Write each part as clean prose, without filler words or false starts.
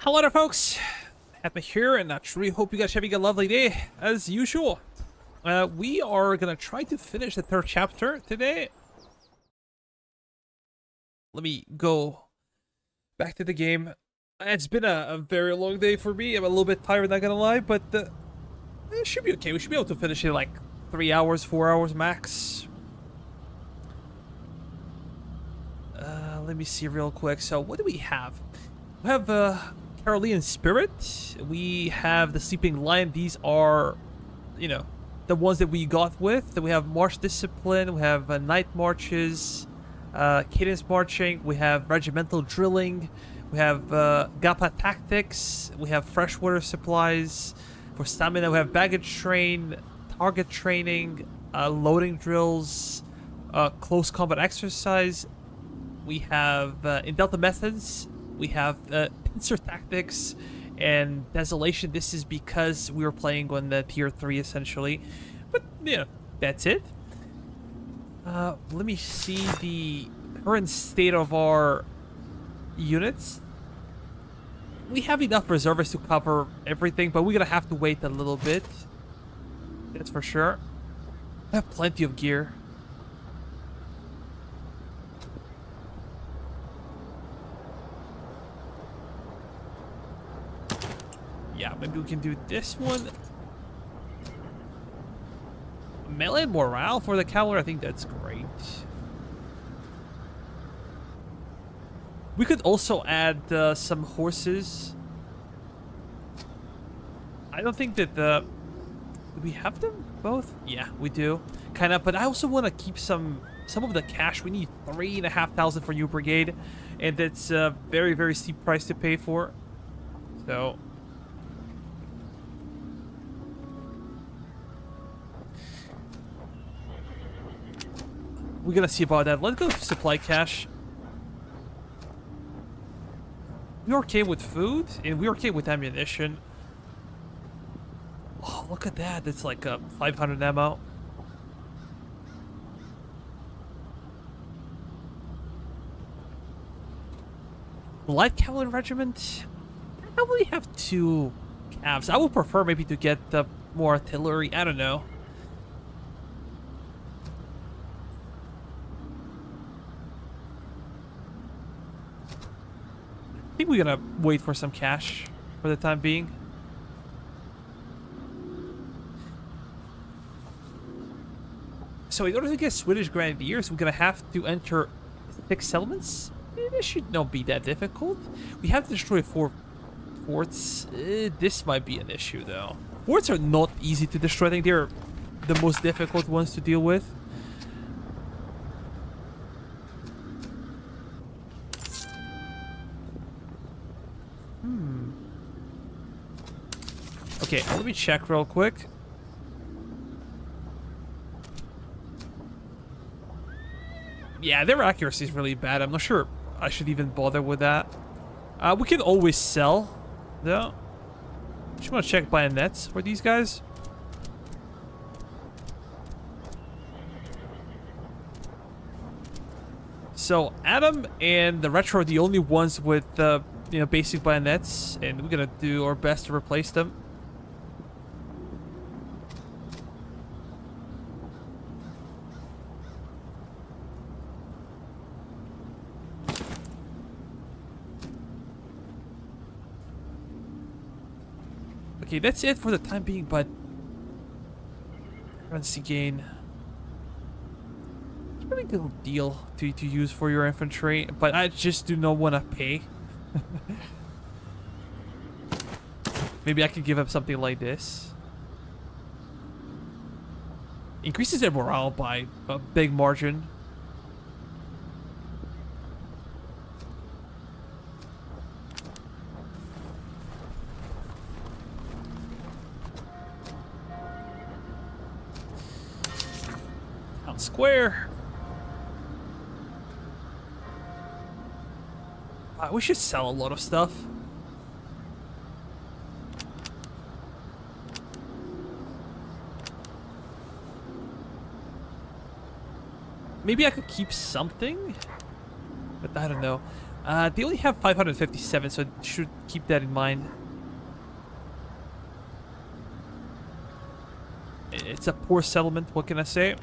Hello there, folks. Atma here, and I truly hope you guys are having a lovely day, as usual. We are gonna try to finish the third chapter today. Let me go back to the game. It's been a very long day for me. I'm a little bit tired, not gonna lie, but it should be okay. We should be able to finish it in like 3 hours, 4 hours max. Let me see real quick. So, what do we have? We have Carolean Spirit. We have the Sleeping Lion. These are, you know, the ones that we got with. Then we have March Discipline. We have Night Marches, Cadence Marching. We have Regimental Drilling. We have Gappa Tactics. We have Freshwater Supplies. For Stamina, we have Baggage Train, Target Training, Loading Drills, Close Combat Exercise. We have in Delta Methods, we have Pincer Tactics and Desolation. This is because we were playing on the tier 3 essentially. But, you know, that's it. Let me see the current state of our units. We have enough reservists to cover everything, but we're gonna have to wait a little bit. That's for sure. I have plenty of gear. Yeah, maybe we can do this one. Melee morale for the cavalry, I think that's great. We could also add some horses. I don't think that do we have them both? Yeah, we do. Kind of, but I also want to keep some of the cash. We need 3,500 for new brigade, and that's a very, very steep price to pay for. So we're gonna see about that. Let's go supply cash. We're okay with food, and we're okay with ammunition. Oh, look at that. It's like 500 ammo. Light Cavalry Regiment? I don't really have 2 calves. I would prefer maybe to get more artillery. I don't know. I think we're gonna wait for some cash for the time being. So in order to get Swedish Grenadiers, we're gonna have to enter 6 settlements. This should not be that difficult. We have to destroy 4 forts. This might be an issue though. Forts are not easy to destroy. I think they're the most difficult ones to deal with. Okay, let me check real quick. Yeah, their accuracy is really bad. I'm not sure I should even bother with that. We can always sell, though. Just want to check bayonets for these guys. So Adam and the Retro are the only ones with you know, basic bayonets, and we're gonna do our best to replace them. Okay, that's it for the time being, but currency gain. It's a really good deal to use for your infantry, but I just do not want to pay. Maybe I could give up something like this. Increases their morale by a big margin. Square. We should sell a lot of stuff. Maybe I could keep something. But I don't know. They only have 557, so should keep that in mind. It's a poor settlement, what can I say?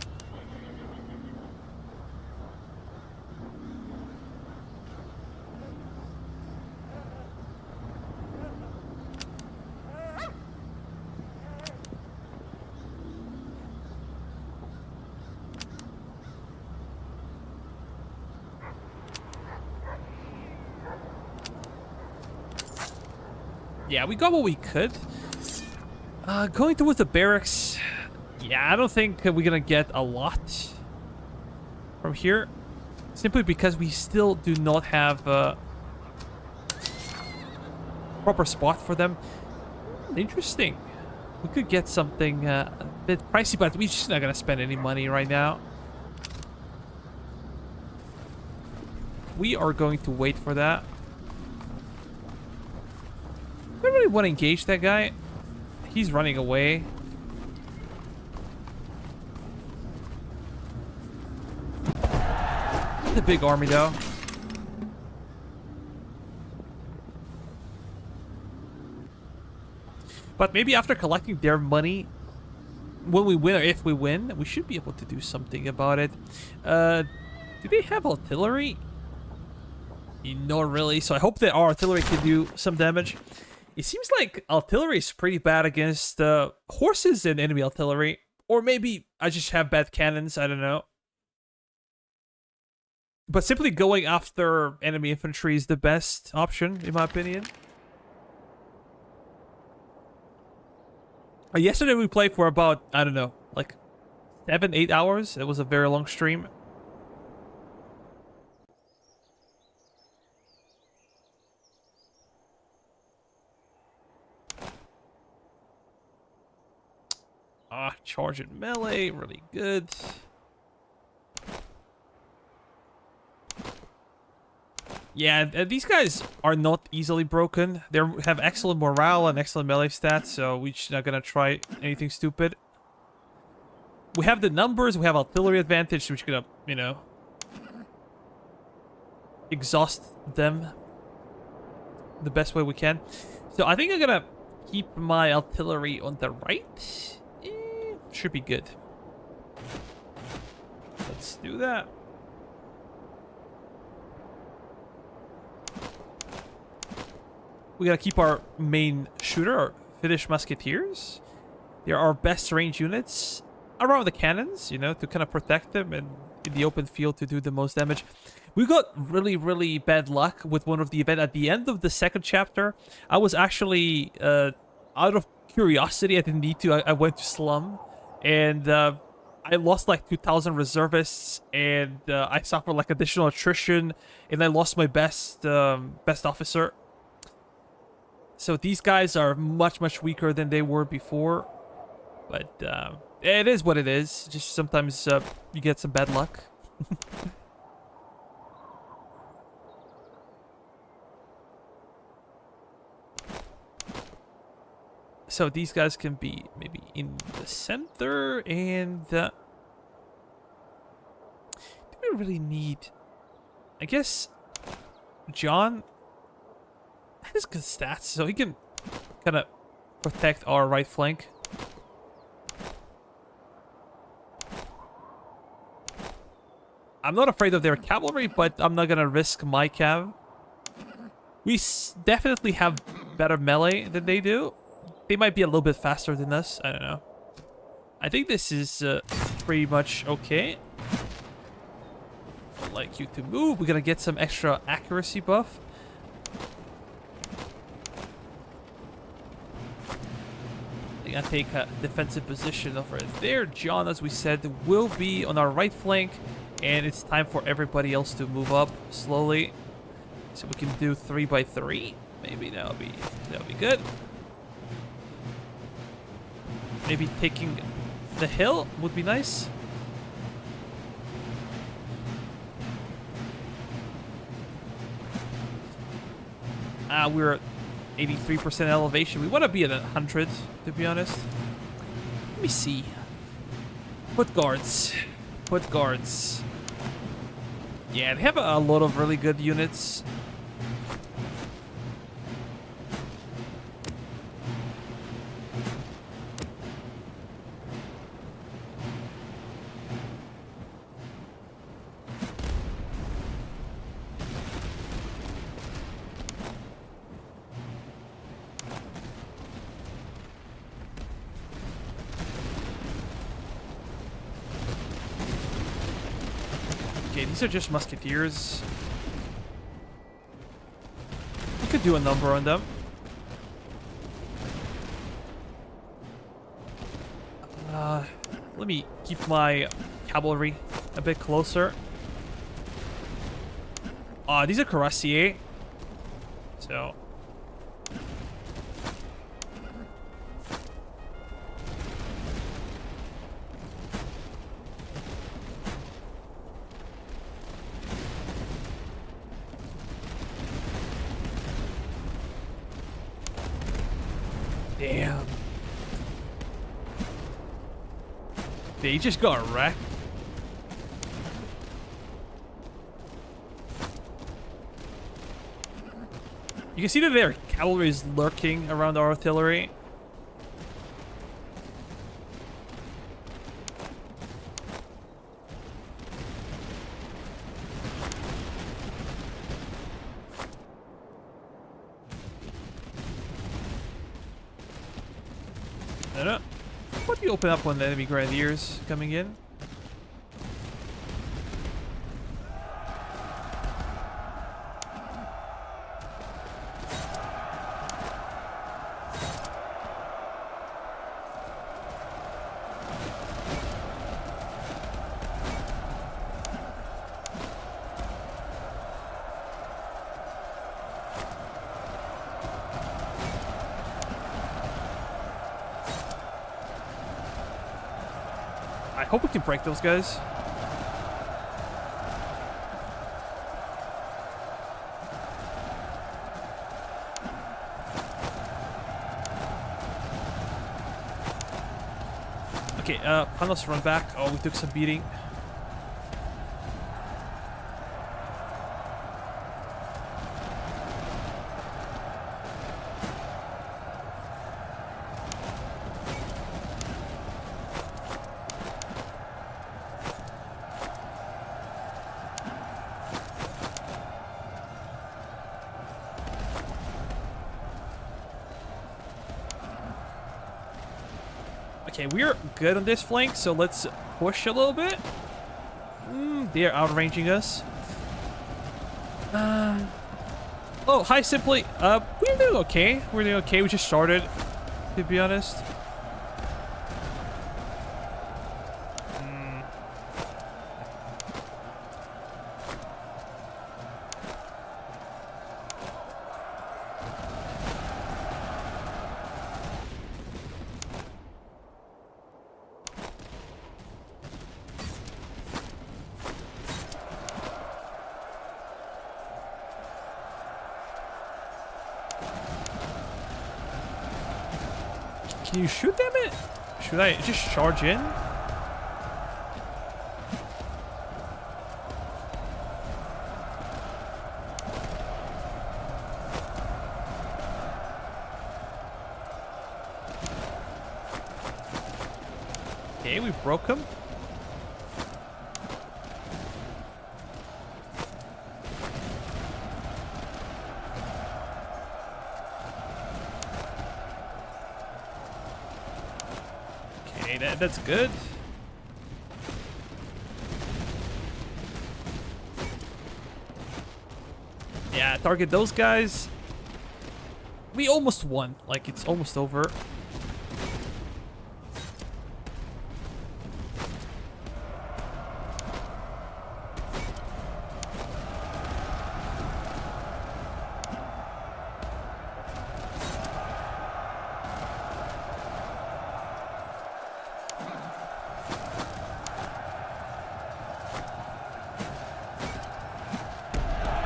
Yeah, we got what we could. Going towards the barracks. Yeah, I don't think we're gonna get a lot from here. Simply because we still do not have a proper spot for them. Interesting. We could get something a bit pricey, but we're just not gonna spend any money right now. We are going to wait for that. I don't really want to engage that guy. He's running away. The big army, though. But maybe after collecting their money, when we win or if we win, we should be able to do something about it. Do they have artillery? Not really. So I hope that our artillery can do some damage. It seems like artillery is pretty bad against horses and enemy artillery. Or maybe I just have bad cannons, I don't know. But simply going after enemy infantry is the best option, in my opinion. Yesterday we played for about, I don't know, like 7-8 hours. It was a very long stream. Charge it melee, really good. Yeah, these guys are not easily broken. They have excellent morale and excellent melee stats, so we're just not gonna try anything stupid. We have the numbers, we have artillery advantage, so we're just gonna, you know, exhaust them the best way we can. So I think I'm gonna keep my artillery on the right. Should be good. Let's do that. We gotta keep our main shooter, our Finnish musketeers. They're our best range units around the cannons, you know, to kind of protect them and in the open field to do the most damage. We got really, really bad luck with one of the event at the end of the second chapter. I was actually, out of curiosity, I didn't need to, I went to Slum. And I lost like 2,000 reservists, and I suffered like additional attrition, and I lost my best officer. So these guys are much, much weaker than they were before. But it is what it is. Just sometimes you get some bad luck. So these guys can be maybe in the center, and do we really need? I guess John has good stats, so he can kind of protect our right flank. I'm not afraid of their cavalry, but I'm not gonna risk my cav. We definitely have better melee than they do. They might be a little bit faster than us. I don't know. I think this is pretty much okay. I'd like you to move. We're gonna get some extra accuracy buff. They're gonna take a defensive position over there. John, as we said, will be on our right flank, and it's time for everybody else to move up slowly. So we can do 3x3. Maybe that'll be good. Maybe taking the hill would be nice. We're at 83% elevation. We want to be at 100, to be honest. Let me see. Put guards. Put guards. Yeah, they have a lot of really good units. Okay, these are just musketeers. You could do a number on them. Let me keep my cavalry a bit closer. These are cuirassier. So... Damn. They just got wrecked. You can see that their cavalry is lurking around our artillery. No. What do you open up when the enemy grenadiers coming in? I hope we can break those guys. Okay, Panos, run back. Oh, we took some beating. Okay, we're good on this flank, so let's push a little bit. They're outranging us. Oh, hi, Simply. We're doing okay. We're doing okay. We just started, to be honest. Can you shoot them? Should I just charge in? Okay, we broke him. That's good. Yeah, target those guys. We almost won. Like, it's almost over.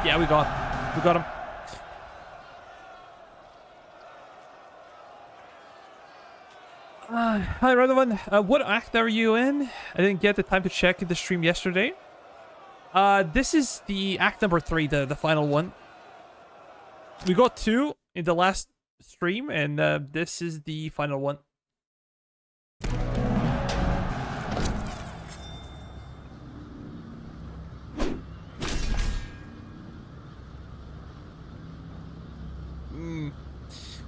Yeah, we got him. Hi, Radovan. What act are you in? I didn't get the time to check the stream yesterday. This is the act number 3, the final one. We got 2 in the last stream, and this is the final one.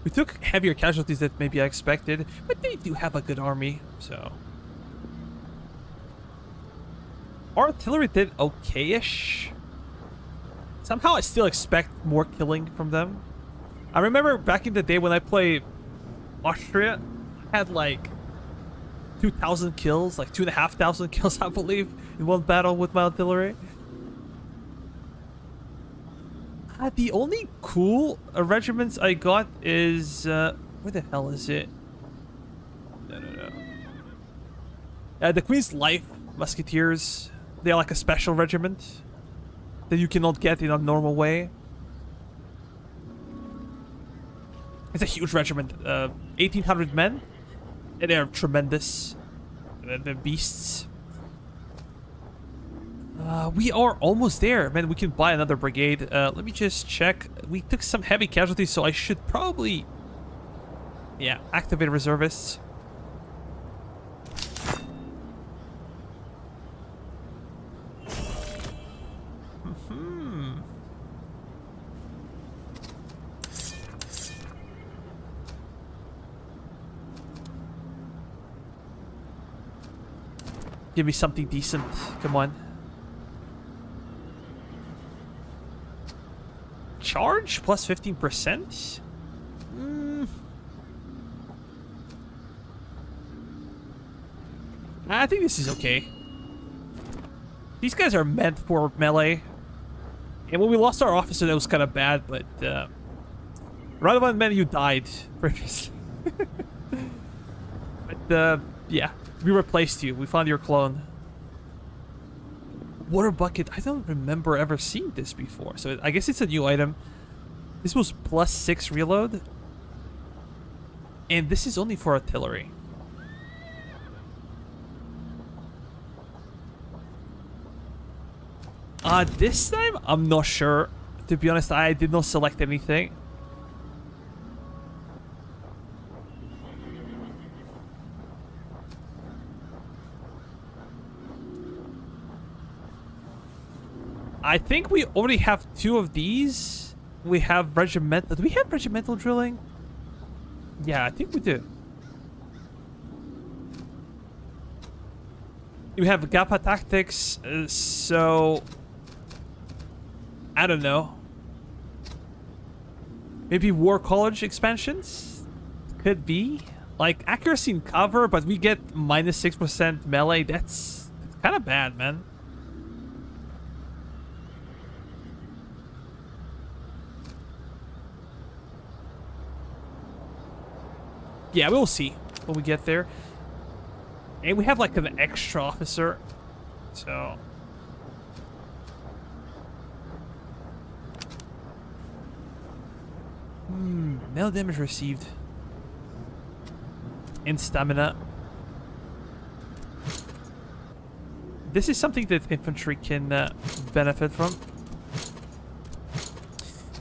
We took heavier casualties than maybe I expected, but they do have a good army, so... Artillery did okay-ish. Somehow I still expect more killing from them. I remember back in the day when I played Austria, I had like 2,000 kills, like 2,500 kills, I believe, in one battle with my artillery. The only cool regiments I got is... where the hell is it? No. The Queen's Life Musketeers. They're like a special regiment that you cannot get in a normal way. It's a huge regiment. 1,800 men. And they're tremendous. They're beasts. We are almost there. Man, we can buy another brigade. Let me just check. We took some heavy casualties, so I should probably... yeah, activate reservists. Give me something decent. Come on. Charge plus 15%? I think this is okay. These guys are meant for melee. And when we lost our officer, that was kind of bad, but... right about the minute you died previously. But, yeah. We replaced you. We found your clone. Water bucket. I don't remember ever seeing this before. So I guess it's a new item. This was plus 6 reload. And this is only for artillery. This time, I'm not sure. To be honest, I did not select anything. I think we already have 2 of these. We have regimental. Do we have regimental drilling? Yeah, I think we do. We have Gapa tactics, so I don't know. Maybe War College expansions? Could be. Like accuracy and cover, but we get minus 6% melee. That's kind of bad, man. Yeah, we'll see when we get there. And we have like an extra officer. So... melee damage received. And stamina. This is something that infantry can benefit from.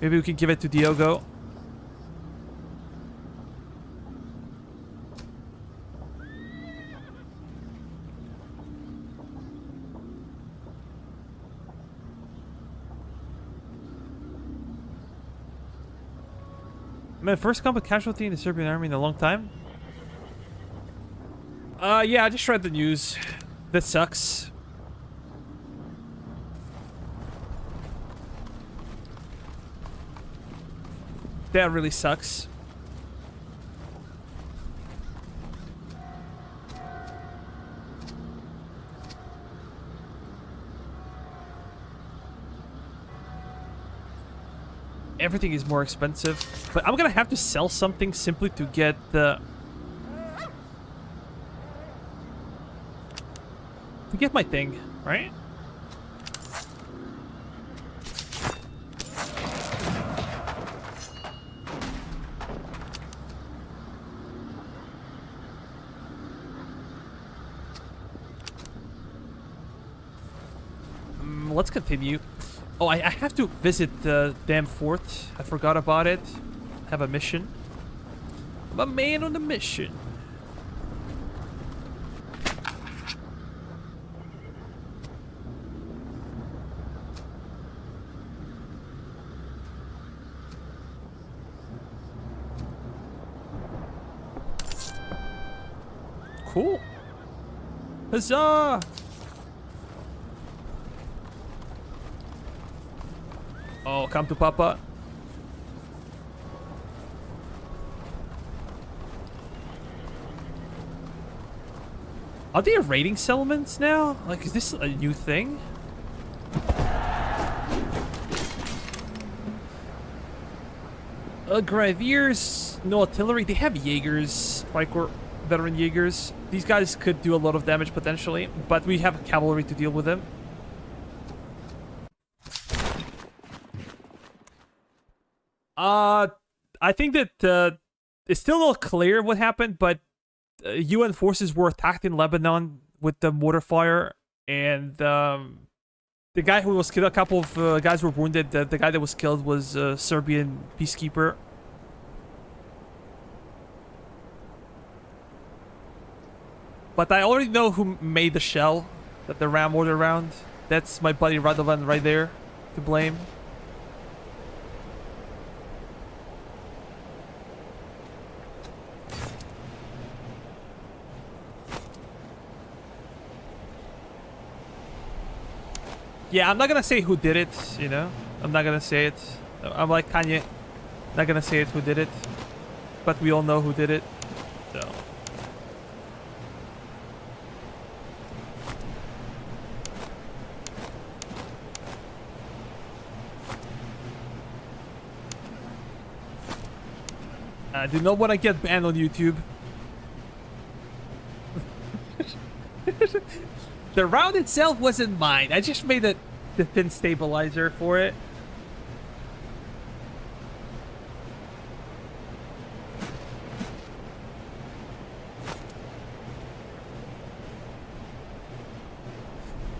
Maybe we can give it to Diogo. My first combat casualty in the Serbian army in a long time. Yeah, I just read the news. That sucks. That really sucks. Everything is more expensive, but I'm gonna have to sell something simply to get the... to get my thing, right? let's continue. Oh, I have to visit the damn fort. I forgot about it. I have a mission. I'm a man on a mission. Cool. Huzzah! Oh, come to Papa. Are they raiding settlements now? Like, is this a new thing? Graviers, no artillery. They have Jaegers, Freikorps, veteran Jaegers. These guys could do a lot of damage potentially, but we have cavalry to deal with them. I think that it's still not clear what happened, but UN forces were attacked in Lebanon with the mortar fire, and the guy who was killed, a couple of guys were wounded. The guy that was killed was a Serbian peacekeeper. But I already know who made the shell that the ram ordered around. That's my buddy Radovan right there to blame. Yeah, I'm not gonna say who did it, you know? I'm not gonna say it. I'm like Kanye. Not gonna say it who did it. But we all know who did it. So. I do not want to get banned on YouTube. The round itself wasn't mine. I just made the pin stabilizer for it.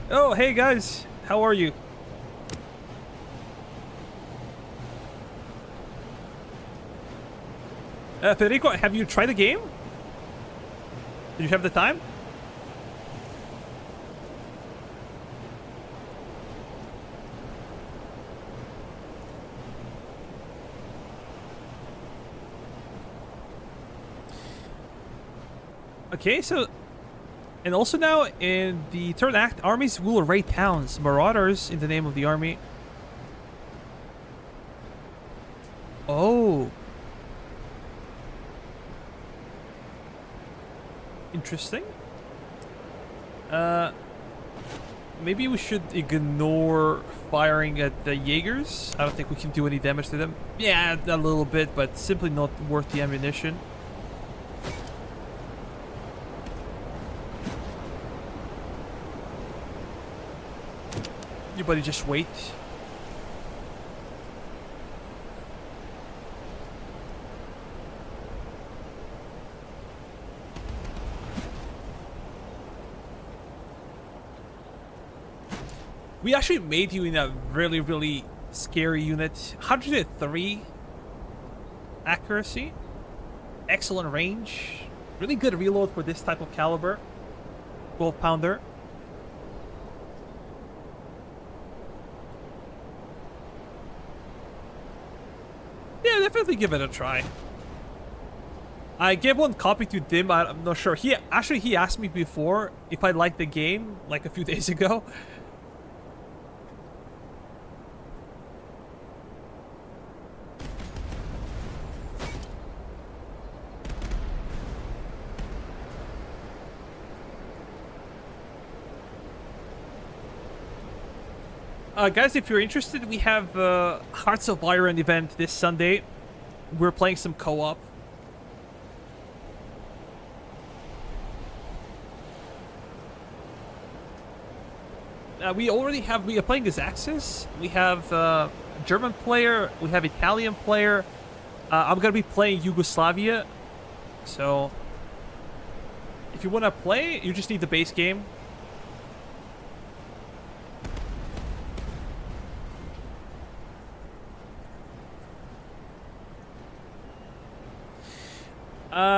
Oh, hey guys. How are you? Federico, have you tried the game? Did you have the time? Okay, so... And also now, in the third act, armies will raid towns. Marauders in the name of the army. Oh. Interesting. Maybe we should ignore firing at the Jaegers. I don't think we can do any damage to them. Yeah, a little bit, but simply not worth the ammunition. You buddy, just wait. We actually made you in a really, really scary unit. 103 accuracy. Excellent range. Really good reload for this type of caliber. 12-pounder. Yeah, definitely give it a try. I gave one copy to Dim. I'm not sure. He asked me before if I liked the game, like a few days ago. Guys, if you're interested, we have Hearts of Iron event this Sunday. We're playing some co-op. We are playing as Axis. We have German player, we have Italian player. I'm gonna be playing Yugoslavia. So, if you wanna play, you just need the base game.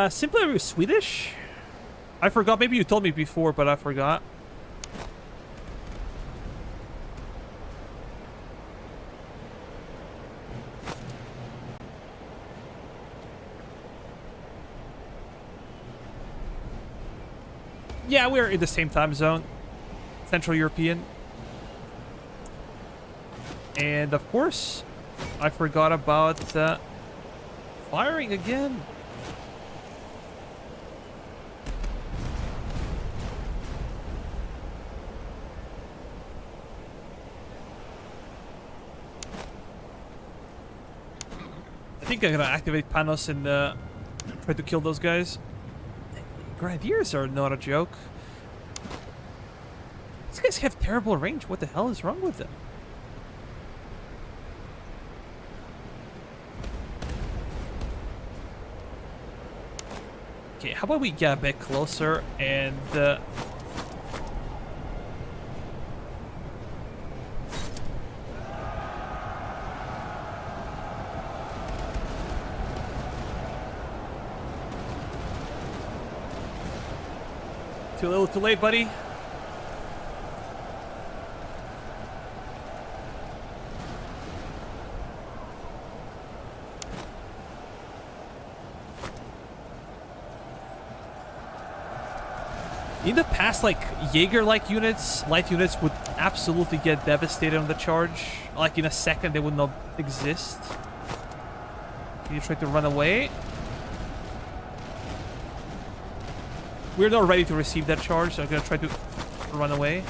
Simply Swedish? I forgot. Maybe you told me before, but I forgot. Yeah, we're in the same time zone. Central European. And of course, I forgot about firing again. I think I'm gonna activate Panos and try to kill those guys. Grenadiers are not a joke. These guys have terrible range. What the hell is wrong with them? Okay, how about we get a bit closer and too little too late, buddy. In the past, like, Jaeger-like units, light units would absolutely get devastated on the charge. Like, in a second, they would not exist. Can you try to run away? We're not ready to receive that charge, so I'm gonna try to run away.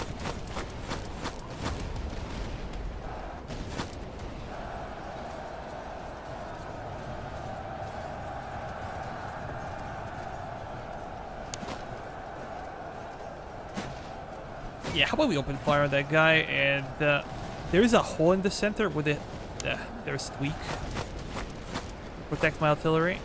Yeah, how about we open fire on that guy? And there is a hole in the center with it. There's tweak. Protect my artillery.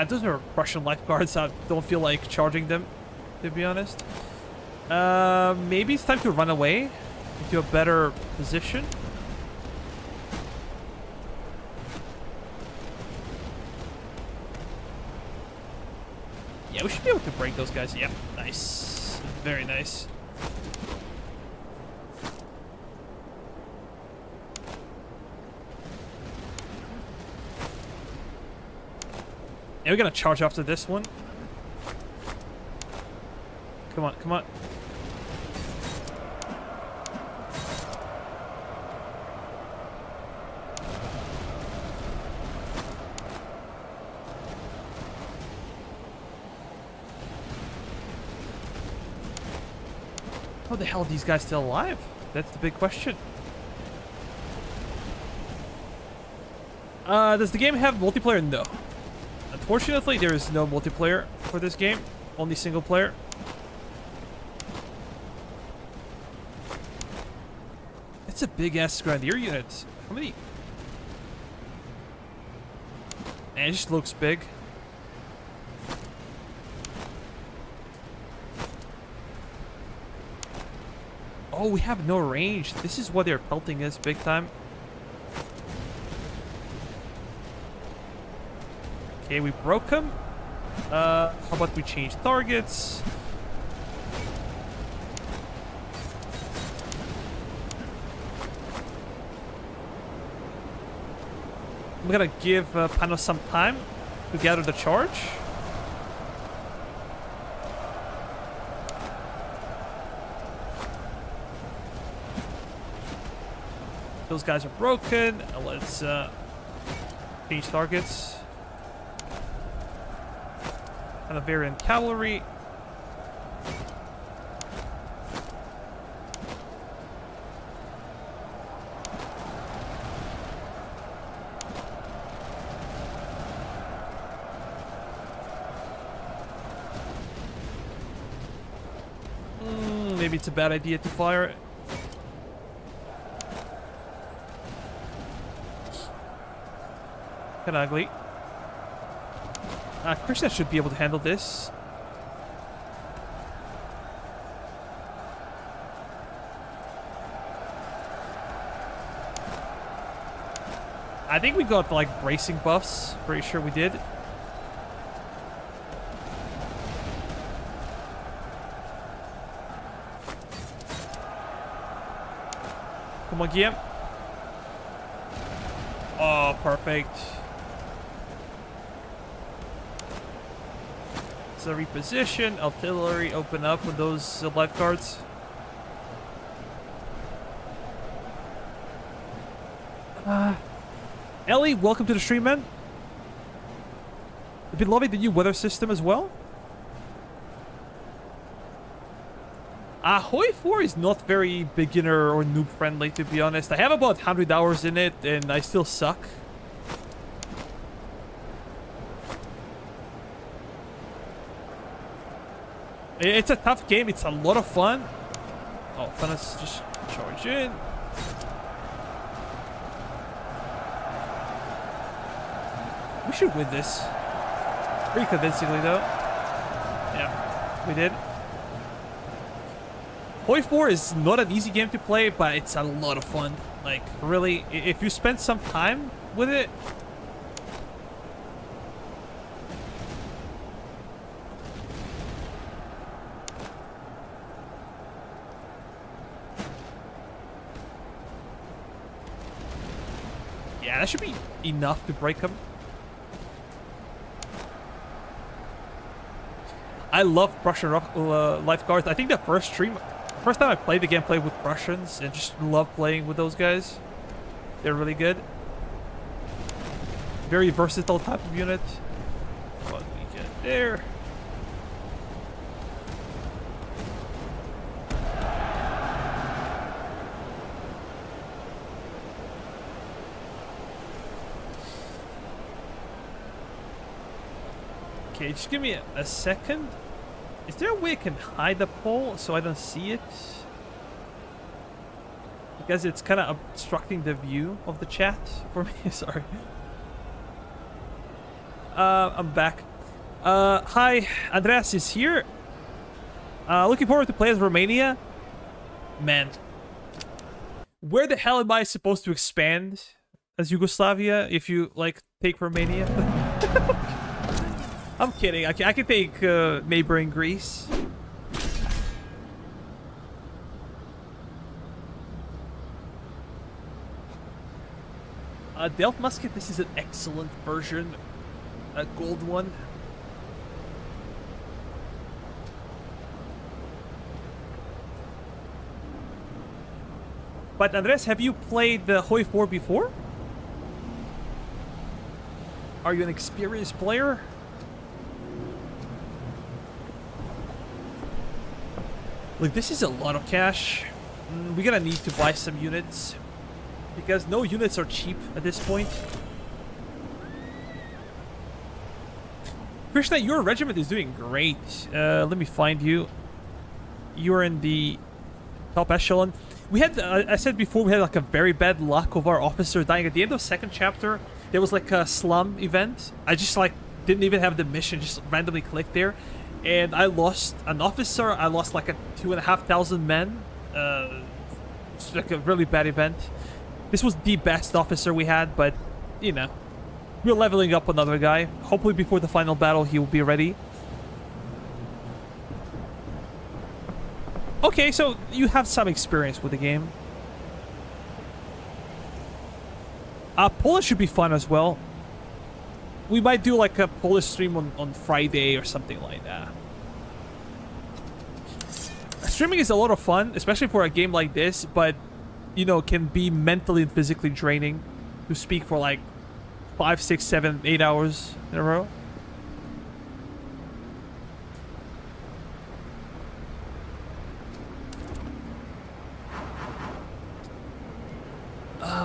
Those are Russian lifeguards. I don't feel like charging them, to be honest. Maybe it's time to run away into a better position. Yeah, we should be able to break those guys. Yep, nice. Very nice. Yeah, we're gonna charge after this one. Come on, come on. How the hell are these guys still alive? That's the big question. Does the game have multiplayer? No. Unfortunately, there is no multiplayer for this game. Only single player. It's a big-ass Grenadier unit. How many? Man, it just looks big. Oh, we have no range. This is what they're pelting us big time. Okay, we broke him. How about we change targets? I'm gonna give Panos some time to gather the charge. Those guys are broken. Let's change targets. Hanoverian cavalry. Maybe it's a bad idea to fire it. Kinda ugly. Krishna should be able to handle this. I think we got like bracing buffs. Pretty sure we did. Come on, Guillaume. Oh, perfect. So reposition, artillery, open up with those lifeguards. Ellie, welcome to the stream, man. You've been loving the new weather system as well. Hoi 4 is not very beginner or noob friendly, to be honest. I have about 100 hours in it and I still suck. It's a tough game. It's a lot of fun. Oh, let's just charge in. We should win this. Pretty convincingly, though. Yeah, we did. Hoi 4 is not an easy game to play, but it's a lot of fun. Like, really, if you spend some time with it... Yeah, that should be enough to break them. I love Prussian lifeguards. I think the first time I played the game, played with Prussians, and just love playing with those guys. They're really good. Very versatile type of unit. What we get there. Okay, just give me a second. Is there a way I can hide the pole so I don't see it? Because it's kind of obstructing the view of the chat for me. Sorry. I'm back. Hi, Andreas is here. Looking forward to play as Romania. Man. Where the hell am I supposed to expand as Yugoslavia if you, like, take Romania? I'm kidding. I can take neighboring Greece. Delft Musket, this is an excellent version. A gold one. But Andres, have you played the Hoi 4 before? Are you an experienced player? Look, this is a lot of cash. We're gonna need to buy some units. Because no units are cheap at this point. Krishna, your regiment is doing great. Let me find you. You're in the top echelon. We had, I said before, we had like a very bad luck of our officer dying. At the end of second chapter, there was like a slum event. I just like didn't even have the mission, just randomly clicked there. And I lost an officer. I lost like a 2,500 men. It's like a really bad event. This was the best officer we had, but, you know, we're leveling up another guy. Hopefully before the final battle, he will be ready. Okay, so you have some experience with the game. Polish should be fun as well. We might do like a Polish stream on Friday or something like that. Streaming is a lot of fun, especially for a game like this, but, you know, can be mentally and physically draining to speak for like 5, 6, 7, 8 hours in a row.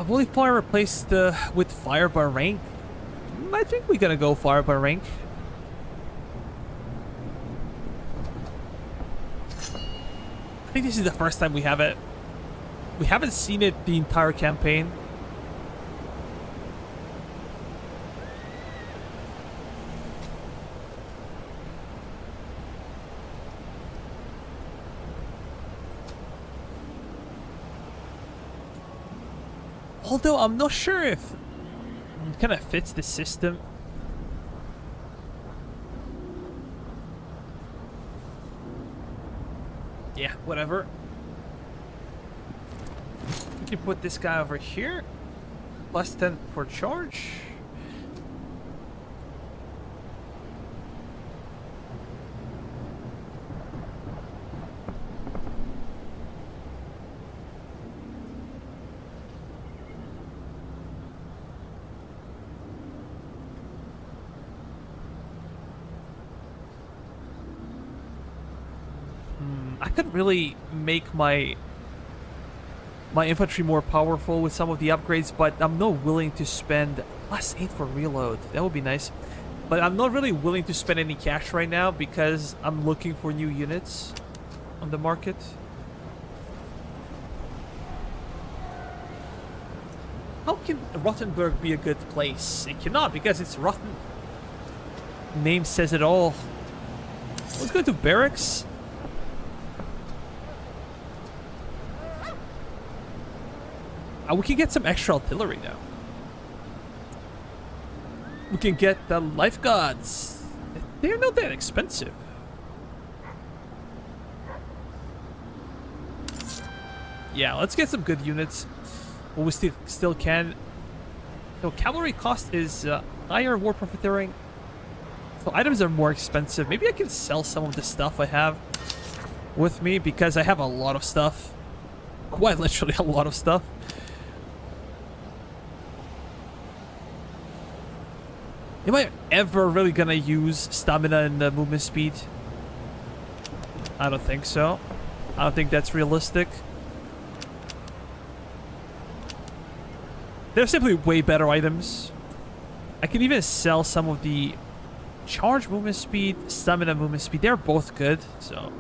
Will we probably replace with fire by rank? I think we're gonna go fire by rank. I think this is the first time we have it. We haven't seen it the entire campaign. Although I'm not sure if it kind of fits the system. Yeah, whatever. We can put this guy over here. Plus 10 for charge. I could really make my infantry more powerful with some of the upgrades, but I'm not willing to spend +8 for reload. That would be nice. But I'm not really willing to spend any cash right now because I'm looking for new units on the market. How can Rothenburg be a good place? It cannot, because it's rotten. Name says it all. Let's go to barracks. We can get some extra artillery now. We can get the lifeguards. They're not that expensive. Yeah, let's get some good units. Well, we still can. So cavalry cost is higher, war profiteering. So items are more expensive. Maybe I can sell some of the stuff I have with me because I have a lot of stuff. Quite literally a lot of stuff. Am I ever really gonna use stamina and movement speed? I don't think so. I don't think that's realistic. They're simply way better items. I can even sell some of the charge movement speed, stamina movement speed. They're both good, so...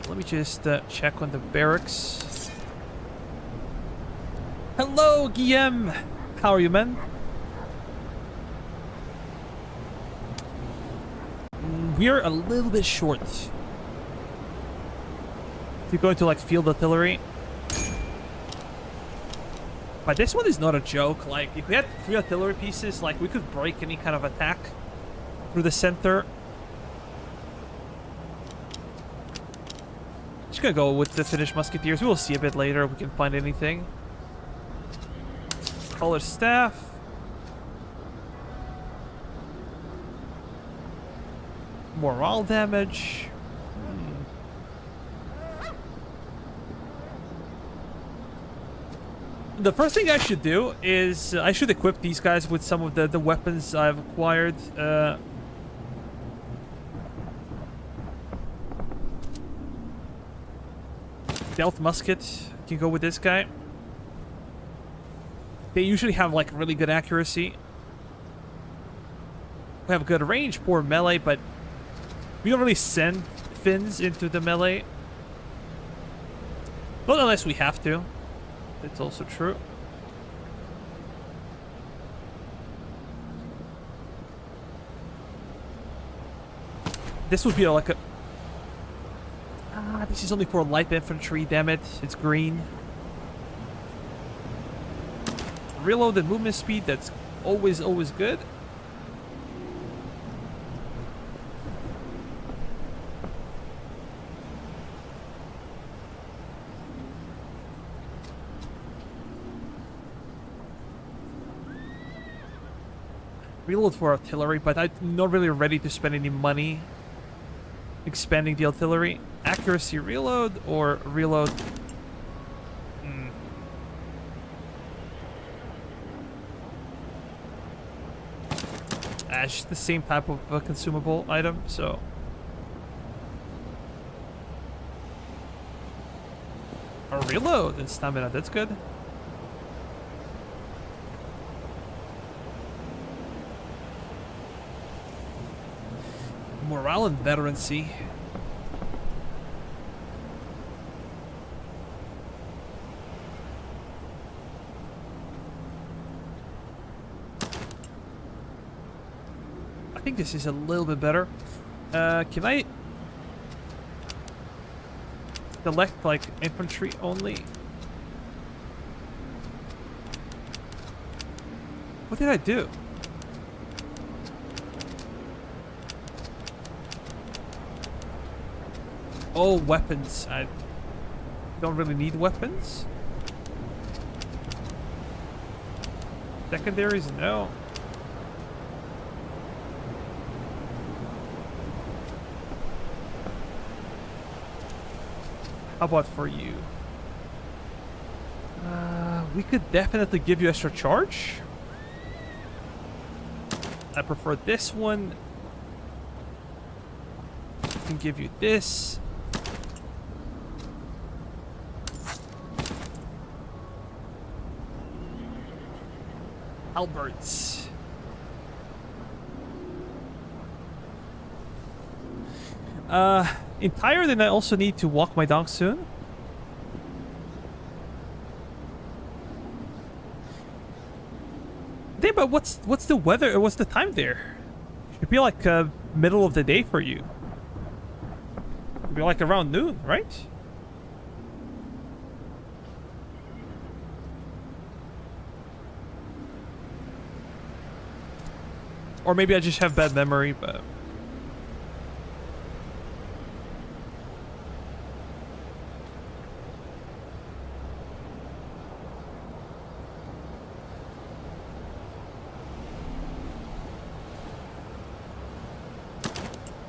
let me just check on the barracks. Hello, Guillaume. How are you, man? We're a little bit short. If you're going to like field artillery. But this one is not a joke. Like, if we had 3 artillery pieces, like, we could break any kind of attack through the center. Just gonna go with the Finnish musketeers. We will see a bit later if we can find anything. Color staff. Morale damage. The first thing I should do is I should equip these guys with some of the weapons I've acquired. Stealth musket can go with this guy. They usually have like really good accuracy. We have good range, poor melee, but we don't really send Finns into the melee. Not unless we have to. That's also true. This would be like a... this is only for light infantry, damn it. It's green. Reload and movement speed, that's always good. Reload for artillery, but I'm not really ready to spend any money expanding the artillery. Accuracy reload or reload? It's just the same type of consumable item, so... A reload and stamina, that's good. Morale and veterancy. think this is a little bit better. Can I select like infantry only? What did I do? Oh, weapons. I don't really need weapons. Secondaries, no. How about for you? We could definitely give you extra charge. I prefer this one. I can give you this. Alberts. Entire, then I also need to walk my dog soon. Yeah, but what's the weather? What's the time there? Should be like middle of the day for you. Should be like around noon, right? Or maybe I just have bad memory, but...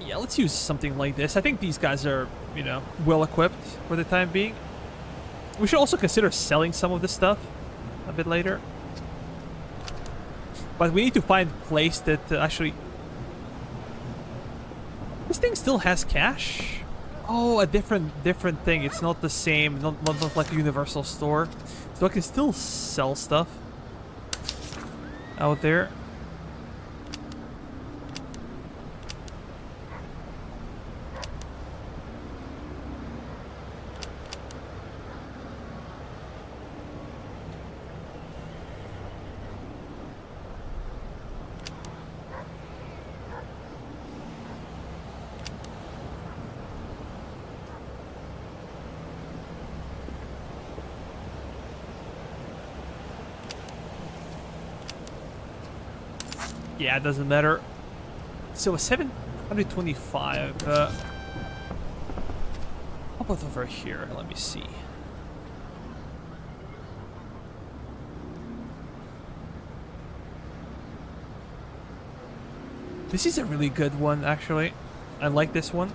yeah, let's use something like this. I think these guys are, you know, well equipped for the time being. We should also consider selling some of this stuff a bit later. But we need to find a place that actually... This thing still has cash? Oh, a different thing. It's not the same, not like a universal store. So I can still sell stuff out there. Yeah, it doesn't matter. So a 725. How about over here? Let me see. This is a really good one, actually. I like this one.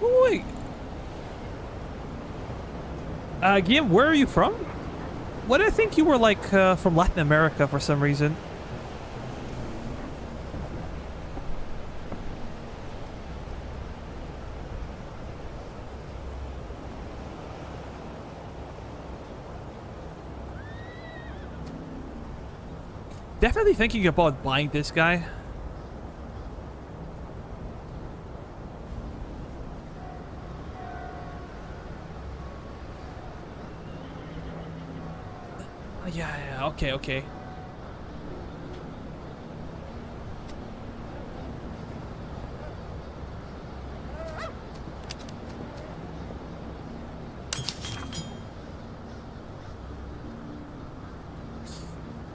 Wait. Guillaume, where are you from? What, I think you were like from Latin America for some reason. Definitely thinking about buying this guy. Yeah, okay.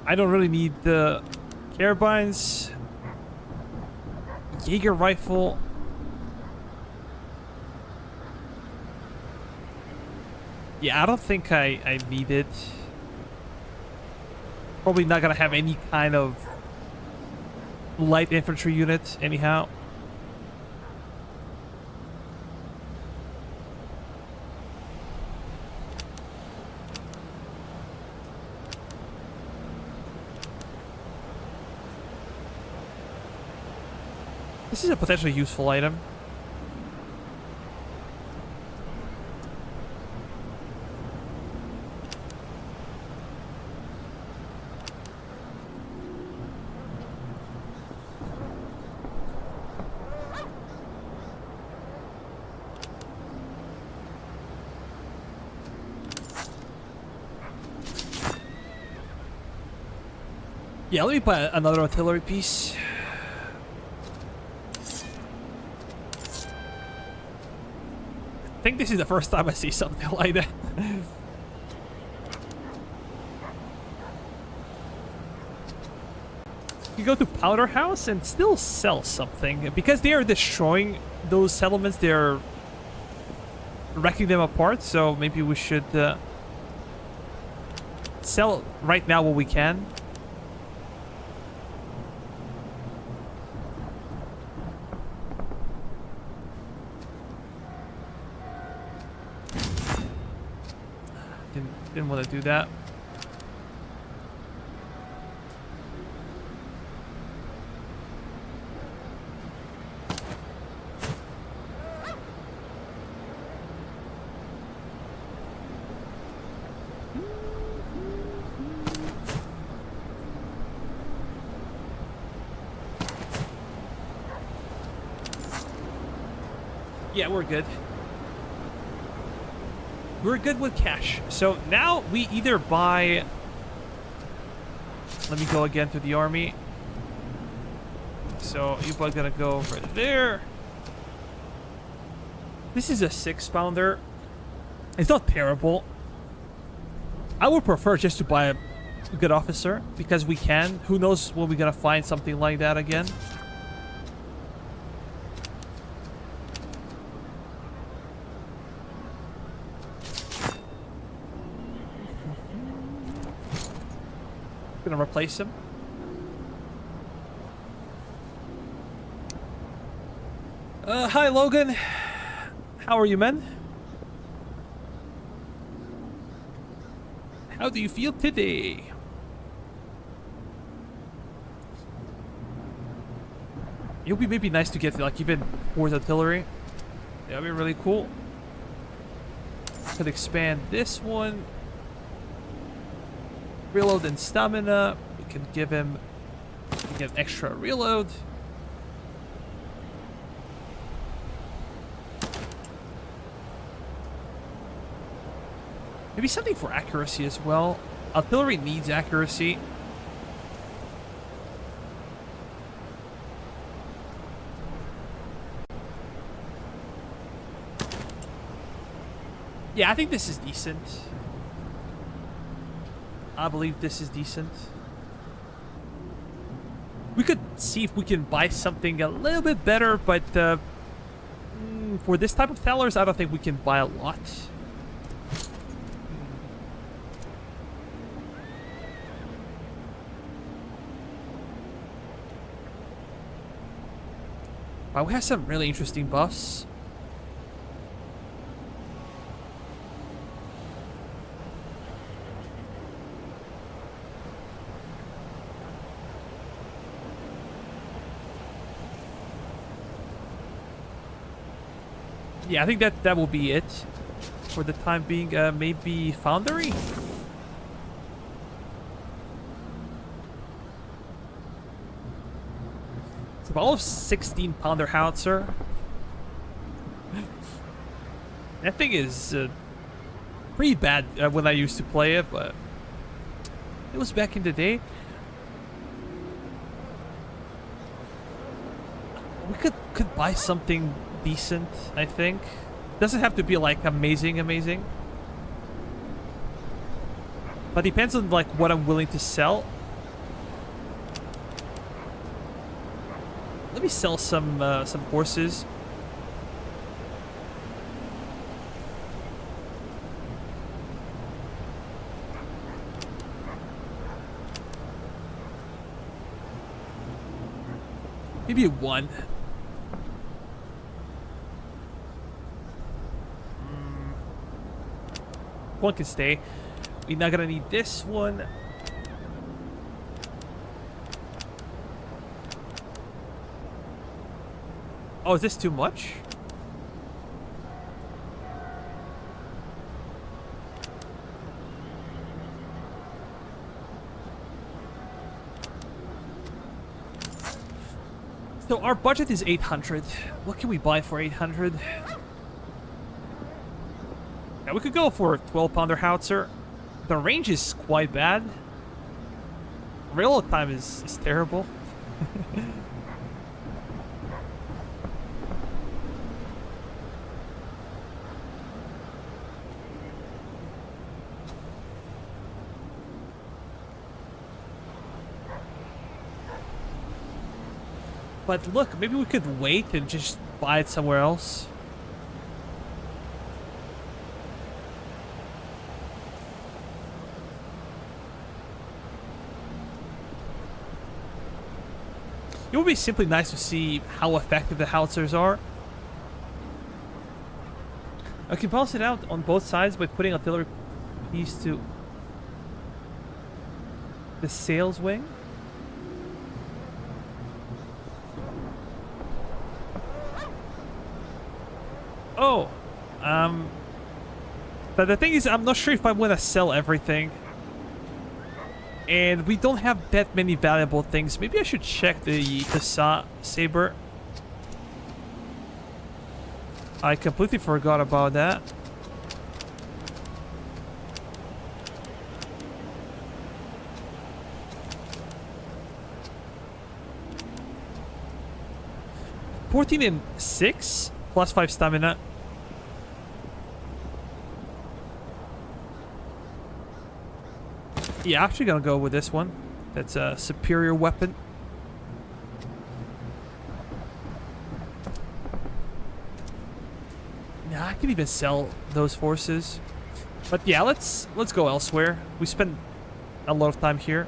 I don't really need the carbines. Jaeger rifle. Yeah, I don't think I need it. Probably not gonna have any kind of light infantry unit anyhow. This is a potentially useful item. Yeah, let me buy another artillery piece. I think this is the first time I see something like that. You go to Powder House and still sell something. Because they are destroying those settlements, they're wrecking them apart, so maybe we should sell right now what we can. Didn't want to do that. Yeah, we're good. We're good with cash. So now we either buy... Let me go again to the army. So you're gonna go over there. This is a 6-pounder. It's not terrible. I would prefer just to buy a good officer because we can. Who knows when we're gonna find something like that again. Gonna replace him. Hi Logan. How are you, man? How do you feel today? It would be maybe nice to get like even horse artillery. That'd be really cool. Could expand this one. Reload and stamina. We can give him extra reload. Maybe something for accuracy as well. Artillery needs accuracy. Yeah, I think this is decent. I believe this is decent. We could see if we can buy something a little bit better, but for this type of thalers, I don't think we can buy a lot. Wow, we have some really interesting buffs. Yeah, I think that will be it for the time being. Maybe Foundry? It's about a 16-pounder howitzer. That thing is pretty bad when I used to play it, but it was back in the day. We could buy something decent, I think. Doesn't have to be like amazing. But depends on like what I'm willing to sell. Let me sell some horses. Maybe one. One can stay. We're not gonna need this one. Oh, is this too much? So our budget is 800. What can we buy for 800? Yeah, we could go for a 12-pounder howitzer. The range is quite bad. Reload time is terrible. But look, maybe we could wait and just buy it somewhere else. It would be simply nice to see how effective the howitzers are. I can balance it out on both sides by putting artillery piece to the sails wing. Oh, but the thing is, I'm not sure if I want to sell everything. And we don't have that many valuable things. Maybe I should check the saber. I completely forgot about that. $14 and 6 plus 5 stamina. Yeah, actually gonna go with this one. That's a superior weapon. Nah, I can even sell those forces. But yeah, let's go elsewhere. We spent a lot of time here.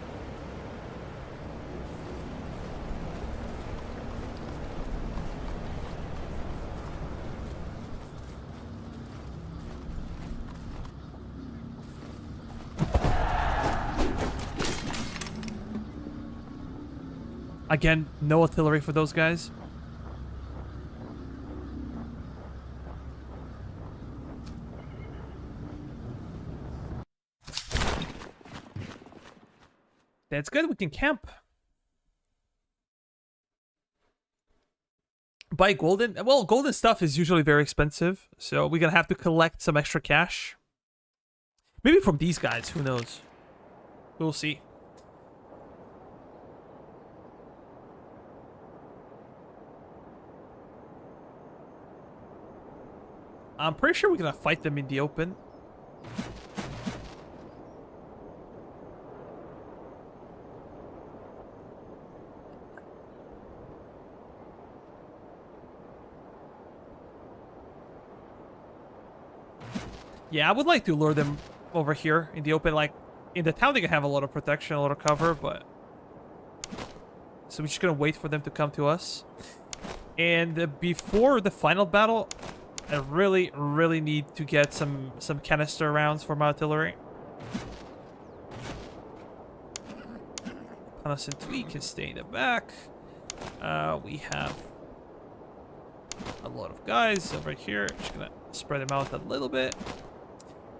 Again, no artillery for those guys. That's good. We can camp. Buy golden. Well, golden stuff is usually very expensive, so we're gonna have to collect some extra cash. Maybe from these guys. Who knows? We'll see. I'm pretty sure we're gonna fight them in the open. Yeah, I would like to lure them over here in the open. Like, in the town they can have a lot of protection, a lot of cover, but... So we're just gonna wait for them to come to us. And before the final battle, I really, really need to get some canister rounds for my artillery. Panas and Tweak can stay in the back. We have a lot of guys over here. Just gonna spread them out a little bit.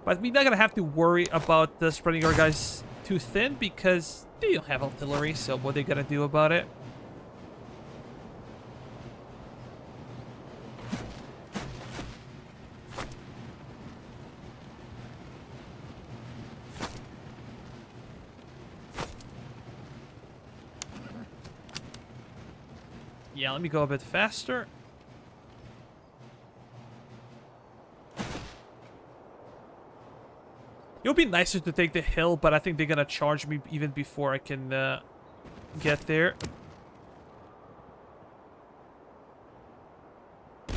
But we're not gonna have to worry about spreading our guys too thin because they don't have artillery, so what are they gonna do about it? Yeah, let me go a bit faster. It would be nicer to take the hill, but I think they're gonna charge me even before I can get there. You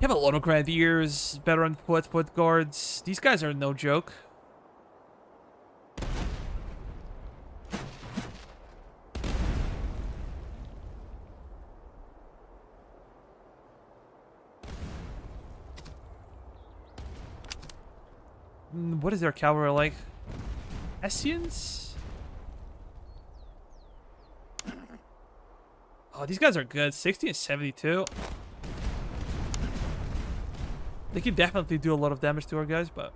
have a lot of grenadiers, veteran foot guards. These guys are no joke. What is their cavalry like? Hessians? Oh, these guys are good. 60 and 72. They can definitely do a lot of damage to our guys, but...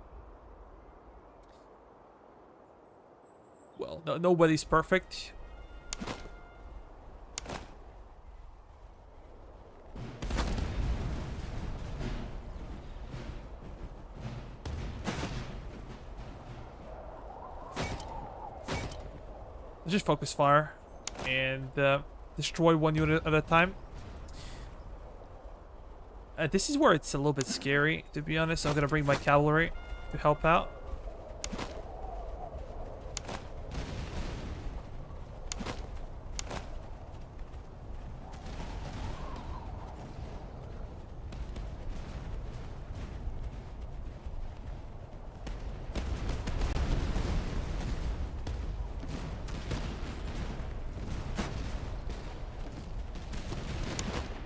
Well, nobody's perfect. just focus fire and destroy one unit at a time. This is where it's a little bit scary, to be honest. I'm gonna bring my cavalry to help out.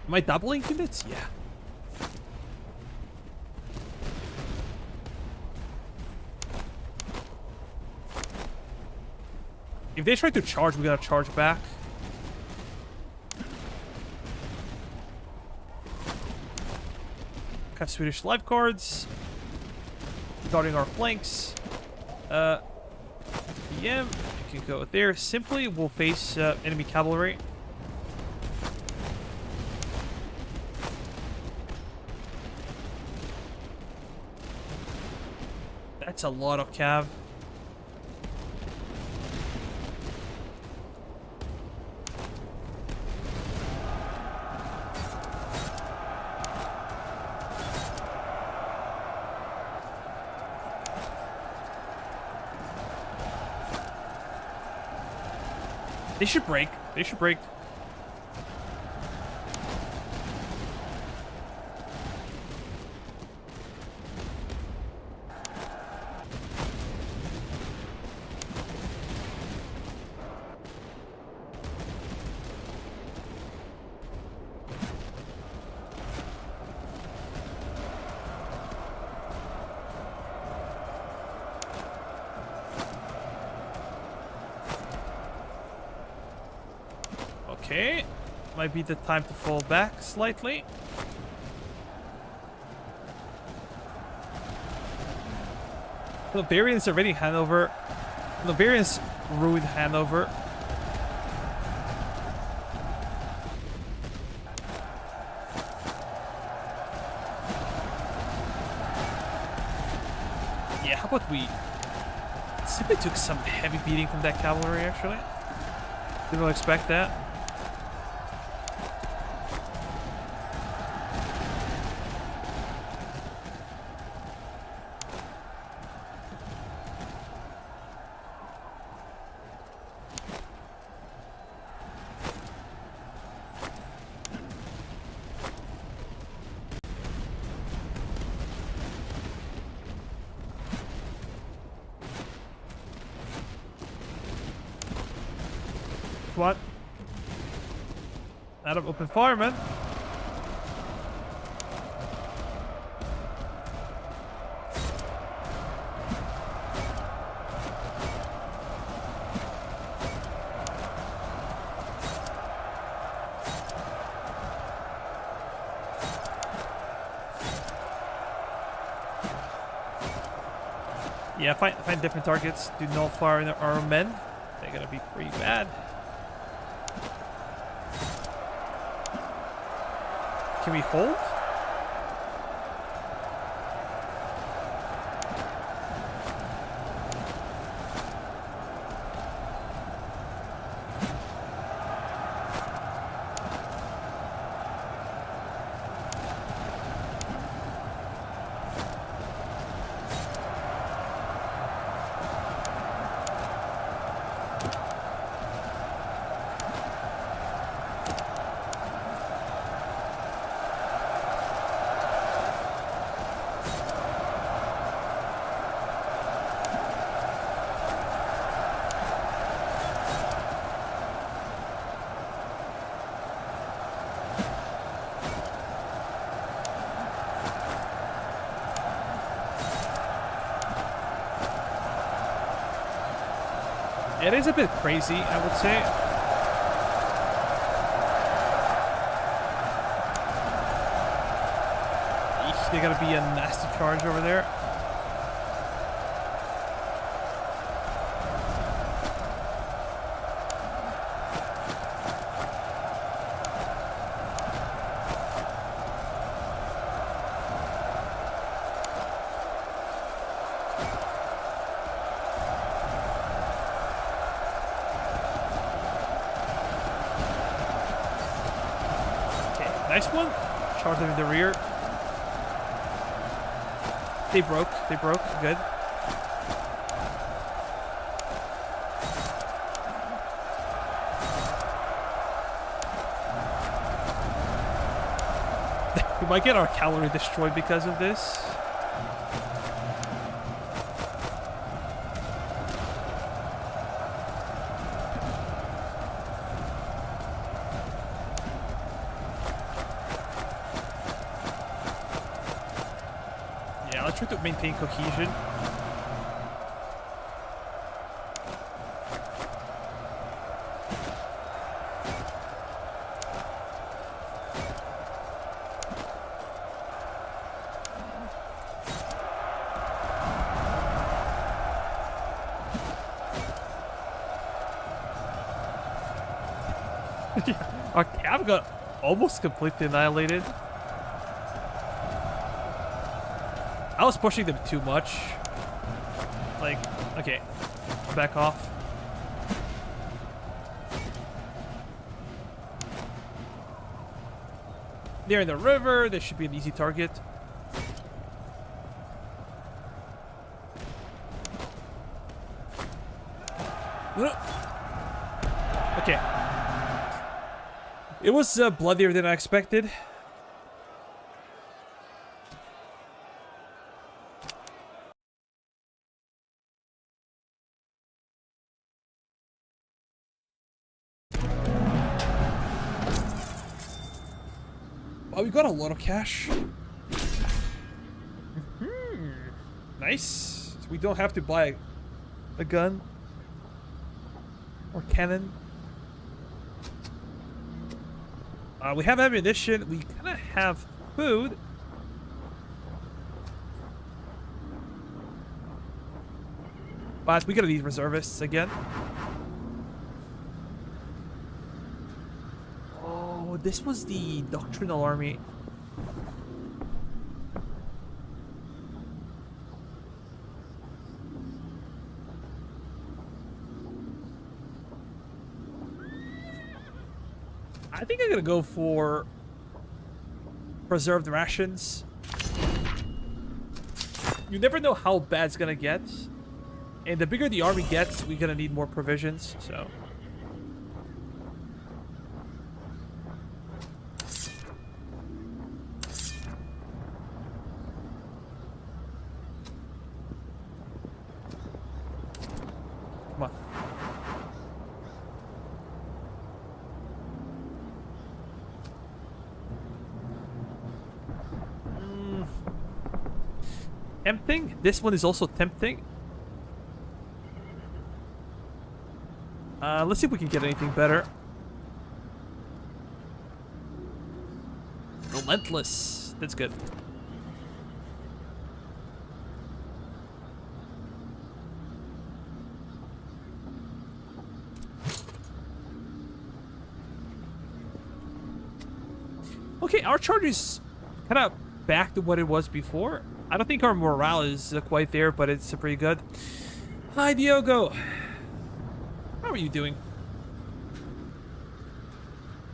Am I doubling units? Yeah. If they try to charge, we gotta charge back. Have Swedish life guards guarding our flanks. PM, you can go there. Simply, we'll face enemy cavalry. That's a lot of cav. They should break. They should break. Okay, might be the time to fall back slightly. The Bavarians are ready Hanover. The Bavarians ruined Hanover. Yeah, how about we simply took some heavy beating from that cavalry actually. Didn't really expect that. What? Out of open fire, man. Yeah, find different targets. Do not fire in our men. They're gonna be pretty bad. Can we hold? It is a bit crazy, I would say. Eesh, they gotta be a nasty charge over there. Nice one. Charge them in the rear. They broke. They broke. Good. We might get our cavalry destroyed because of this. Yeah, let's try to maintain cohesion. Our cab got almost completely annihilated. I was pushing them too much. Like, okay, back off. They're in the river. They should be an easy target. Okay. It was bloodier than I expected. Oh, we got a lot of cash. Nice. So we don't have to buy a gun or cannon. We have ammunition. We kind of have food. But we gotta need reservists again. Oh, this was the doctrinal army. I think I'm gonna go for preserved rations. You never know how bad it's gonna get. And the bigger the army gets, we're gonna need more provisions, so. Come on. Tempting? This one is also tempting. Let's see if we can get anything better. Relentless. That's good. Okay, our charge is kind of back to what it was before. I don't think our morale is quite there, but it's pretty good. Hi, Diogo. How are you doing?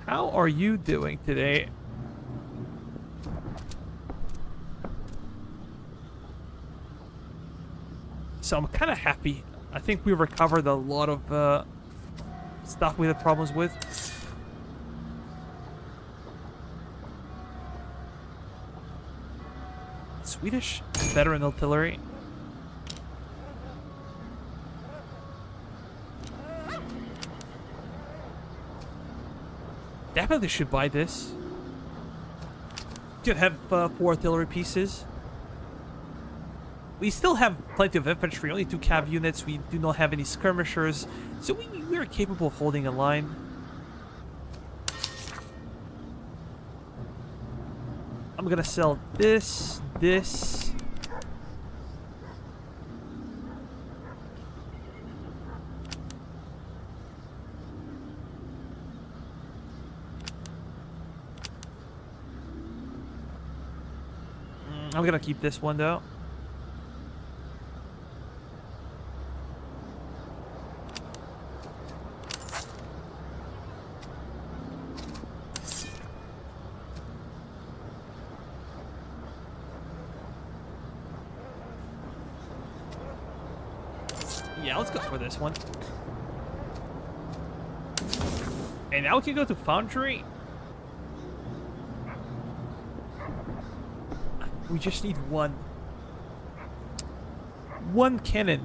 How are you doing today? So I'm kind of happy. I think we recovered a lot of stuff we had problems with. Swedish veteran artillery. Definitely should buy this. Could have 4 artillery pieces. We still have plenty of infantry, only 2 cav units. We do not have any skirmishers, so we are capable of holding a line. I'm gonna sell this. I'm gonna keep this one though. Yeah, let's go for this one. And now we can go to Foundry. We just need one. One cannon.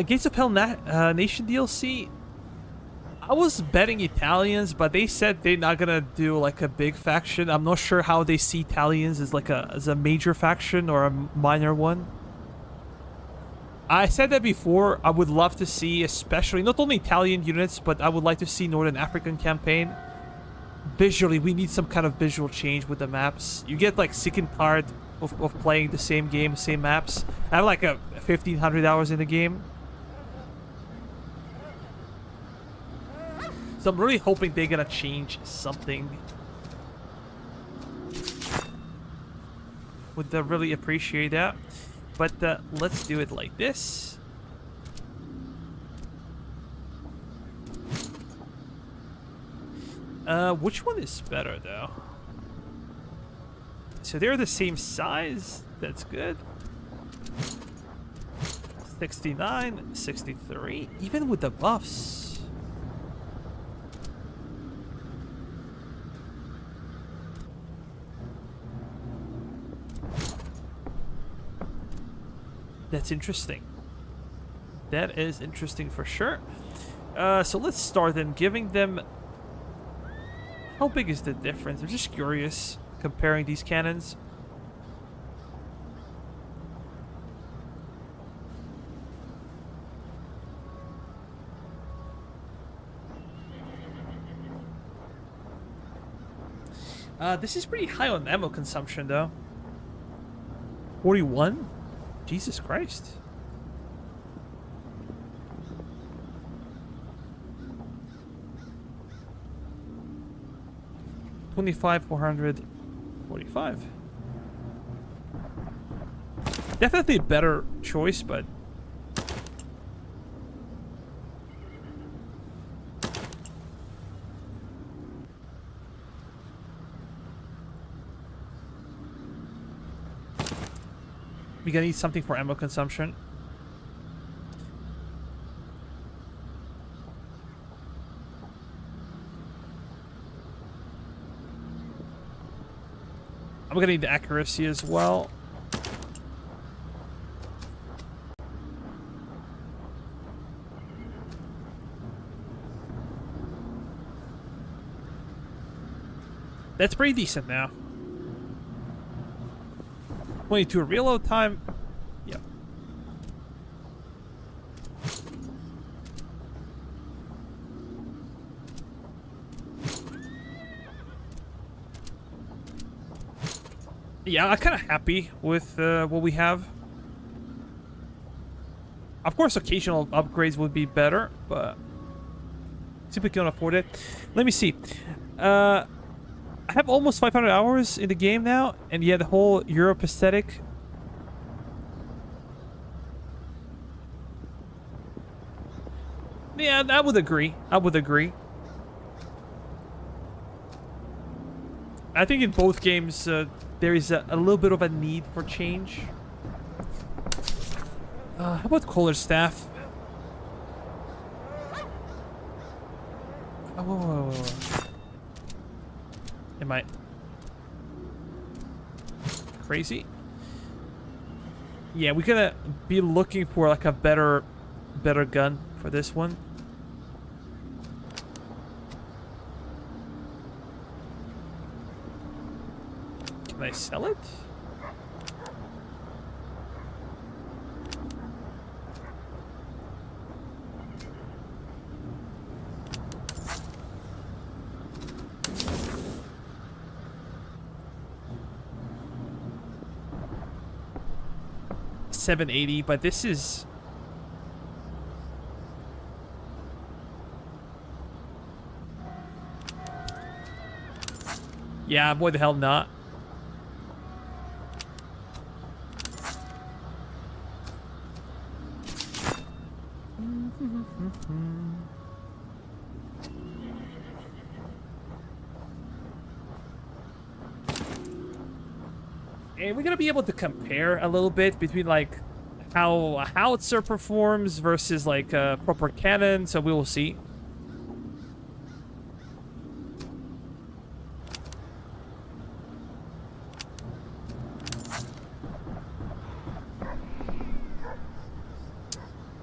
Gates of Hell Nation DLC. I was betting Italians, but they said they're not gonna do like a big faction. I'm not sure how they see Italians as like a major faction or a minor one. I said that before. I would love to see, especially not only Italian units, but I would like to see Northern African campaign. Visually, we need some kind of visual change with the maps. You get like sick and tired of playing the same game, same maps. I have like 1,500 hours in the game. So I'm really hoping they're gonna change something. Would really appreciate that. But let's do it like this. Which one is better though? So they're the same size. That's good. 69, 63, even with the buffs. That's interesting. That is interesting for sure. So let's start then giving them... How big is the difference? I'm just curious comparing these cannons. This is pretty high on ammo consumption though. 41? Jesus Christ. $25, $445. Definitely a better choice, but we're gonna need something for ammo consumption. I'm gonna need the accuracy as well. That's pretty decent now. 22 reload time. Yep. Yeah, I'm kind of happy with what we have. Of course, occasional upgrades would be better, but simply can't afford it. Let me see. I have almost 500 hours in the game now, and yeah, the whole Europe aesthetic. Yeah, I would agree. I would agree. I think in both games, there is a little bit of a need for change. How about Kohler Staff? Oh, whoa. Am I crazy? Yeah, we're gonna be looking for like a better gun for this one. Can I sell it? $780, but this is... Yeah, why the hell not? And we're gonna be able to compare a little bit between like how a howitzer performs versus like a proper cannon, so we will see.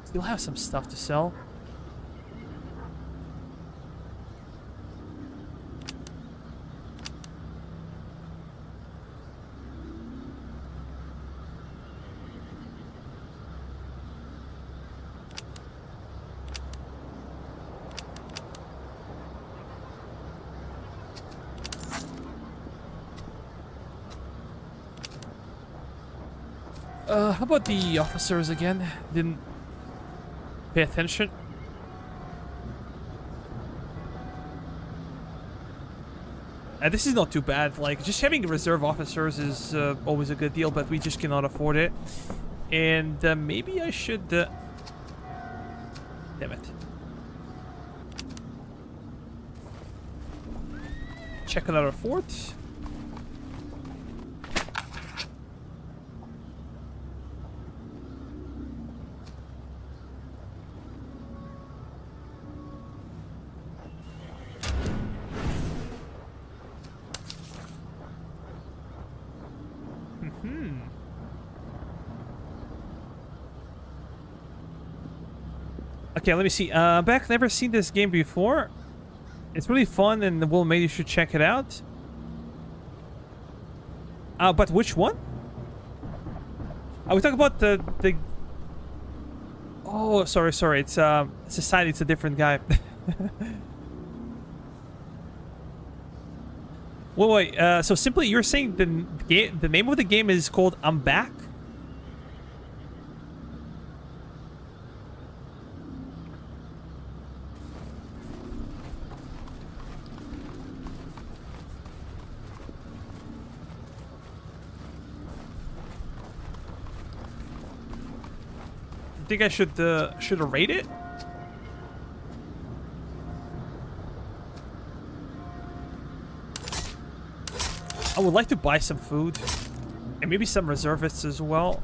Still have some stuff to sell. How about the officers again? Didn't pay attention. And this is not too bad. Like, just having reserve officers is always a good deal, but we just cannot afford it. And maybe I should... damn it. Check another fort. Okay, let me see. Back, never seen this game before. It's really fun, and well, maybe you should check it out. But which one? We talk about the. Oh, sorry. It's Society. It's a different guy. Wait. So simply, you're saying the name of the game is called I'm Back? Think I should rate it? I would like to buy some food and maybe some reservists as well.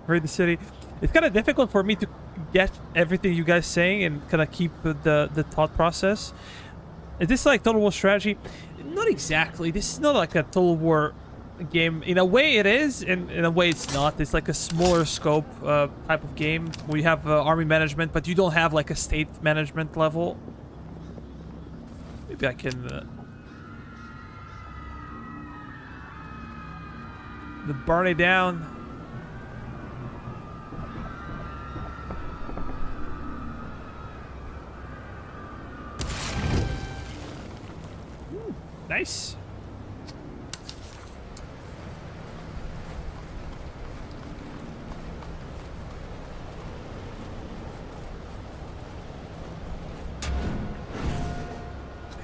Raid the city. It's kind of difficult for me to get everything you guys saying and kind of keep the thought process. Is this like Total War strategy? Not exactly. This is not like a Total War game. In a way it is, and in a way it's not. It's like a smaller scope type of game where you have army management, but you don't have like a state management level. Maybe I can... burn it down. Nice.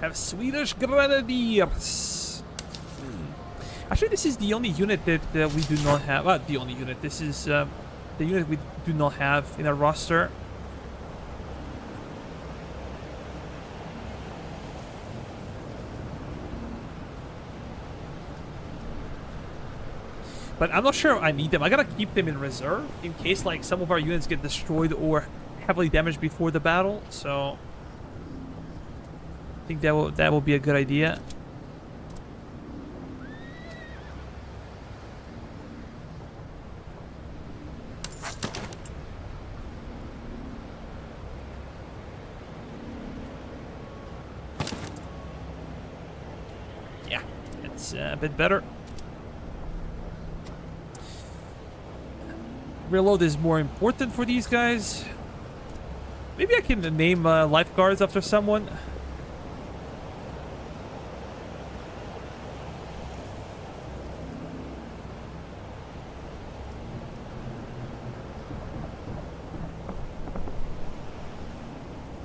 Have Swedish Grenadiers. Actually, this is the only unit that we do not have. Well, the only unit. This is the unit we do not have in our roster. But I'm not sure I need them. I gotta keep them in reserve in case like some of our units get destroyed or heavily damaged before the battle. So I think that will be a good idea. Yeah, it's a bit better. Reload is more important for these guys. Maybe I can name lifeguards after someone.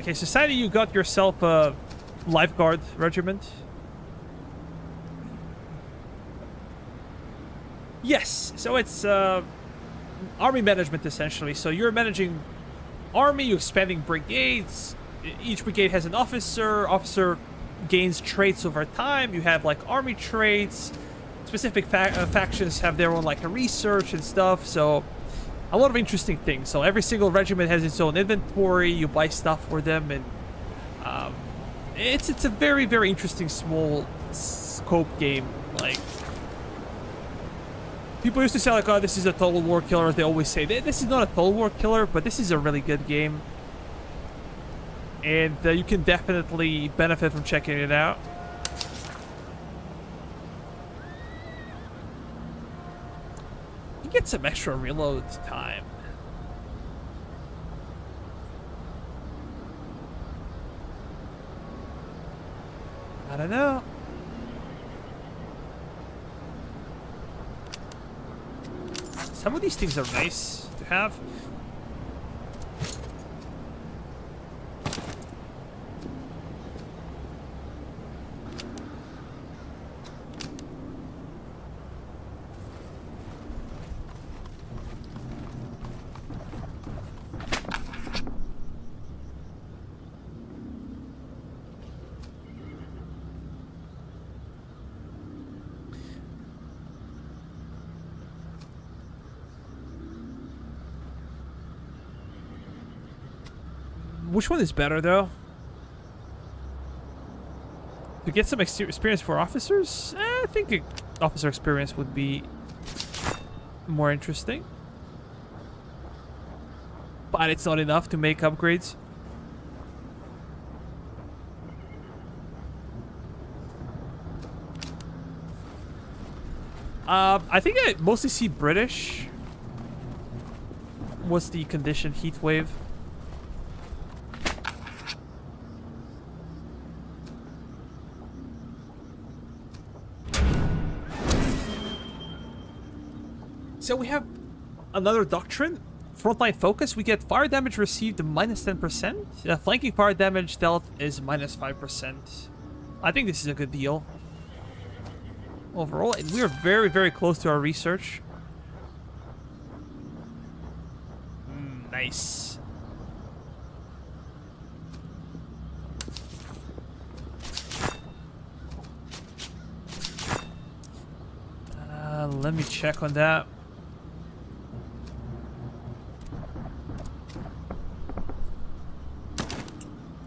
Okay, Society, you got yourself a lifeguard regiment. Yes, so it's army management essentially. So you're managing army, you're expanding brigades. Each brigade has an officer. Officer gains traits over time. You have like army traits. Specific factions have their own like research and stuff. So a lot of interesting things. So every single regiment has its own inventory. You buy stuff for them, and it's a very, very interesting small scope game. Like, people used to say like, oh, this is a Total War killer. They always say this is not a Total War killer, but this is a really good game, and you can definitely benefit from checking it out. You get some extra reload time. I don't know. Some of these things are nice to have. Which one is better, though? To get some experience for officers? I think officer experience would be more interesting. But it's not enough to make upgrades. I think I mostly see British. What's the condition? Heat wave. So we have another doctrine. Frontline focus. We get fire damage received minus 10%. Flanking fire damage dealt is minus 5%. I think this is a good deal overall, and we are very, very close to our research. Nice. Let me check on that.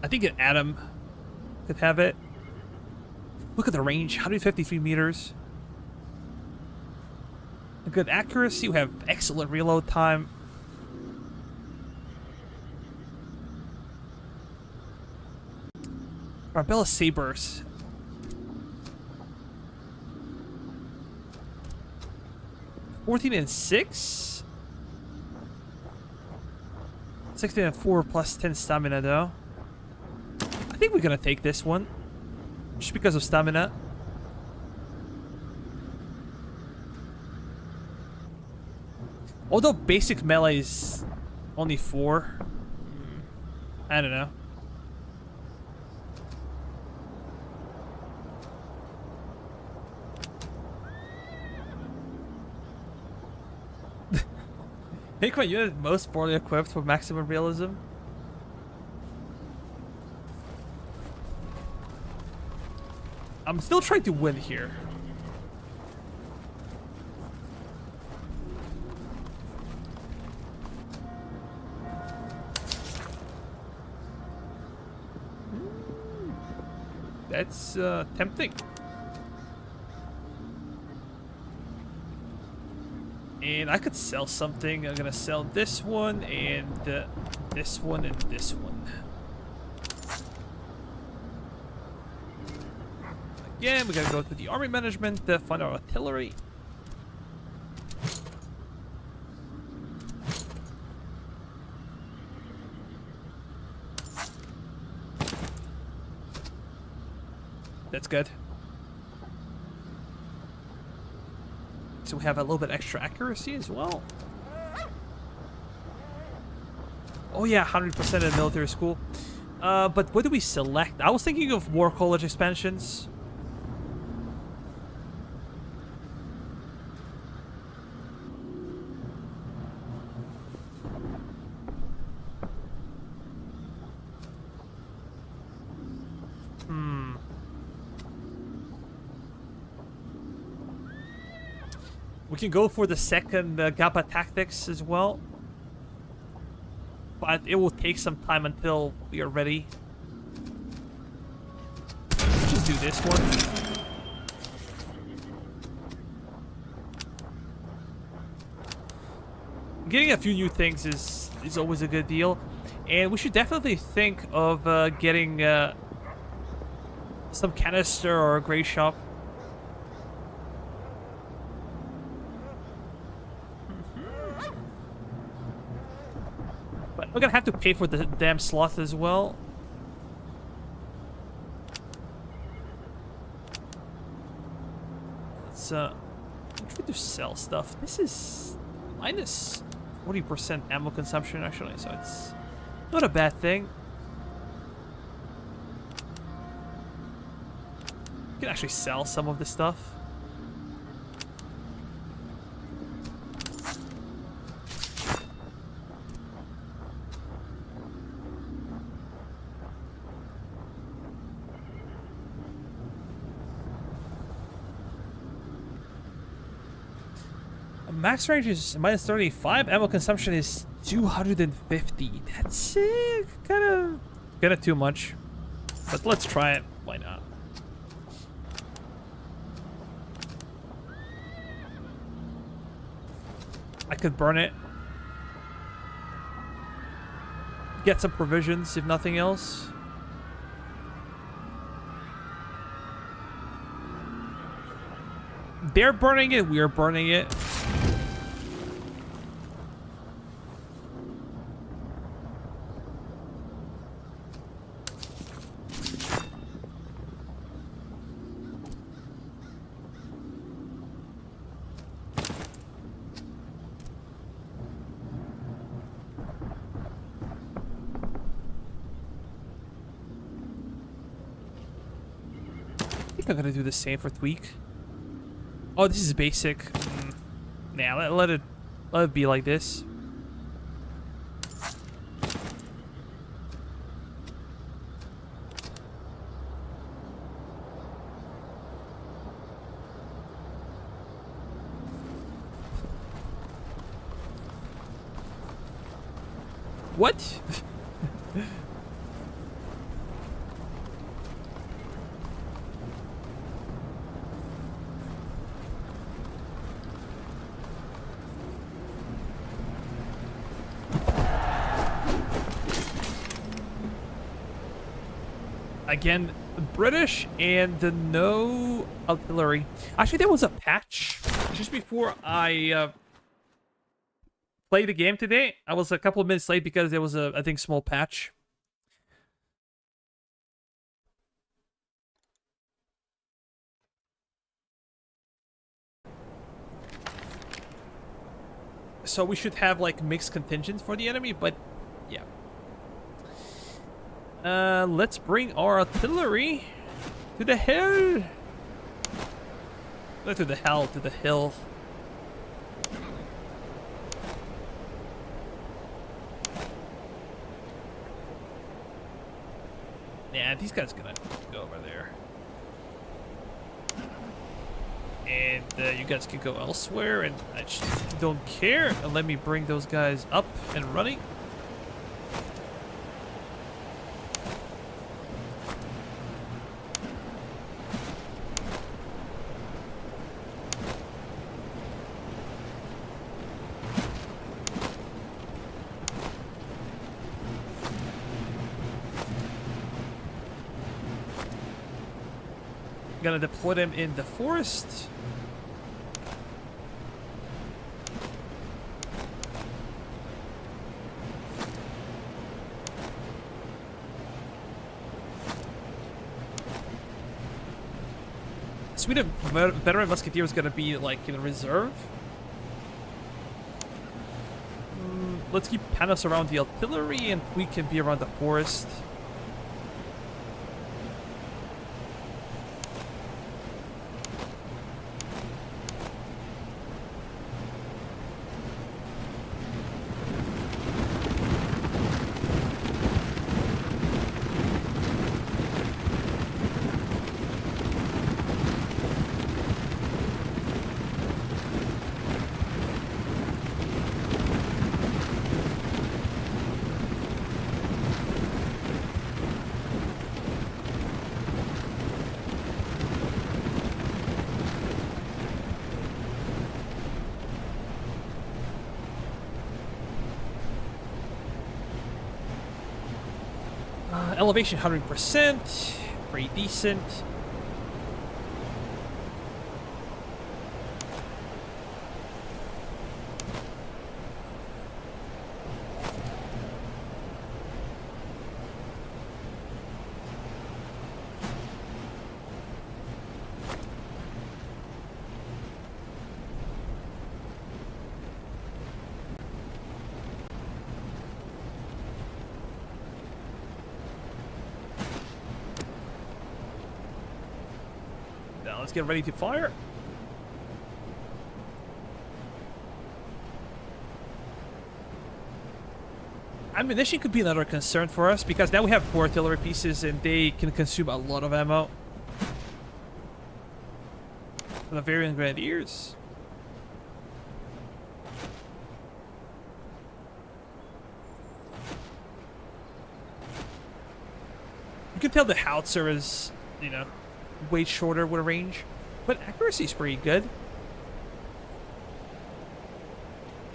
I think an Atom could have it. Look at the range, 153 meters. A good accuracy. We have excellent reload time. Arbella Sabers. $14 and 6. 16 and 4 plus 10 stamina though. I think we're gonna take this one. Just because of stamina. Although basic melee is only 4. I don't know. Make my unit most poorly equipped for maximum realism. I'm still trying to win here. That's tempting. And I could sell something. I'm gonna sell this one and this one and this one. Again, we gotta go to the army management to find our artillery. That's good. So we have a little bit extra accuracy as well. Oh yeah, 100% in military school. But what do we select? I was thinking of War College expansions. We can go for the second Gappa tactics as well. But it will take some time until we are ready. Let's just do this one. Getting a few new things is always a good deal. And we should definitely think of getting some canister or a gray shop. But we're gonna have to pay for the damn sloth as well. Let's try to sell stuff. This is minus 40% ammo consumption actually, so it's not a bad thing. You can actually sell some of this stuff. Max range is minus 35. Ammo consumption is 250. That's kind of too much. But let's try it. Why not? I could burn it. Get some provisions, if nothing else. They're burning it. We are burning it. I'm gonna do the same for tweak. Oh, this is basic. Nah, let it be like this. What? Again, British and no artillery. Actually, there was a patch just before I played the game today. I was a couple of minutes late because there was a, I think, small patch. So we should have like mixed contingents for the enemy, but yeah. Let's bring our artillery to the hill. Not to the hell, to the hill. Yeah, these guys gonna go over there. And you guys can go elsewhere, and I just don't care. And let me bring those guys up and running. Gonna deploy them in the forest. Sweden veteran musketeer is gonna be like in reserve. Let's keep Panos around the artillery, and we can be around the forest. Elevation 100%. Pretty decent. Now let's get ready to fire. Ammunition could be another concern for us because now we have 4 artillery pieces and they can consume a lot of ammo. Bavarian Grenadiers. You can tell the howitzer is, you know, way shorter with a range, but accuracy is pretty good.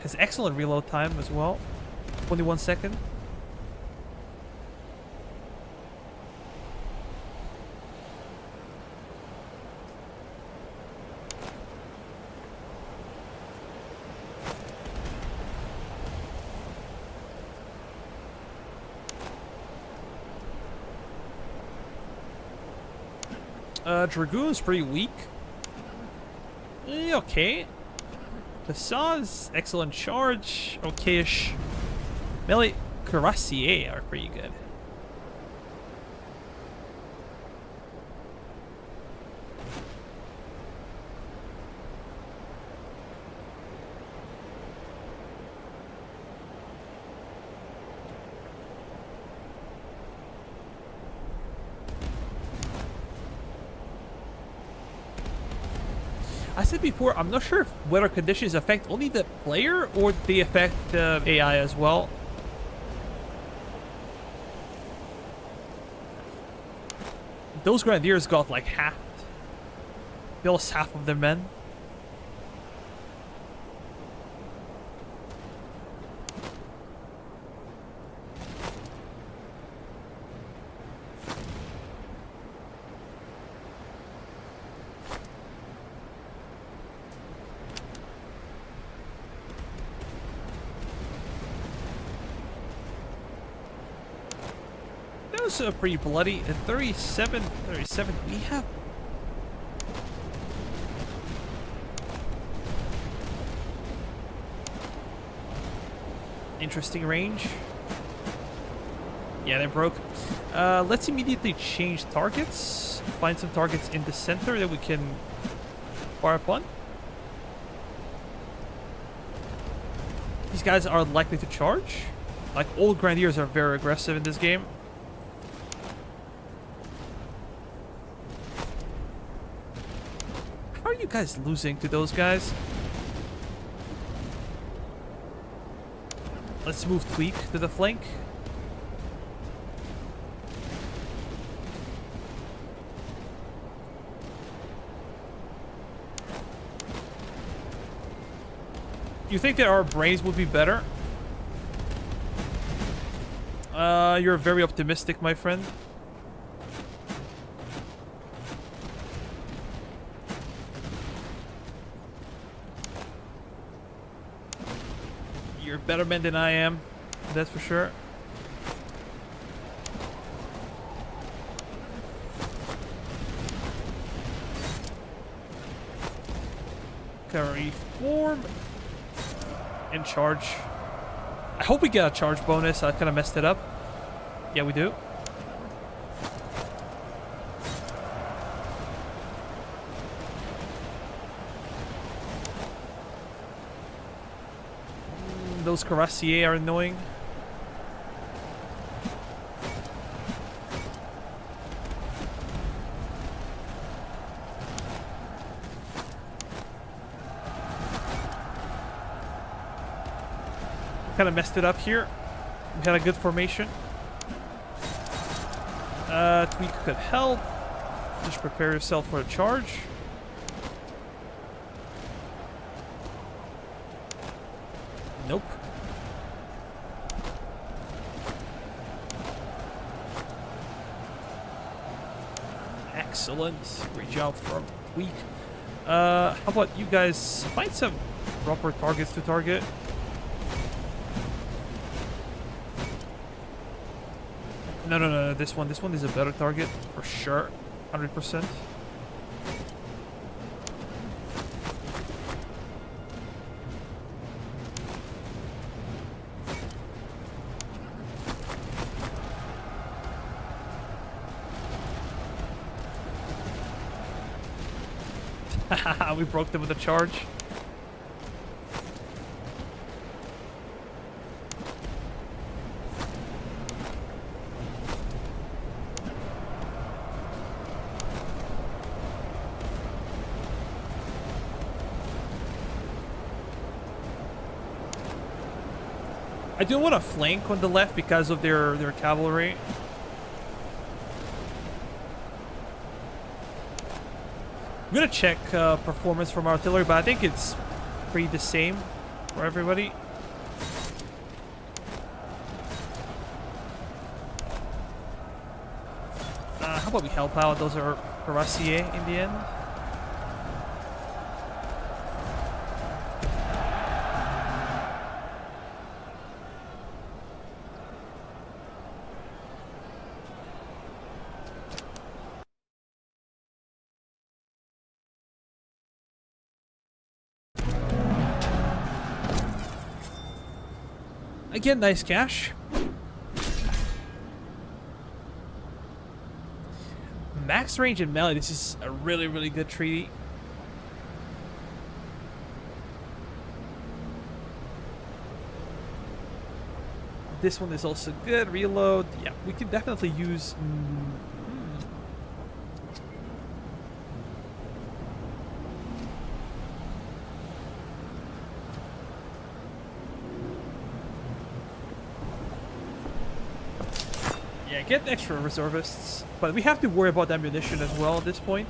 Has excellent reload time as well. 21 second. Dragoon's pretty weak. Okay. The Saw's excellent charge. Okay-ish. Melee Cuirassier are pretty good. I said before, I'm not sure if weather conditions affect only the player or they affect the AI as well. Those Grenadiers got like halved. They lost half of their men. That was pretty bloody. At 37, we have... interesting range. Yeah, they're broke. Let's immediately change targets. Find some targets in the center that we can fire upon. These guys are likely to charge. Like, all Grenadiers are very aggressive in this game. How are you guys losing to those guys? Let's move Tweak to the flank. You think that our brains would be better? You're very optimistic, my friend. You're better men than I am, that's for sure. Can reform and charge. I hope we get a charge bonus. I kind of messed it up. Yeah, we do. Those Cuirassier are annoying. Kind of messed it up here. We had a good formation. Tweak could help. Just prepare yourself for a charge. Nope. Excellent. Great job from Tweak. How about you guys find some proper targets to target? No. This one is a better target for sure. 100%. We broke them with a charge. I do want to flank on the left because of their cavalry. I'm gonna check performance from artillery, but I think it's pretty the same for everybody. How about we help out? Those are Cuirassier in the end. Again, nice cash. Max range and melee. This is a really, really good treaty. This one is also good. Reload. Yeah, we can definitely use... Yeah, get extra reservists. But we have to worry about ammunition as well at this point.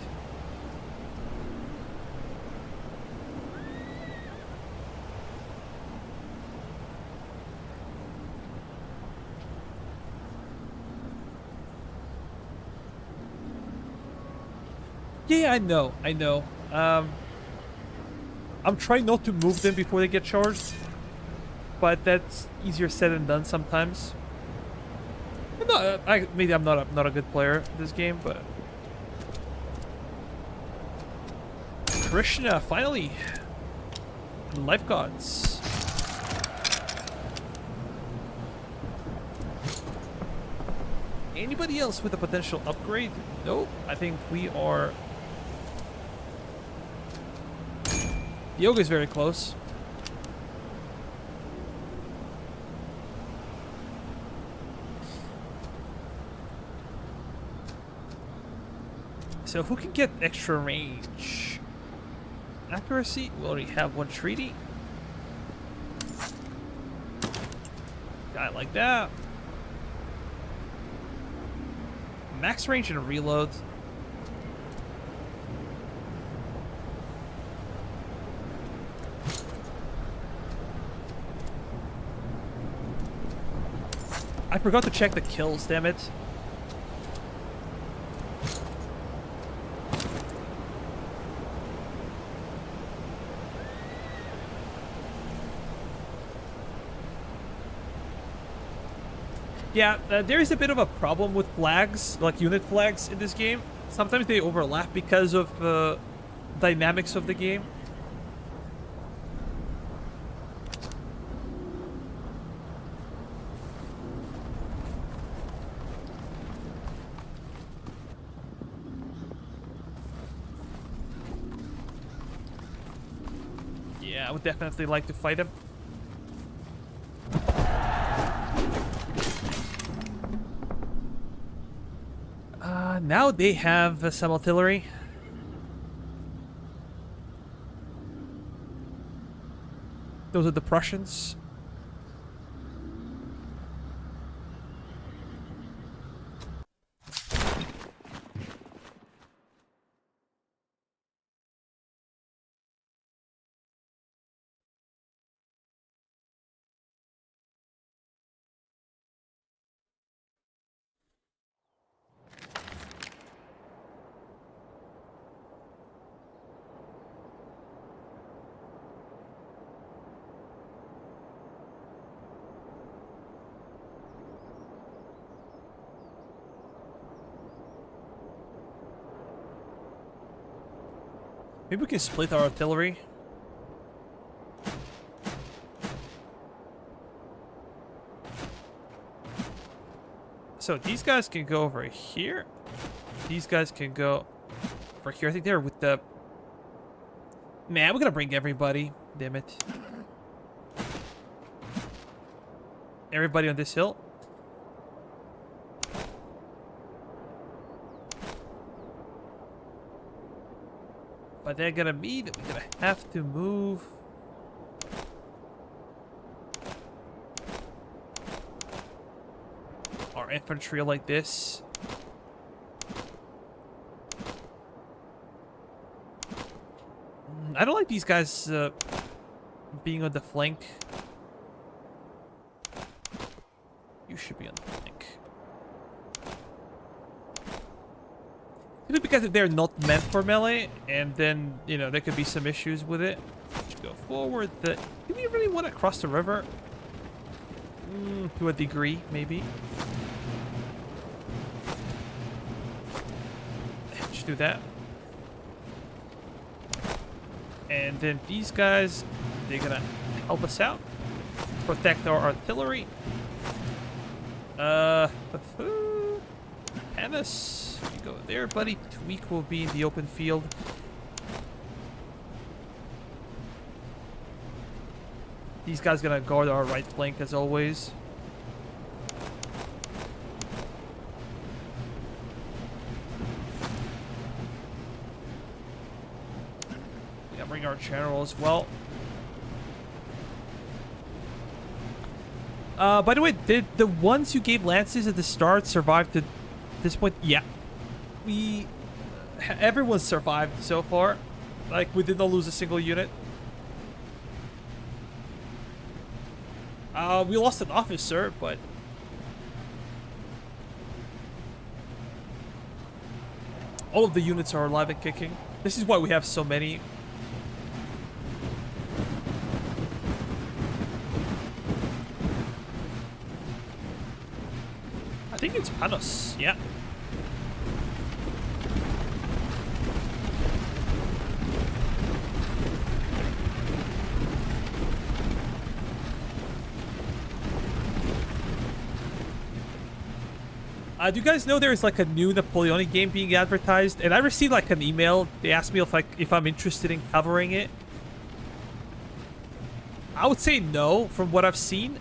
Yeah, I know. I'm trying not to move them before they get charged, but that's easier said than done sometimes. No, maybe I'm not a good player in this game, but Krishna finally, life gods. Anybody else with a potential upgrade? Nope. I think we are. Yoga is very close. So who can get extra range? Accuracy? We already have one treaty. Guy like that. Max range and reload. I forgot to check the kills, damn it. Yeah, there is a bit of a problem with flags, like unit flags in this game. Sometimes they overlap because of the dynamics of the game. Yeah, I would definitely like to fight him. Now they have some artillery. Those are the Prussians. Maybe we can split our artillery. So these guys can go over here. These guys can go over here. I think they're with the... Man, we're gonna bring everybody. Damn it. Everybody on this hill. But they're gonna mean that we're gonna have to move. Our infantry like this. I don't like these guys being on the flank. You should be on the flank. Maybe because they're not meant for melee, and then, you know, there could be some issues with it. Let's go forward. Do we really want to cross the river? To a degree, maybe. Let's do that. And then these guys, they're gonna help us out. Protect our artillery. Panis, you go there, buddy. Tweak will be in the open field. These guys gonna guard our right flank as always. We gotta bring our general as well. By the way, did the ones who gave lances at the start survive to this point? Yeah. Everyone survived so far. Like, we did not lose a single unit. We lost an officer, but... all of the units are alive and kicking. This is why we have so many. I think it's Panos, yeah. Do you guys know there is like a new Napoleonic game being advertised? And I received like an email. They asked me if I'm interested in covering it. I would say no from what I've seen.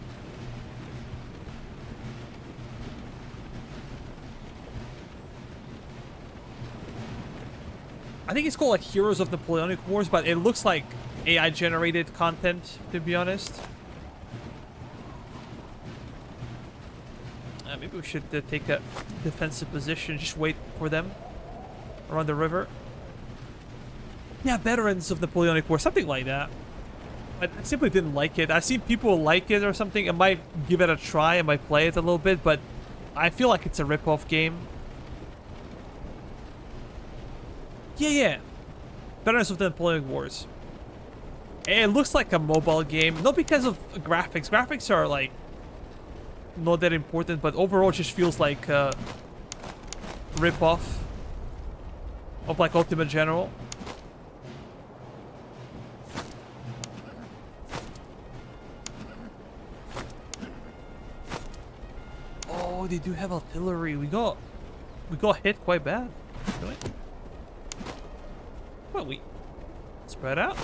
I think it's called like Heroes of Napoleonic Wars, but it looks like AI generated content, to be honest. Maybe we should take a defensive position, just wait for them around the river. Yeah, Veterans of Napoleonic War, something like that. I simply didn't like it. I've seen people like it or something. I might give it a try. I might play it a little bit, but I feel like it's a rip-off game. Yeah. Veterans of the Napoleonic Wars. It looks like a mobile game, not because of graphics. Graphics are like not that important, but overall it just feels like a rip-off of like Ultimate General. Oh, they do have artillery. We got hit quite bad. Really? Well, we spread out.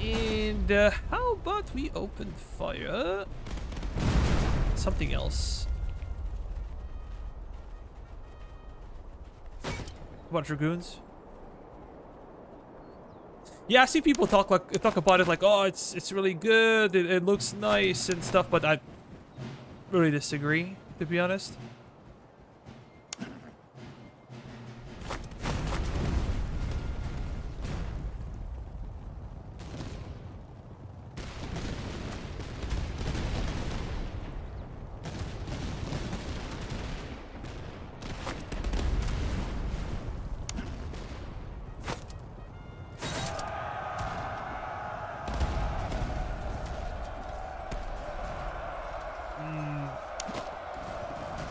And how about we open fire? Something else. Come on, Dragoons. Yeah, I see people talk about it like, oh, it's really good, it looks nice and stuff, but I really disagree, to be honest.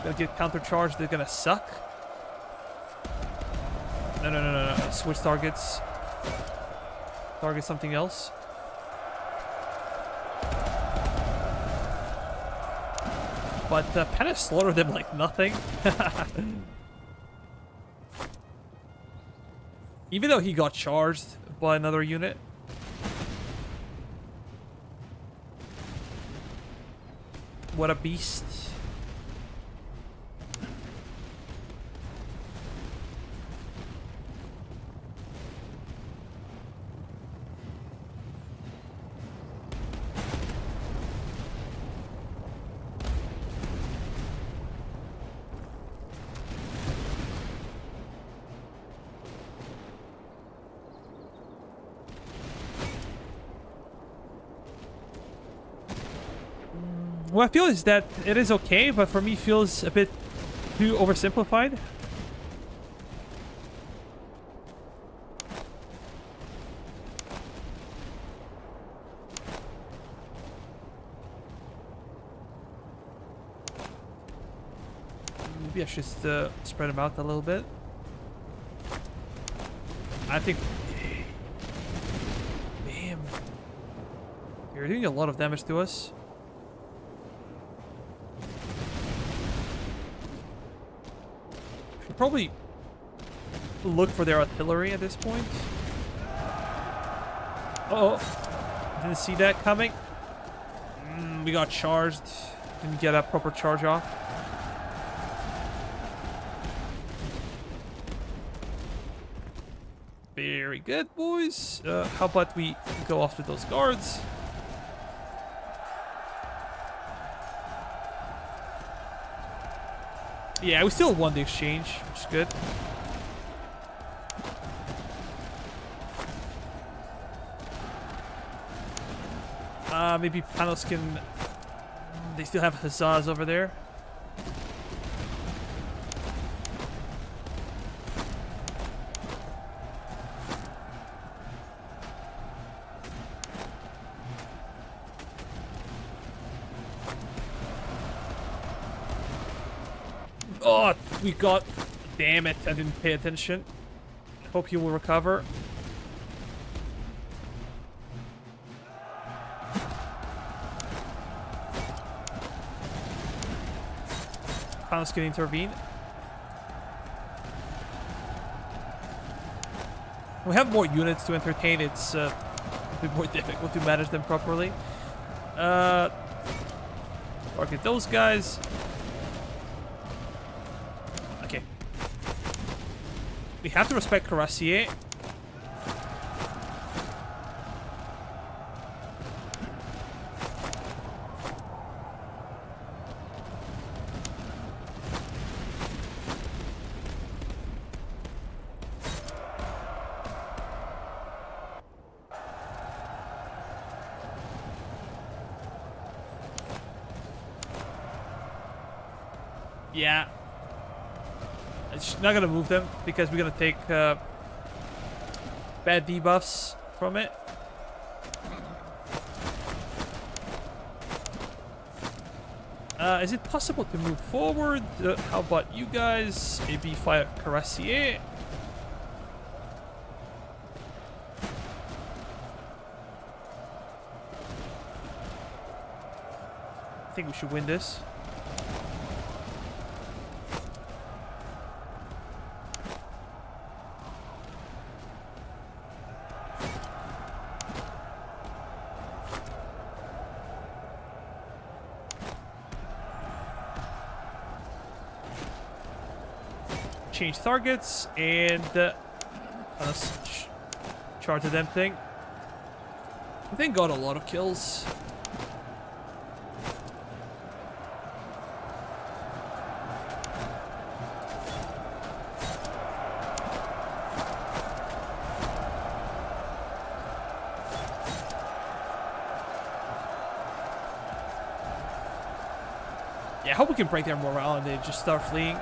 Gonna get countercharged. They're gonna suck. No. Switch targets. Target something else. But Pena slaughtered them like nothing. Even though he got charged by another unit. What a beast. What I feel is that it is okay, but for me feels a bit too oversimplified. Maybe I should spread them out a little bit. I think... Damn. You're doing a lot of damage to us. Probably look for their artillery at this point. Uh oh, didn't see that coming. We got charged. Didn't get a proper charge off. Very good, boys. How about we go after those guards? Yeah, we still won the exchange, which is good. Maybe Panos can... They still have hussars over there. Oh, we got... Damn it, I didn't pay attention. Hope you will recover. Panos can intervene. We have more units to entertain. It's a bit more difficult to manage them properly. Target those guys. Okay. We have to respect Cuirassier. Yeah. It's not gonna move them because we're gonna take bad debuffs from it. Is it possible to move forward? How about you guys? Maybe fire Cuirassier. I think we should win this. Change targets and let's charge the damn thing. I think got a lot of kills. Yeah, I hope we can break their morale and they just start fleeing.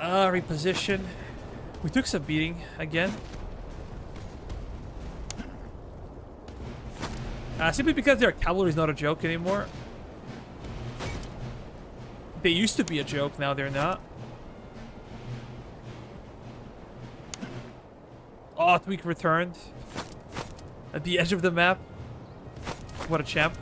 Reposition. We took some beating again. Simply because their cavalry is not a joke anymore. They used to be a joke, now they're not. Oh, Tweak returned. At the edge of the map. What a champ.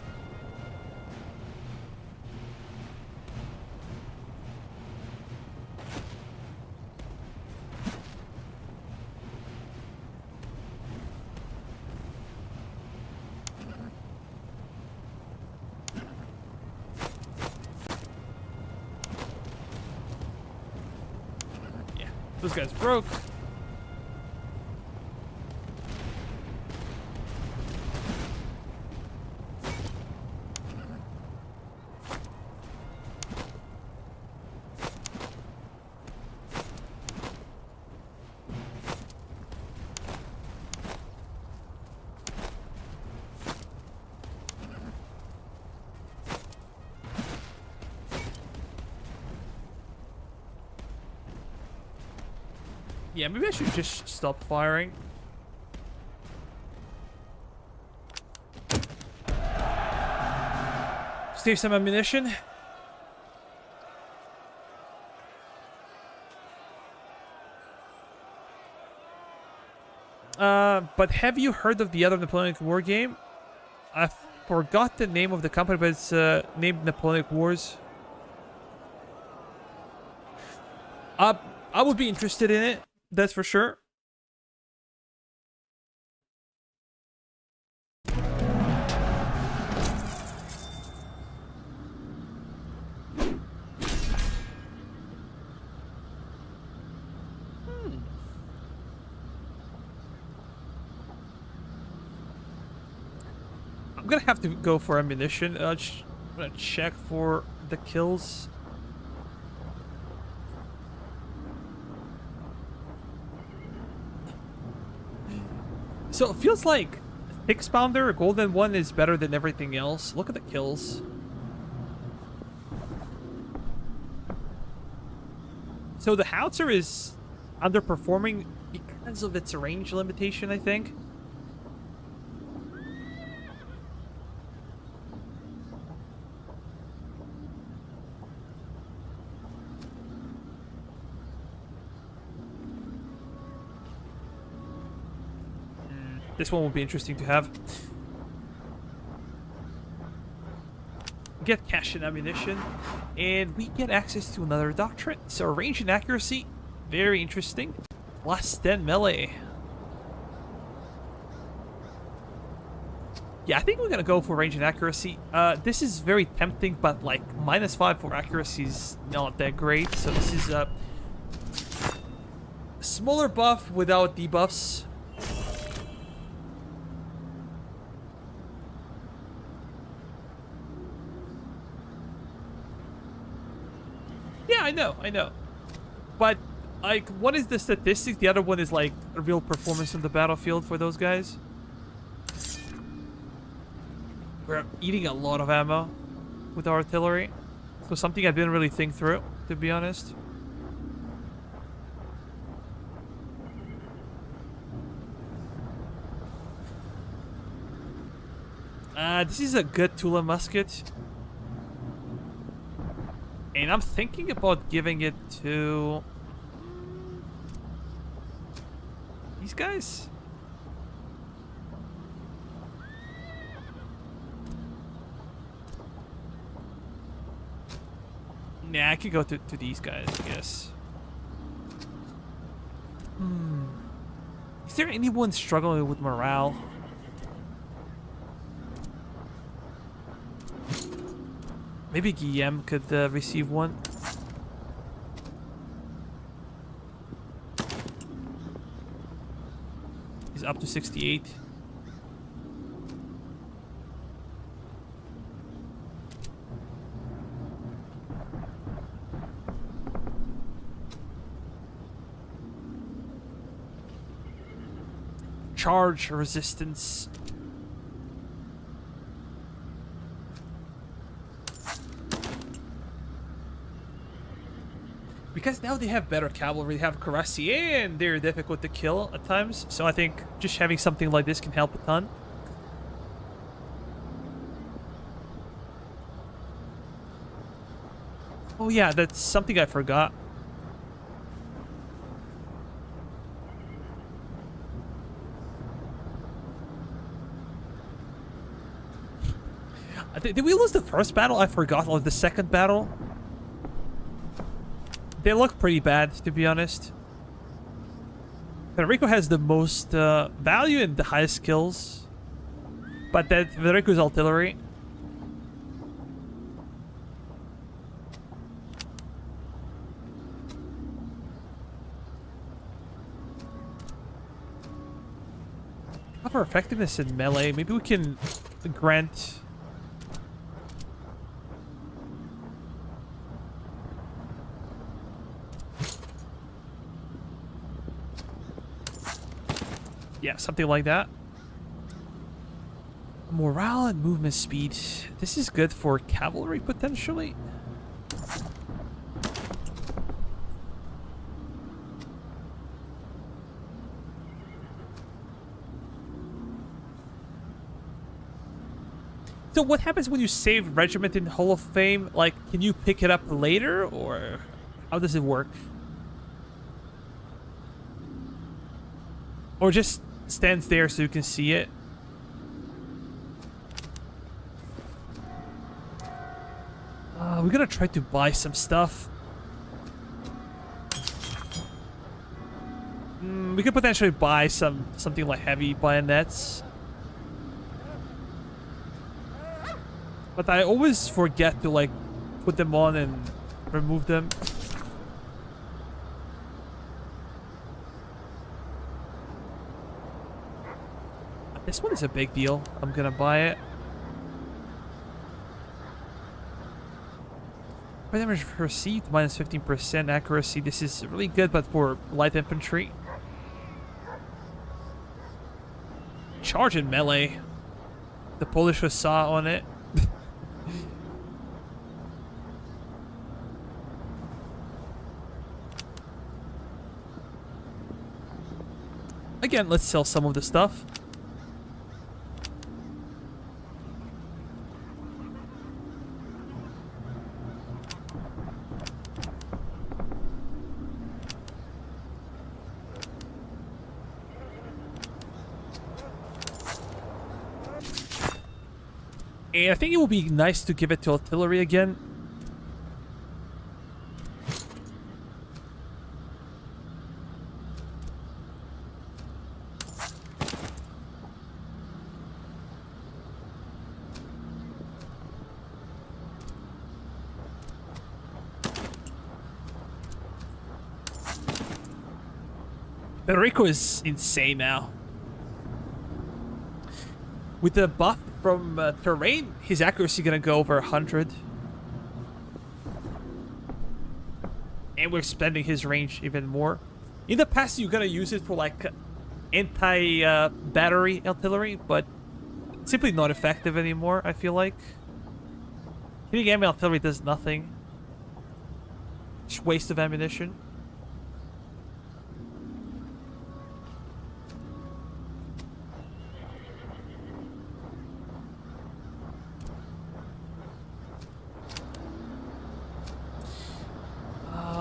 Yeah, those guys broke. Yeah, maybe I should just stop firing. Save some ammunition. But have you heard of the other Napoleonic War game? I forgot the name of the company, but it's named Napoleonic Wars. I would be interested in it. That's for sure. I'm gonna have to go for ammunition. I'm gonna check for the kills. So it feels like Six Pounder, Golden One is better than everything else. Look at the kills. So the Howitzer is underperforming because of its range limitation, I think. This one will be interesting to have. Get cash and ammunition, and we get access to another doctrine. So range and accuracy, very interesting. Plus 10 melee. Yeah, I think we're gonna go for range and accuracy. This is very tempting, but like -5 for accuracy is not that great. So this is a smaller buff without debuffs. Yeah, I know. But, like, one is the statistics, the other one is, like, a real performance on the battlefield for those guys. We're eating a lot of ammo with our artillery. So something I didn't really think through, to be honest. This is a good Tula musket. And I'm thinking about giving it to these guys. Nah, I could go to these guys, I guess. Is there anyone struggling with morale? Maybe Guillaume could receive one. He's up to 68. Charge resistance. Because now they have better cavalry, they have Karasi, and they're difficult to kill at times. So I think just having something like this can help a ton. Oh yeah, that's something I forgot. Did we lose the first battle? I forgot. Or the second battle? They look pretty bad, to be honest. Federico has the most value and the highest skills. But that Federico's artillery. Proper effectiveness in melee. Maybe we can grant... Yeah, something like that. Morale and movement speed. This is good for cavalry, potentially. So what happens when you save regiment in Hall of Fame? Like, can you pick it up later, or how does it work? Or just stands there so you can see it? We're gonna try to buy some stuff. We could potentially buy something like heavy bayonets. But I always forget to like put them on and remove them. This one is a big deal. I'm gonna buy it. Damage received, minus 15% accuracy. This is really good, but for light infantry. Charge in melee. The Polish saw on it. Again, let's sell some of the stuff. And I think it would be nice to give it to artillery again. Federico is insane now. With the buff from terrain, his accuracy gonna go over 100. And we're expanding his range even more. In the past, you're gonna use it for like anti-battery artillery, but it's simply not effective anymore, I feel like. Hitting enemy artillery does nothing. Just waste of ammunition.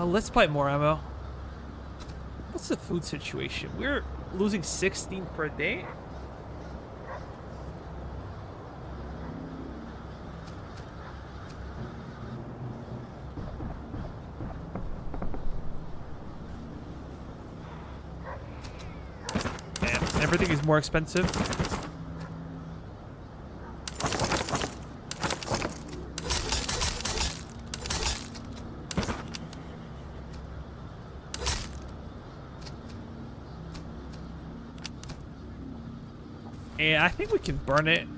Let's buy more ammo. What's the food situation? We're losing 16 per day. Damn, everything is more expensive. Yeah, I think we can burn it.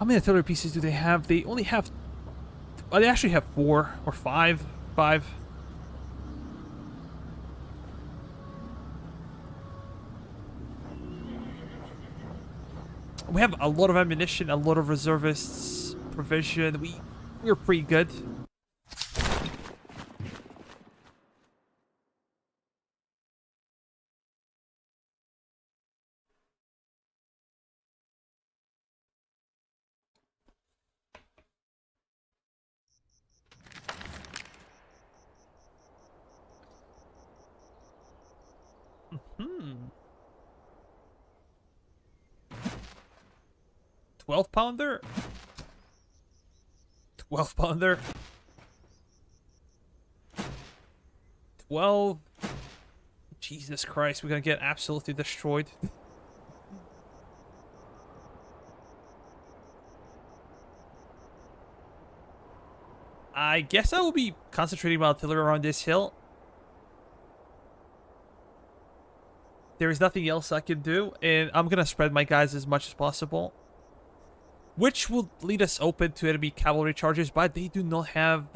How many artillery pieces do they have? They only have... Oh, they actually have 4 or 5. 5. We have a lot of ammunition, a lot of reservists, provision. We're pretty good. Hmm. 12-pounder? 12-pounder? 12? Jesus Christ, we're gonna get absolutely destroyed. I guess I will be concentrating my artillery around this hill. There is nothing else I can do, and I'm gonna spread my guys as much as possible. Which will lead us open to enemy cavalry charges, but they do not have...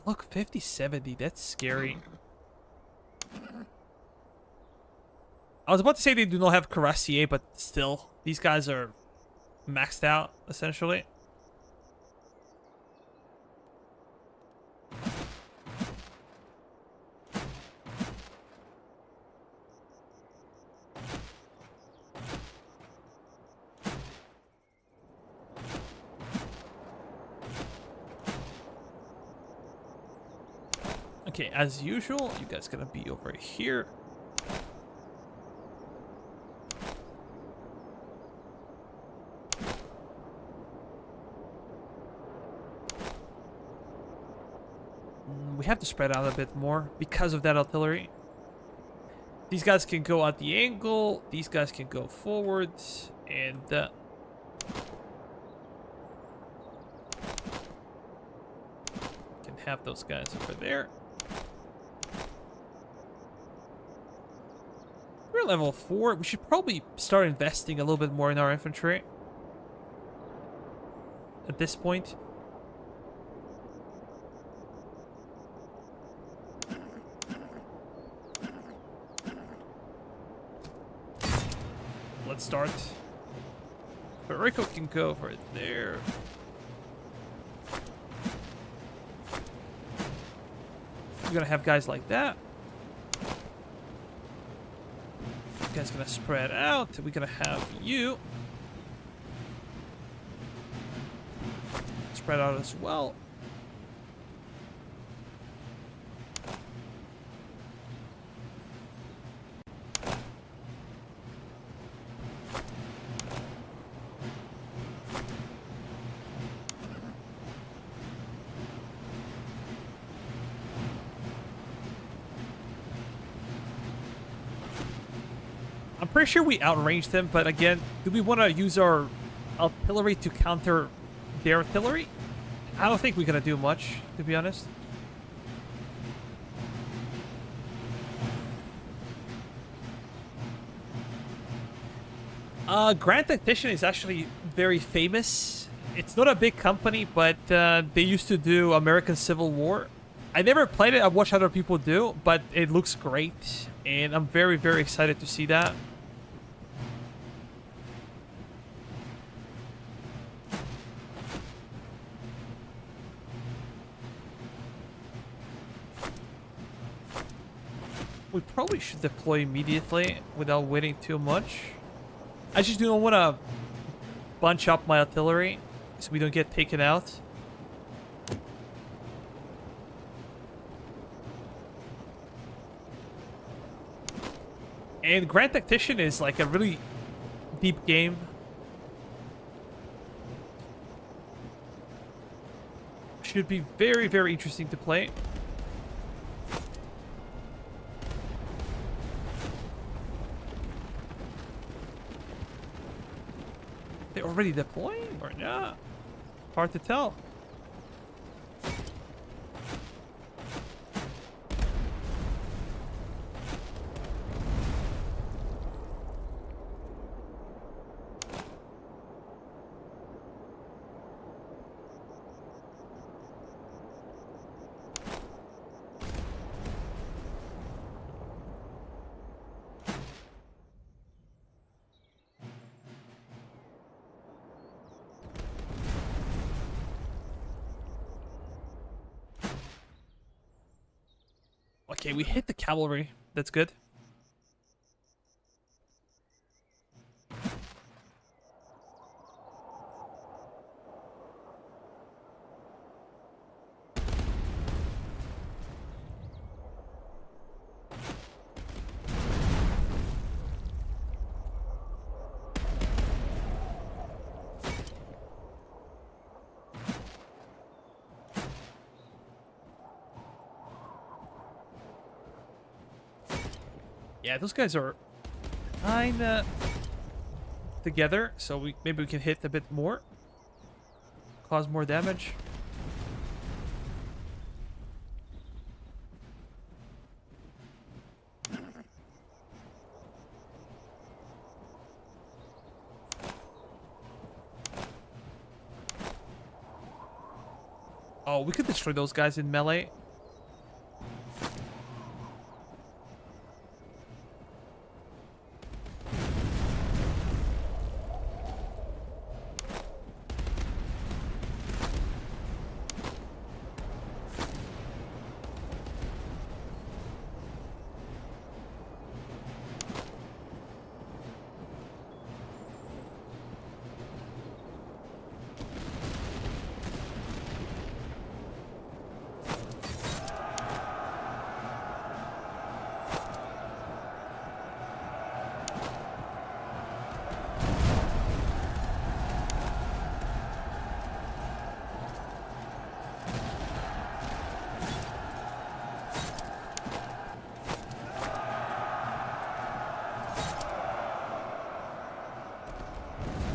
Look, 50-70, that's scary. I was about to say they do not have Cuirassier, but still, these guys are maxed out, essentially. Okay, as usual, you guys gonna be over here. We have to spread out a bit more because of that artillery. These guys can go at the angle. These guys can go forward. And... can have those guys over there. We're level 4. We should probably start investing a little bit more in our infantry. At this point. Let's start. Rico can go over there. We're gonna have guys like that. You guys gonna spread out. We're gonna have you spread out as well. I'm pretty sure we outranged them, but again, do we want to use our artillery to counter their artillery? I don't think we're going to do much, to be honest. Grand Tactician is actually very famous. It's not a big company, but they used to do American Civil War. I never played it. I watched other people do, but it looks great, and I'm very, very excited to see that. We probably should deploy immediately without waiting too much. I just don't want to bunch up my artillery so we don't get taken out. And Grand Tactician is like a really deep game. Should be very, very interesting to play. They're already deploying or not? Hard to tell. Okay, we hit the cavalry. That's good. Yeah, those guys are kinda together, so maybe we can hit a bit more, cause more damage. Oh, we could destroy those guys in melee.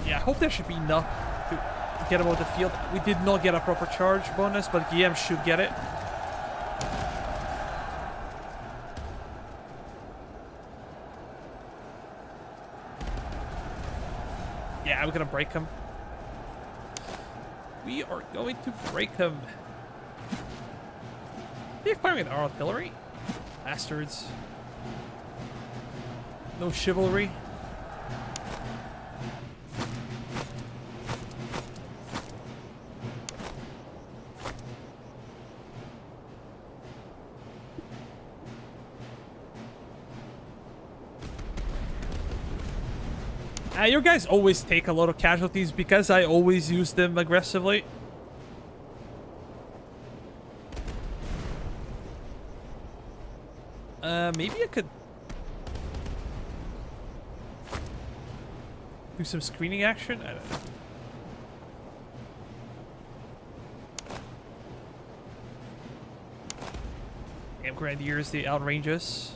Yeah, I hope there should be enough to get him out of the field. We did not get a proper charge bonus, but GM should get it. Yeah, we're gonna break him. We are going to break him. They're firing our artillery. Bastards. No chivalry. Your guys always take a lot of casualties because I always use them aggressively. Maybe I could do some screening action? I don't know. Damn, Grenadiers, they outrange us.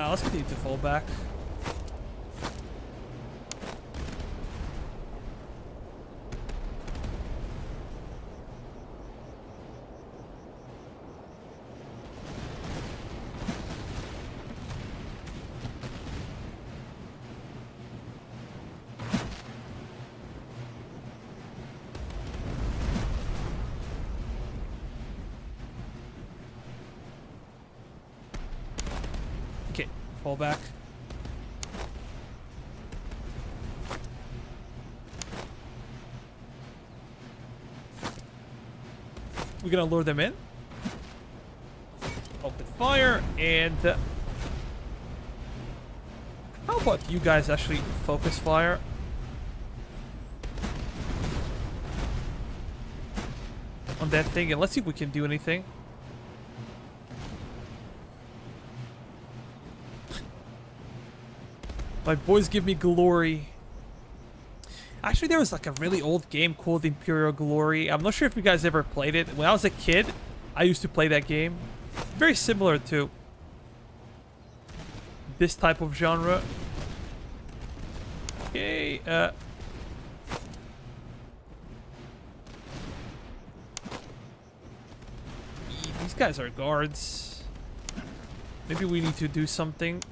Let's continue to fall back. Okay, fall back. We're gonna lure them in. Open fire, and how about you guys actually focus fire? On that thing, and let's see if we can do anything. My boys give me glory. Actually, there was like a really old game called Imperial Glory. I'm not sure if you guys ever played it. When I was a kid, I used to play that game. Very similar to this type of genre. Okay, these guys are guards. Maybe we need to do something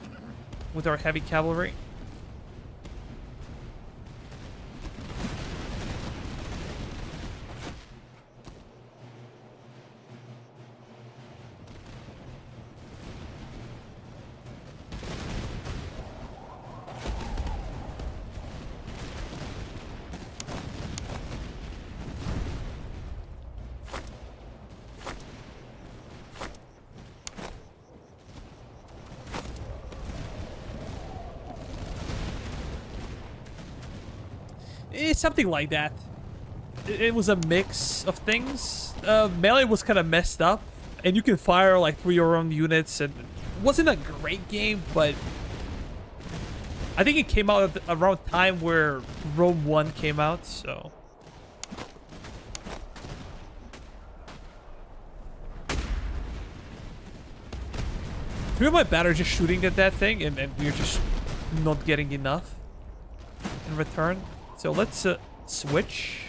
with our heavy cavalry. It's something like that. It was a mix of things. Melee was kind of messed up, and you can fire like through your own units, and it wasn't a great game, but I think it came out at around time where Rome 1 came out, so. Three of my bad are just shooting at that thing, and we're just not getting enough in return. So let's switch.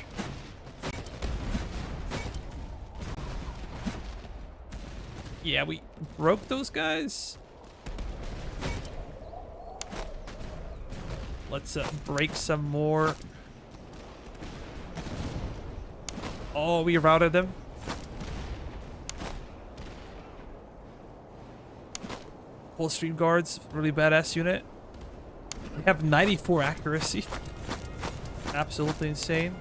Yeah, we broke those guys. Let's break some more. Oh, we routed them. Coldstream Guards, really badass unit. They have 94 accuracy. Absolutely insane.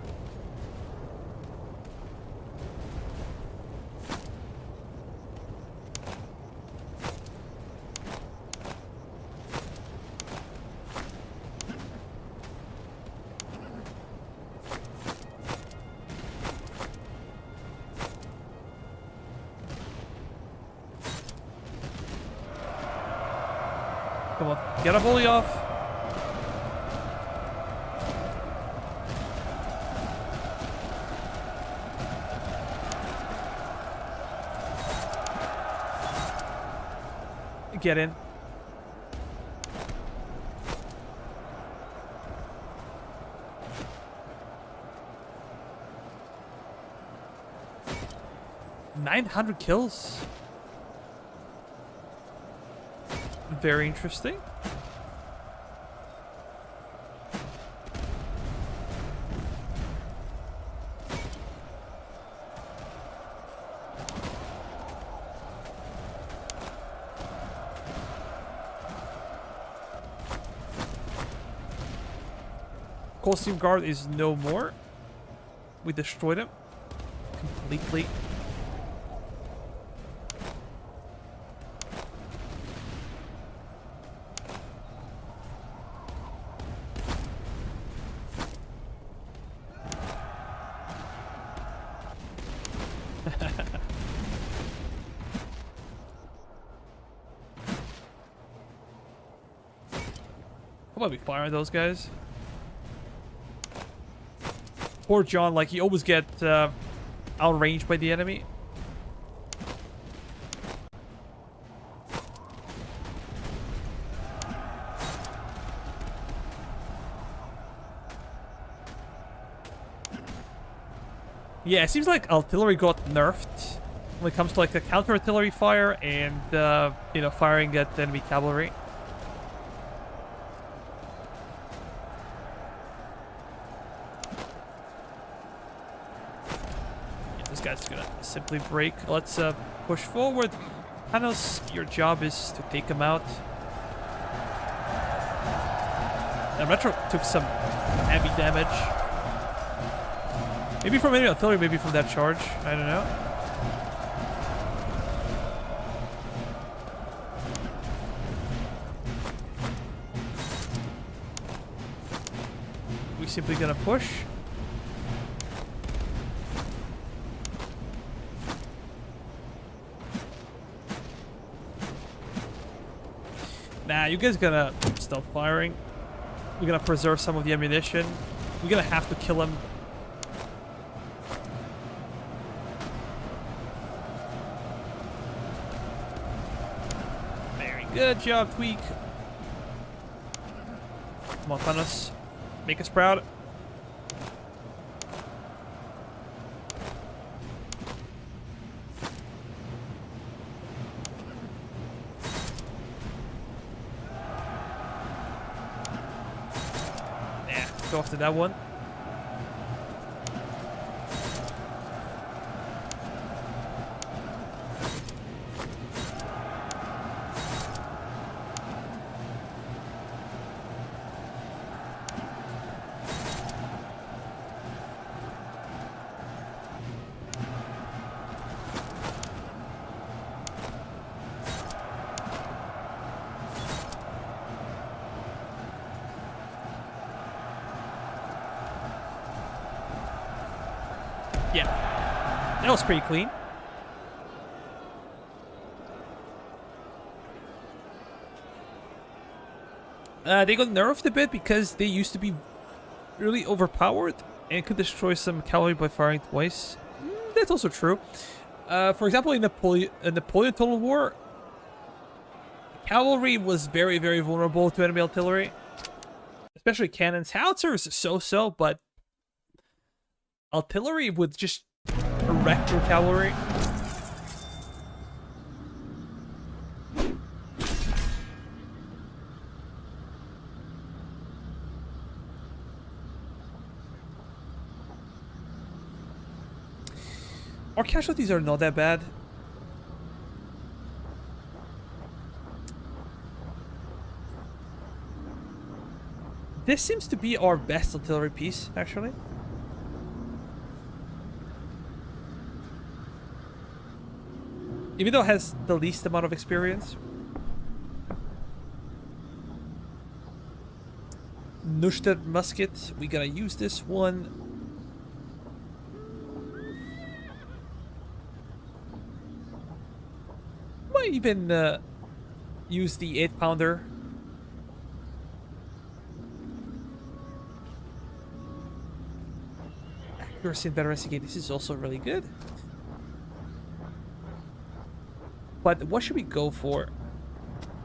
Come on, get a bully off. Get in. $900 kills. Very interesting. Coldstream Guard is no more. We destroyed him completely. How about we fire those guys? Poor John, like, he always get outranged by the enemy. Yeah, it seems like artillery got nerfed when it comes to like the counter artillery fire and you know, firing at enemy cavalry. This guy's gonna simply break. Let's push forward. Panos, your job is to take him out. Now, Metro took some heavy damage. Maybe from enemy artillery, maybe from that charge. I don't know. We're simply gonna push. Nah, you guys gonna stop firing. We're gonna preserve some of the ammunition. We're gonna have to kill him. Very good job, Tweak. Come on, Thanos. Make us proud. Go after that one. Yeah, that was pretty clean. They got nerfed a bit because they used to be really overpowered and could destroy some cavalry by firing twice. That's also true. For example, in Napoleon Total War, cavalry was very, very vulnerable to enemy artillery, especially cannons. Howitzers so-so, but artillery would just wreck your cavalry. Our casualties are not that bad. This seems to be our best artillery piece, actually. Even though it has the least amount of experience. Neustadt musket. We gotta use this one. Might even use the 8-pounder. Accuracy and veterancy gain. This is also really good. But what should we go for?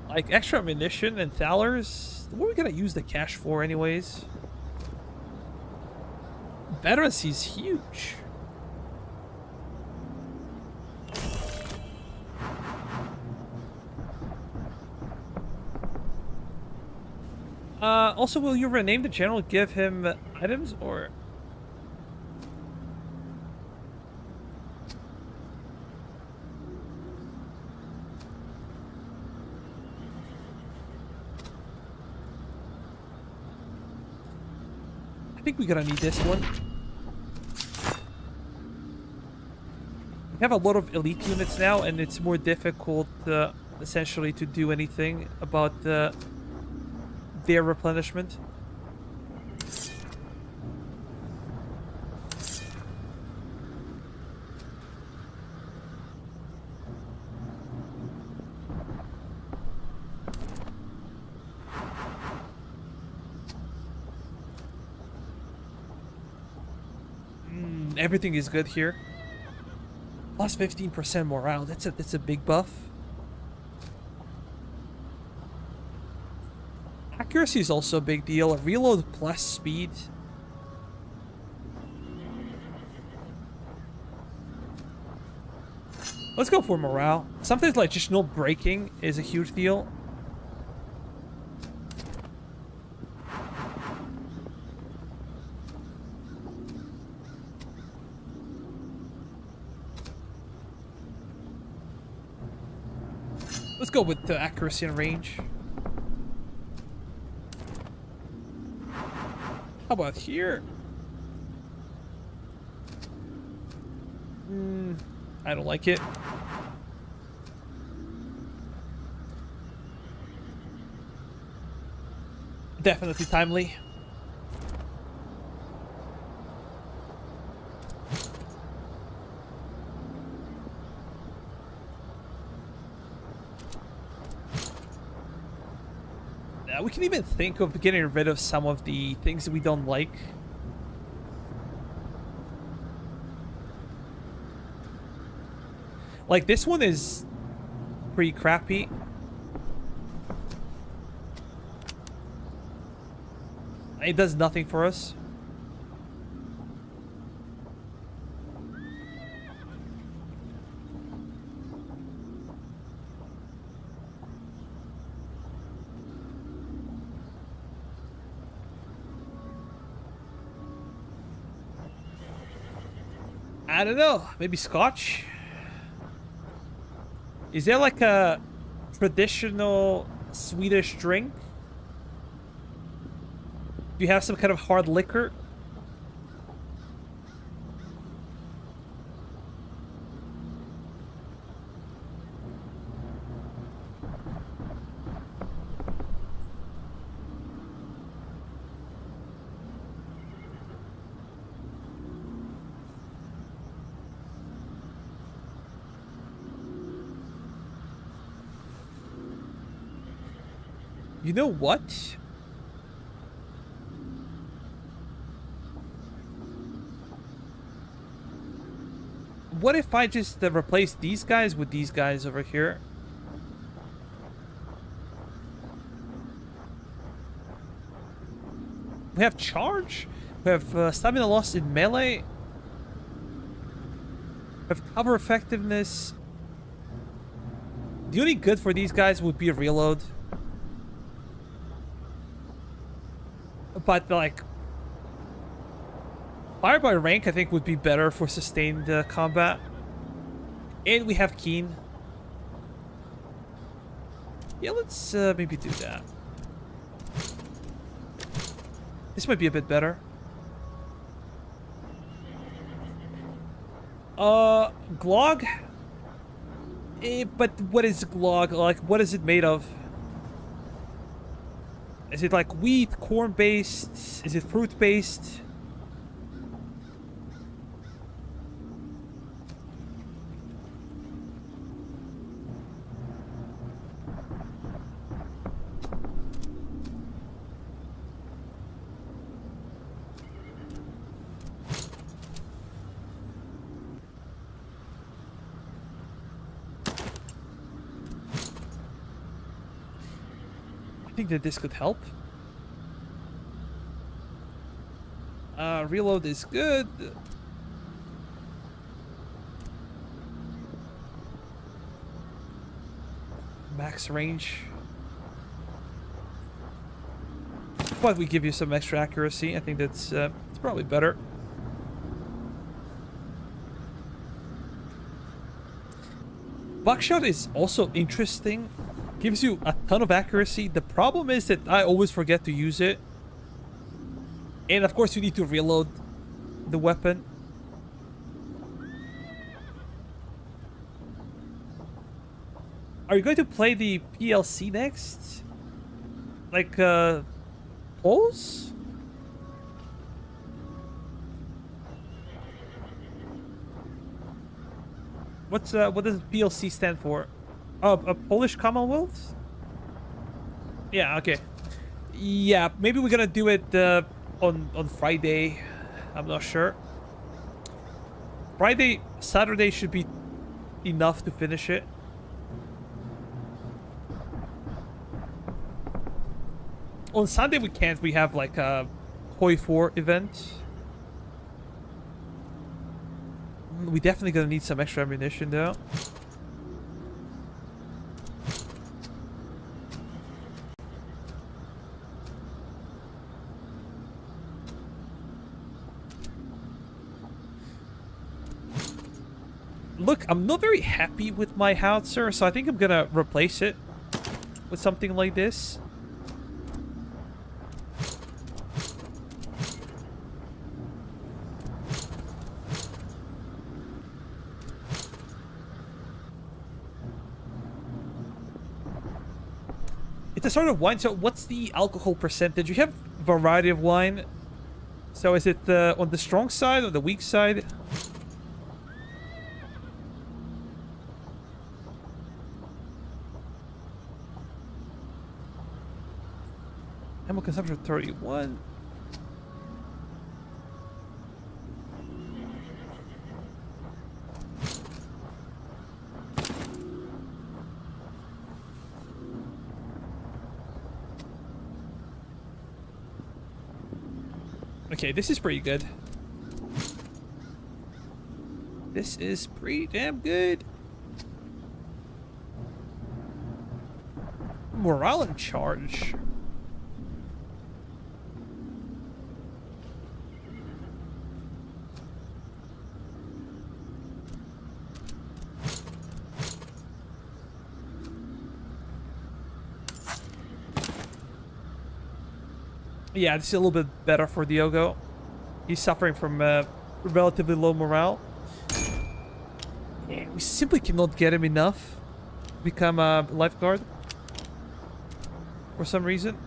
Like extra ammunition and thalers? What are we gonna use the cash for anyways? Veterancy is huge. Also, will you rename the general, give him items, or... I think we're gonna need this one. We have a lot of elite units now, and it's more difficult, essentially, to do anything about their replenishment. Everything is good here. Plus 15% morale. That's a big buff. Accuracy is also a big deal. A reload plus speed. Let's go for morale. Sometimes like just no breaking is a huge deal. Let's go with the accuracy and range. How about here? I don't like it. Definitely timely. We can even think of getting rid of some of the things that we don't like. Like this one is pretty crappy. It does nothing for us. I don't know. Maybe Scotch? Is there like a traditional Swedish drink? Do you have some kind of hard liquor? You know what? What if I just replace these guys with these guys over here? We have charge. We have stamina loss in melee. We have cover effectiveness. The only good for these guys would be a reload. But like, fire by rank I think would be better for sustained combat. And we have keen. Yeah, let's maybe do that. This might be a bit better. Glog? But what is glog? Like, what is it made of? Is it like wheat, corn-based? Is it fruit-based? I think that this could help. Reload is good. Max range. But we give you some extra accuracy. I think that's it's probably better. Buckshot is also interesting. Gives you a ton of accuracy. The problem is that I always forget to use it. And of course you need to reload the weapon. Are you going to play the PLC next? Like, polls? What does PLC stand for? A Polish Commonwealth? Yeah, okay. Yeah, maybe we're gonna do it on Friday. I'm not sure. Saturday should be enough to finish it. On Sunday we can't. We have like a Hoi 4 event. We definitely gonna need some extra ammunition though. Look, I'm not very happy with my howitzer, so I think I'm gonna replace it with something like this. It's a sort of wine. So what's the alcohol percentage? You have a variety of wine. So is it on the strong side or the weak side? Ammo consumption 31. Okay, this is pretty good. This is pretty damn good. Morale in charge. Yeah, this is a little bit better for Diogo. He's suffering from relatively low morale. We simply cannot get him enough to become a lifeguard for some reason.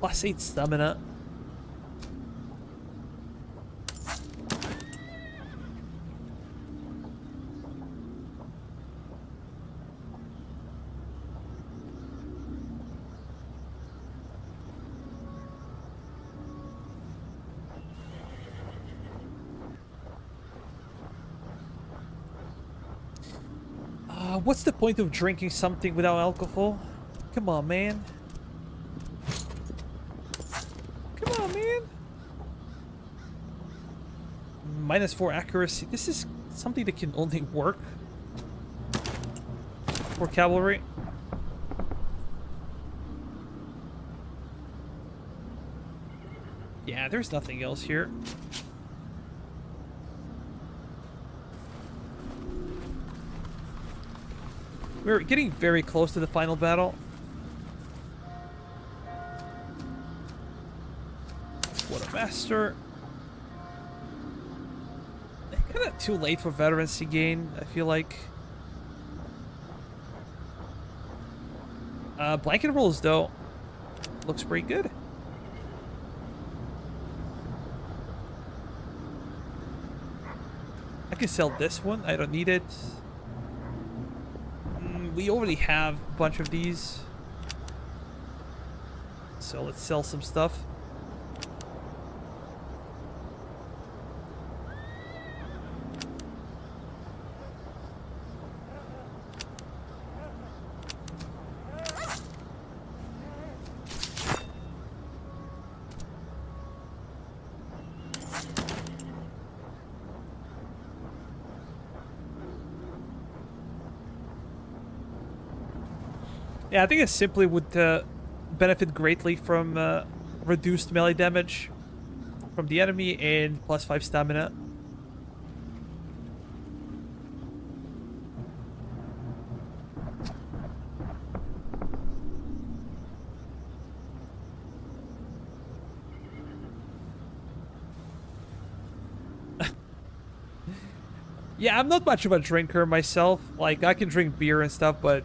+8 stamina. What's the point of drinking something without alcohol? Come on, man. Come on, man. -4 accuracy. This is something that can only work for cavalry. Yeah, there's nothing else here. We're getting very close to the final battle. Quartermaster. Kind of too late for veterancy gain, I feel like. Blanket rolls, though, looks pretty good. I can sell this one. I don't need it. We already have a bunch of these. So let's sell some stuff. Yeah, I think it simply would benefit greatly from reduced melee damage from the enemy and +5 stamina. Yeah, I'm not much of a drinker myself. Like, I can drink beer and stuff, but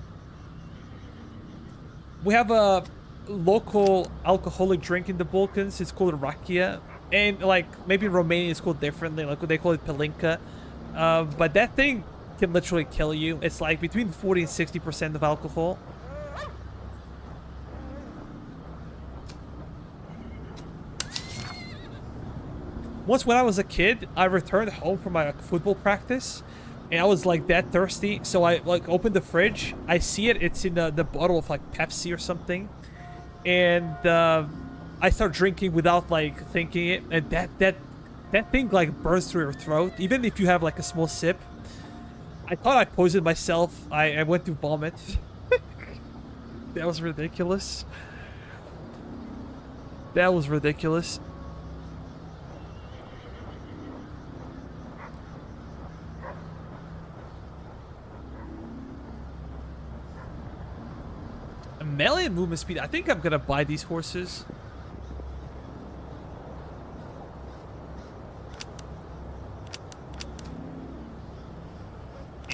we have a local alcoholic drink in the Balkans. It's called rakia. And, like, maybe in Romania it's called differently. Like, they call it palinka. But that thing can literally kill you. It's, like, between 40 and 60% of alcohol. Once when I was a kid, I returned home from my football practice. And I was like that thirsty, so I like opened the fridge. I see it; it's in the bottle of like Pepsi or something, and I start drinking without like thinking it, and that thing like burns through your throat, even if you have like a small sip. I thought I poisoned myself. I went to vomit. That was ridiculous. That was ridiculous. Melee and movement speed. I think I'm gonna buy these horses.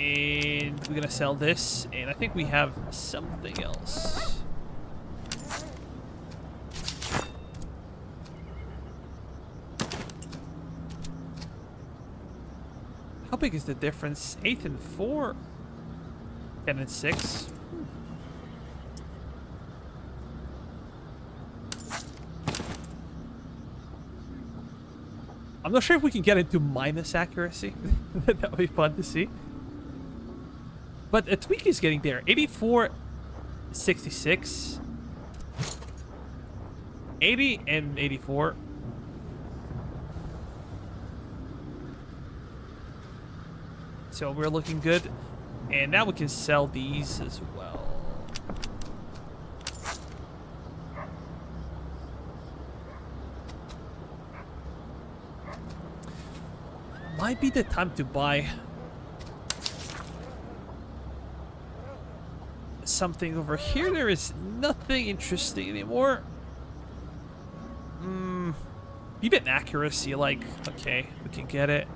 And we're gonna sell this. And I think we have something else. How big is the difference? 8 and 4? 10 and 6? I'm not sure if we can get into minus accuracy. That would be fun to see. But a tweak is getting there. 84, 66. 80 and 84. So we're looking good. And now we can sell these as well. Might be the time to buy something over here. There is nothing interesting anymore. Even accuracy, like, okay, we can get it.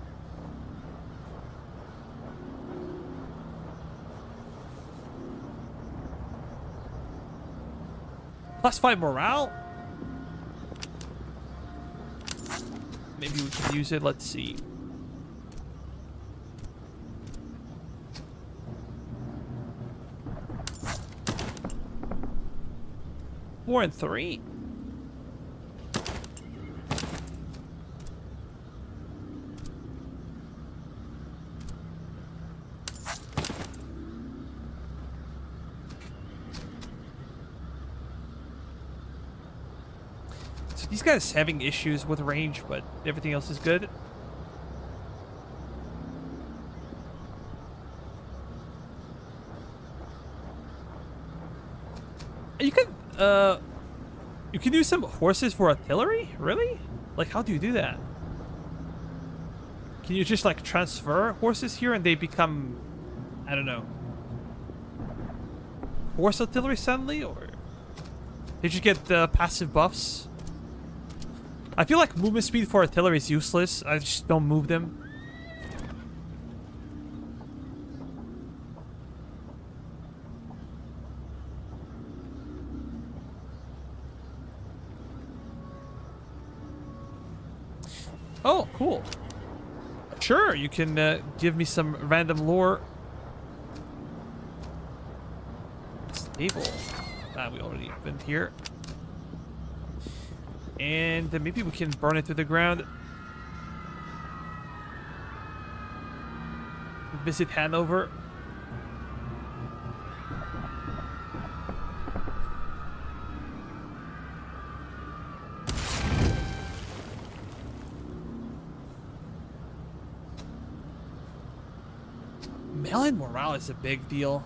+5 morale? maybe we can use it. Let's see. Four and three. So these guys having issues with range, but everything else is good. You can use some horses for artillery? Really? Like, how do you do that? Can you just, like, transfer horses here and they become, I don't know, horse artillery suddenly? Or did you get passive buffs? I feel like movement speed for artillery is useless. I just don't move them. Oh, cool. Sure, you can give me some random lore. Stable. Ah, we already been here. And maybe we can burn it to the ground. Visit Hanover. Melee and morale is a big deal.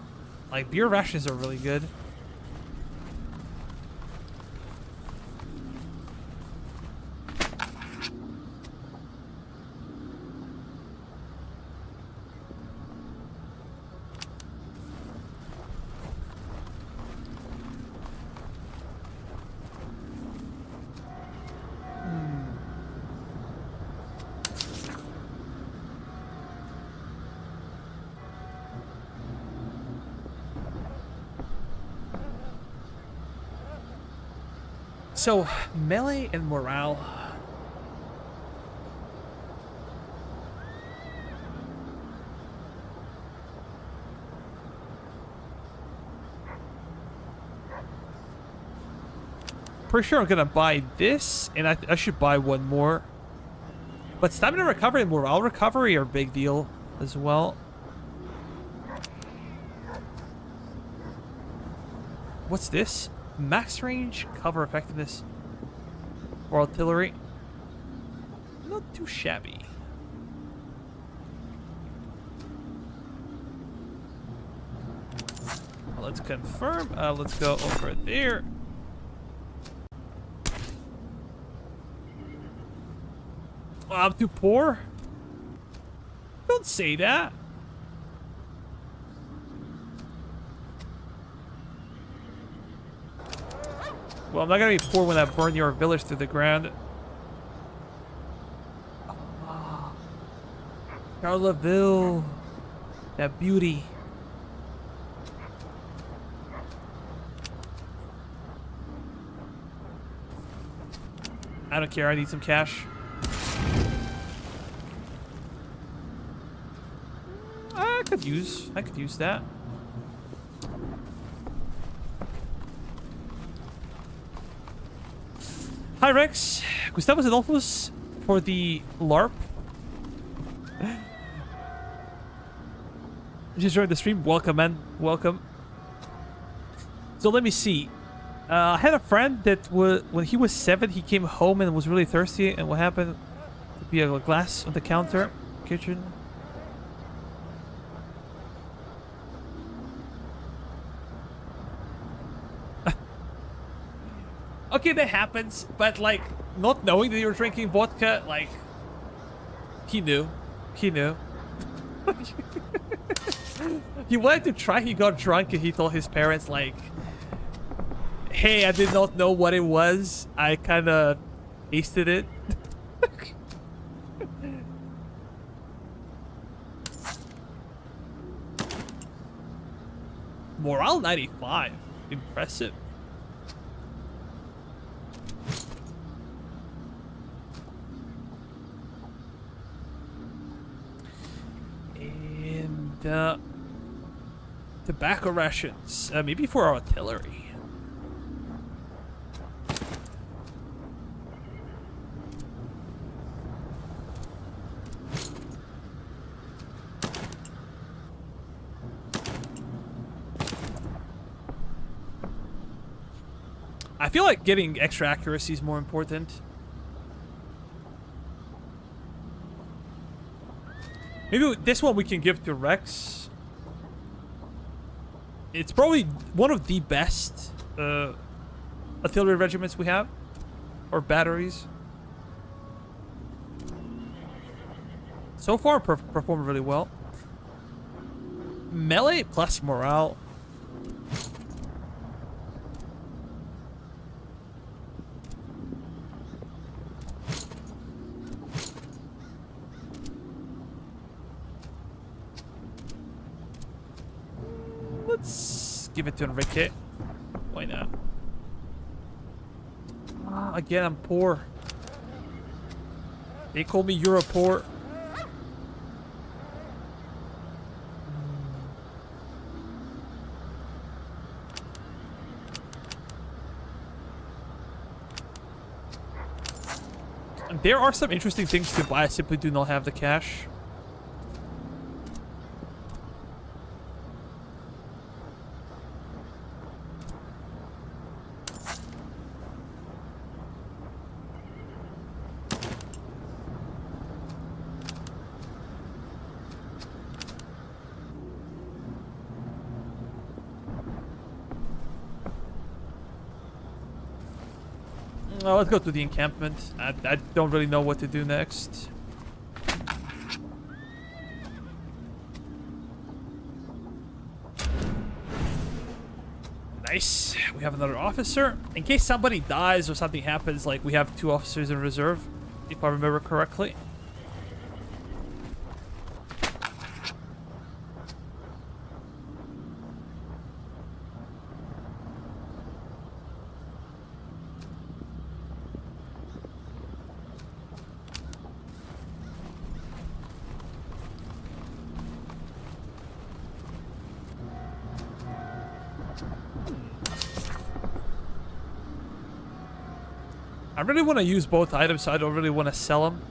Like, beer rations are really good. So, melee and morale. Pretty sure I'm gonna buy this, and I should buy one more. But stamina recovery and morale recovery are a big deal as well. What's this? Max range, cover effectiveness, or artillery. Not too shabby. Well, let's confirm. Let's go over there. Oh, I'm too poor? Don't say that. Well, I'm not gonna be poor when I burn your village to the ground. Oh, Charleville. That beauty. I don't care, I need some cash. I could use that. Hi Rex, Gustavus Adolphus for the LARP. Just joined the stream. Welcome, man. Welcome. So let me see. I had a friend that when he was 7, he came home and was really thirsty. And what happened? To be a glass on the counter, kitchen. Okay, that happens, but like not knowing that you were drinking vodka, like he knew. He wanted to try, he got drunk, and he told his parents like, hey, I did not know what it was. I kind of tasted it. Morale 95. Impressive. tobacco rations. Maybe for our artillery. I feel like getting extra accuracy is more important. Maybe this one we can give to Rex. It's probably one of the best artillery regiments we have. Or batteries. So far, performed really well. Melee plus morale. Let's give it to Enrique. Why not? Again, I'm poor. They call me Euro poor. There are some interesting things to buy. I simply do not have the cash. Well, let's go to the encampment. I don't really know what to do next. Nice. We have another officer. In case somebody dies or something happens, like we have 2 officers in reserve, if I remember correctly. I really want to use both items, so I don't really want to sell them.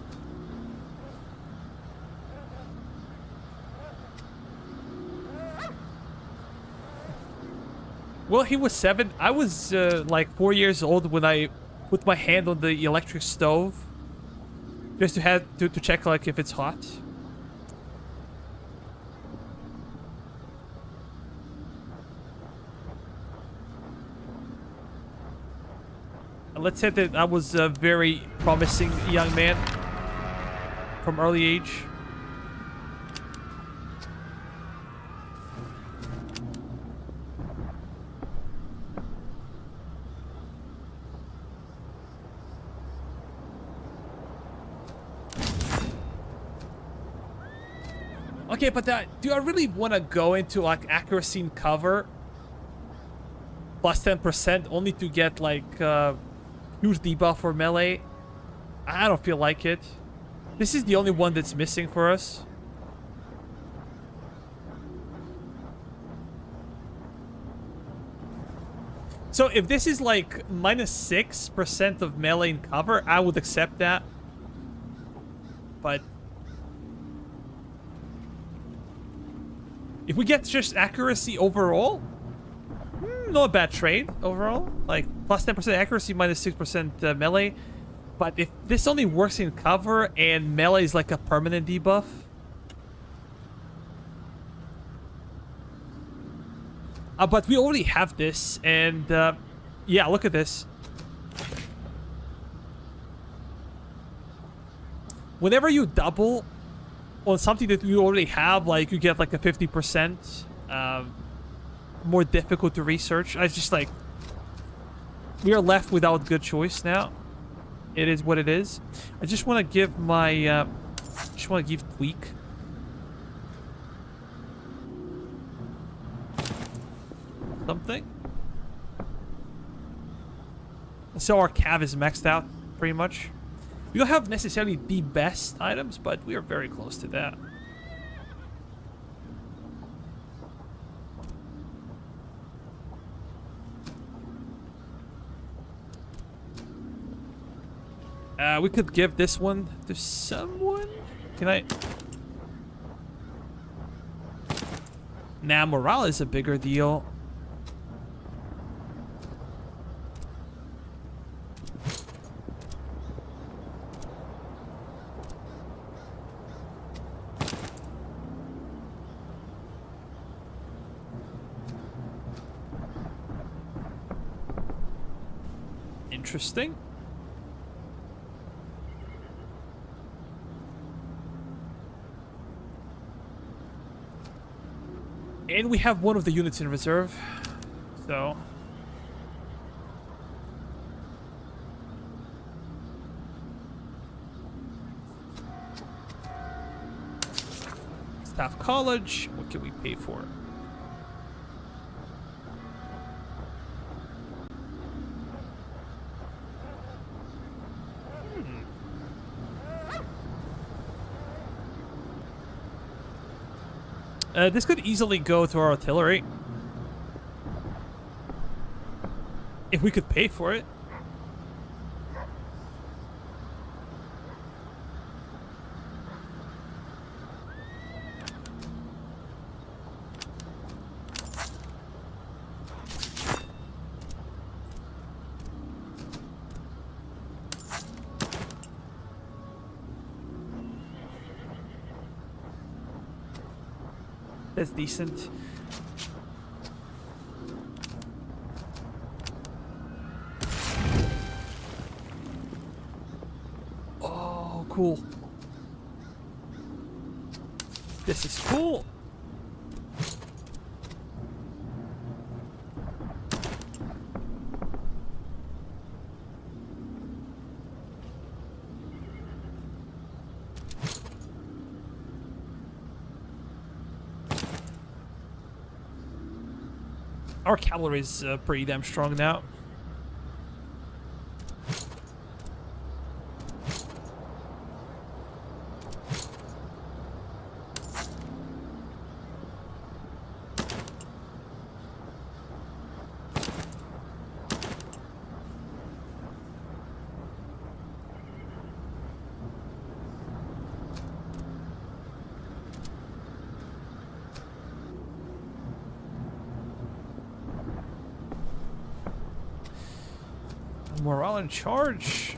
Well, he was 7. I was like 4 years old when I put my hand on the electric stove, just to check like if it's hot. Let's say that I was a very promising young man from early age. Okay, but do I really want to go into like accuracy and cover plus 10% only to get like huge debuff for melee? I don't feel like it. This is the only one that's missing for us. So if this is like minus 6% of melee and cover, I would accept that. But if we get just accuracy overall, not a bad trade overall. Like plus 10% accuracy, minus 6% melee. But if this only works in cover and melee is like a permanent debuff, but we already have this, and yeah, look at this. Whenever you double on something that you already have, like you get like a 50% more difficult to research. I just like, we are left without good choice now. It is what it is. I just want to give my Tweak something. So our cav is maxed out pretty much. We don't have necessarily the best items, but we are very close to that. We could give this one to someone. Can I? Nah, morale is a bigger deal. Interesting. And we have one of the units in reserve, so... Staff College, what can we pay for? This could easily go to our artillery. If we could pay for it. That's decent. Oh, cool. This is cool. Our cavalry is pretty damn strong now. Morale in charge.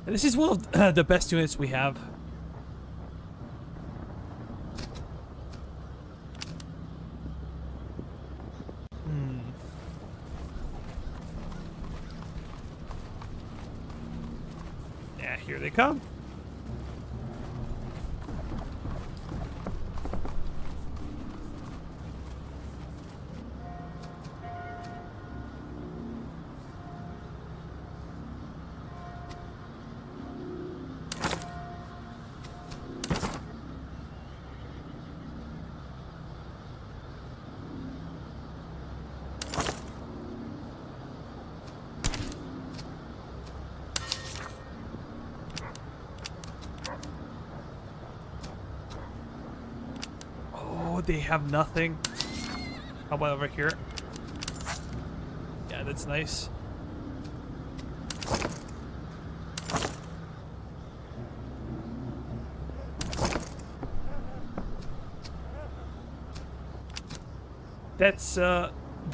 And this is one of the best units we have. Here they come. They have nothing. How about over here? Yeah, that's nice. That's the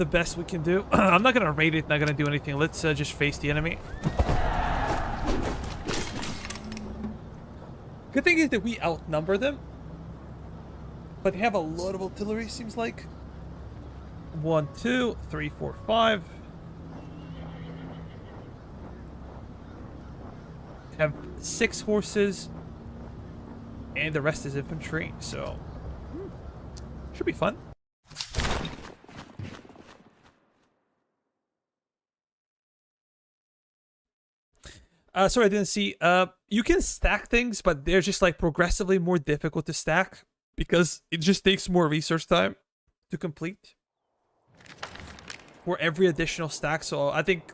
best we can do. I'm not gonna raid it, not gonna do anything. Let's just face the enemy. Good thing is that we outnumber them. But they have a lot of artillery, seems like. 1, 2, 3, 4, 5. Have 6 horses. And the rest is infantry, so... should be fun. Sorry, I didn't see. You can stack things, but they're just like progressively more difficult to stack. Because it just takes more research time to complete. for every additional stack. So I think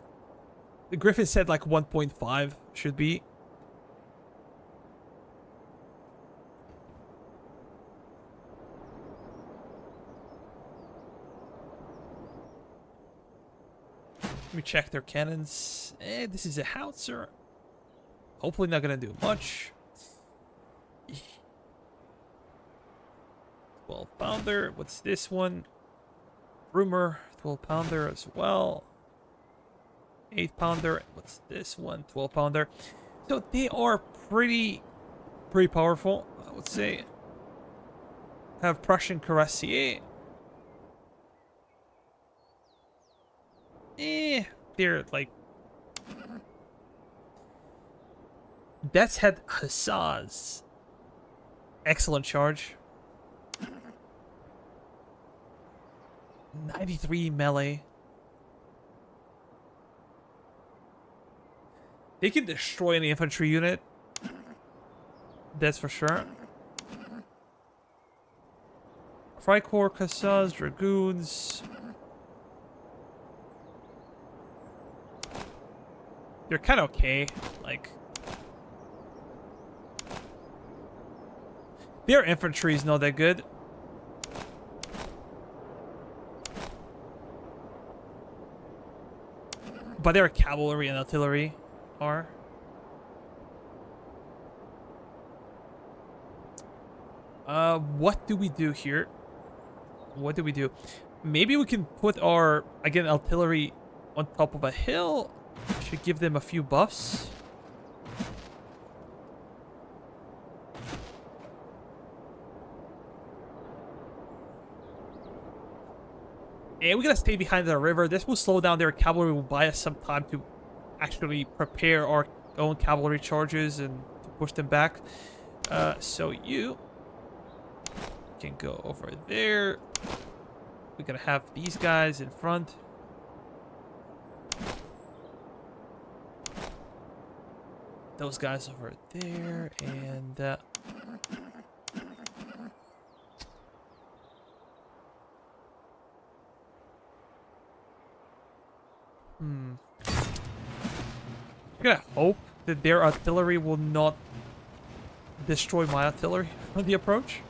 the Griffin said like 1.5 should be. Let me check their cannons. This is a howitzer. Hopefully not gonna do much. 12 pounder. What's this one? Rumor. 12 pounder as well. 8 pounder. What's this one? 12 pounder. So they are pretty powerful, I would say. Have Prussian Cuirassier. They're like Death's Head Hussars. Excellent charge. 93 melee. They can destroy any infantry unit. That's for sure. Freikorps, Hussars, Dragoons. They're kind of okay. Like, their infantry is not that good. But their cavalry and artillery are. What do we do here? What do we do? Maybe we can put our, again, artillery on top of a hill. Should give them a few buffs. And we gotta stay behind the river. This will slow down their cavalry. Will buy us some time to actually prepare our own cavalry charges and to push them back. So you can go over there. We're gonna have these guys in front. Those guys over there, and I'm gonna hope that their artillery will not destroy my artillery on the approach.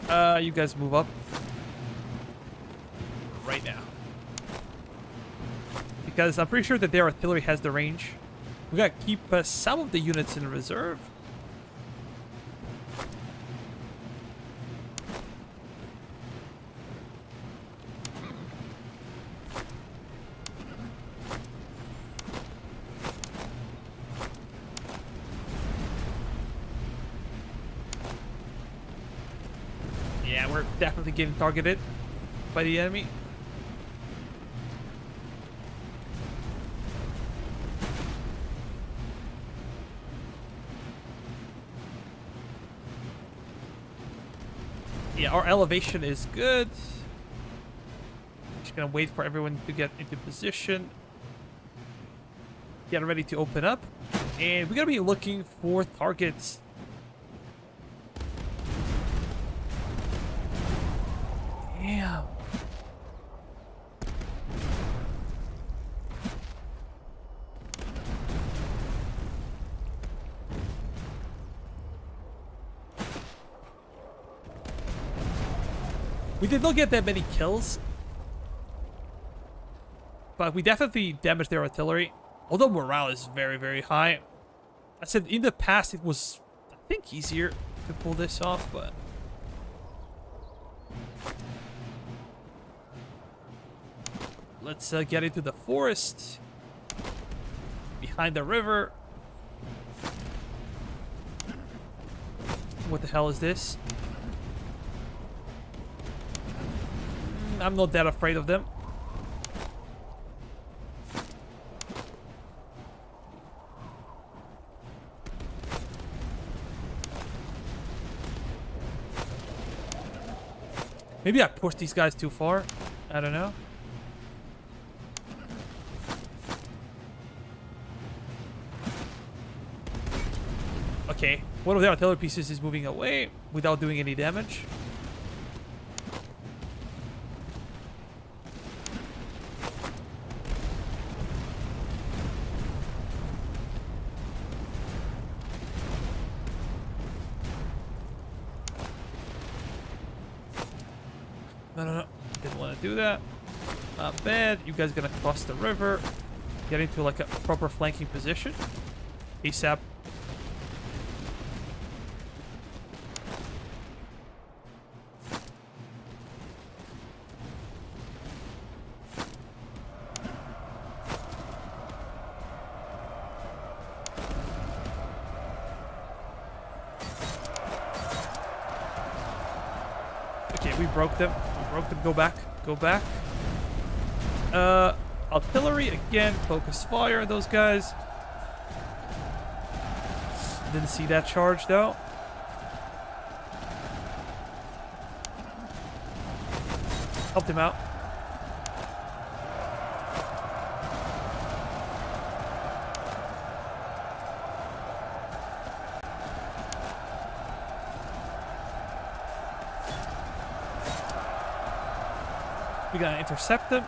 You guys move up right now, because I'm pretty sure that their artillery has the range. We gotta keep some of the units in reserve. Yeah, we're definitely getting targeted by the enemy. Yeah, our elevation is good. Just gonna wait for everyone to get into position. Get ready to open up. And we're gonna be looking for targets. Damn. We did not get that many kills, but we definitely damaged their artillery. Although morale is very high. I said in the past it was, I think, easier to pull this off, but let's get into the forest behind the river. What the hell is this? I'm not that afraid of them. Maybe I pushed these guys too far. I don't know. Okay, one of their artillery pieces is moving away without doing any damage. No, no, no. Didn't want to do that. Not bad. You guys gonna cross the river. Get into like a proper flanking position. ASAP. Okay, we broke them. We broke them. Go back. Go back. Artillery again. Focus fire on those guys. Didn't see that charge though. Helped him out. We gotta intercept them.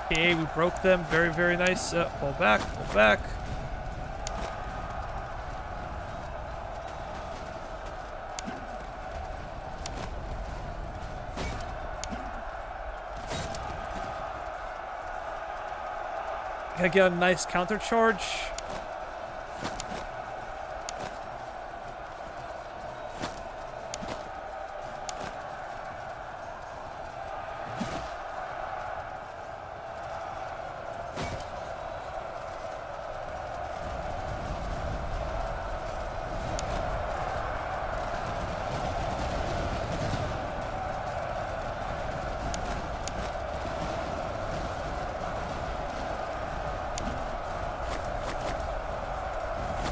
Okay, we broke them. Very, very nice. Pull back, pull back. Gotta get a nice counter charge.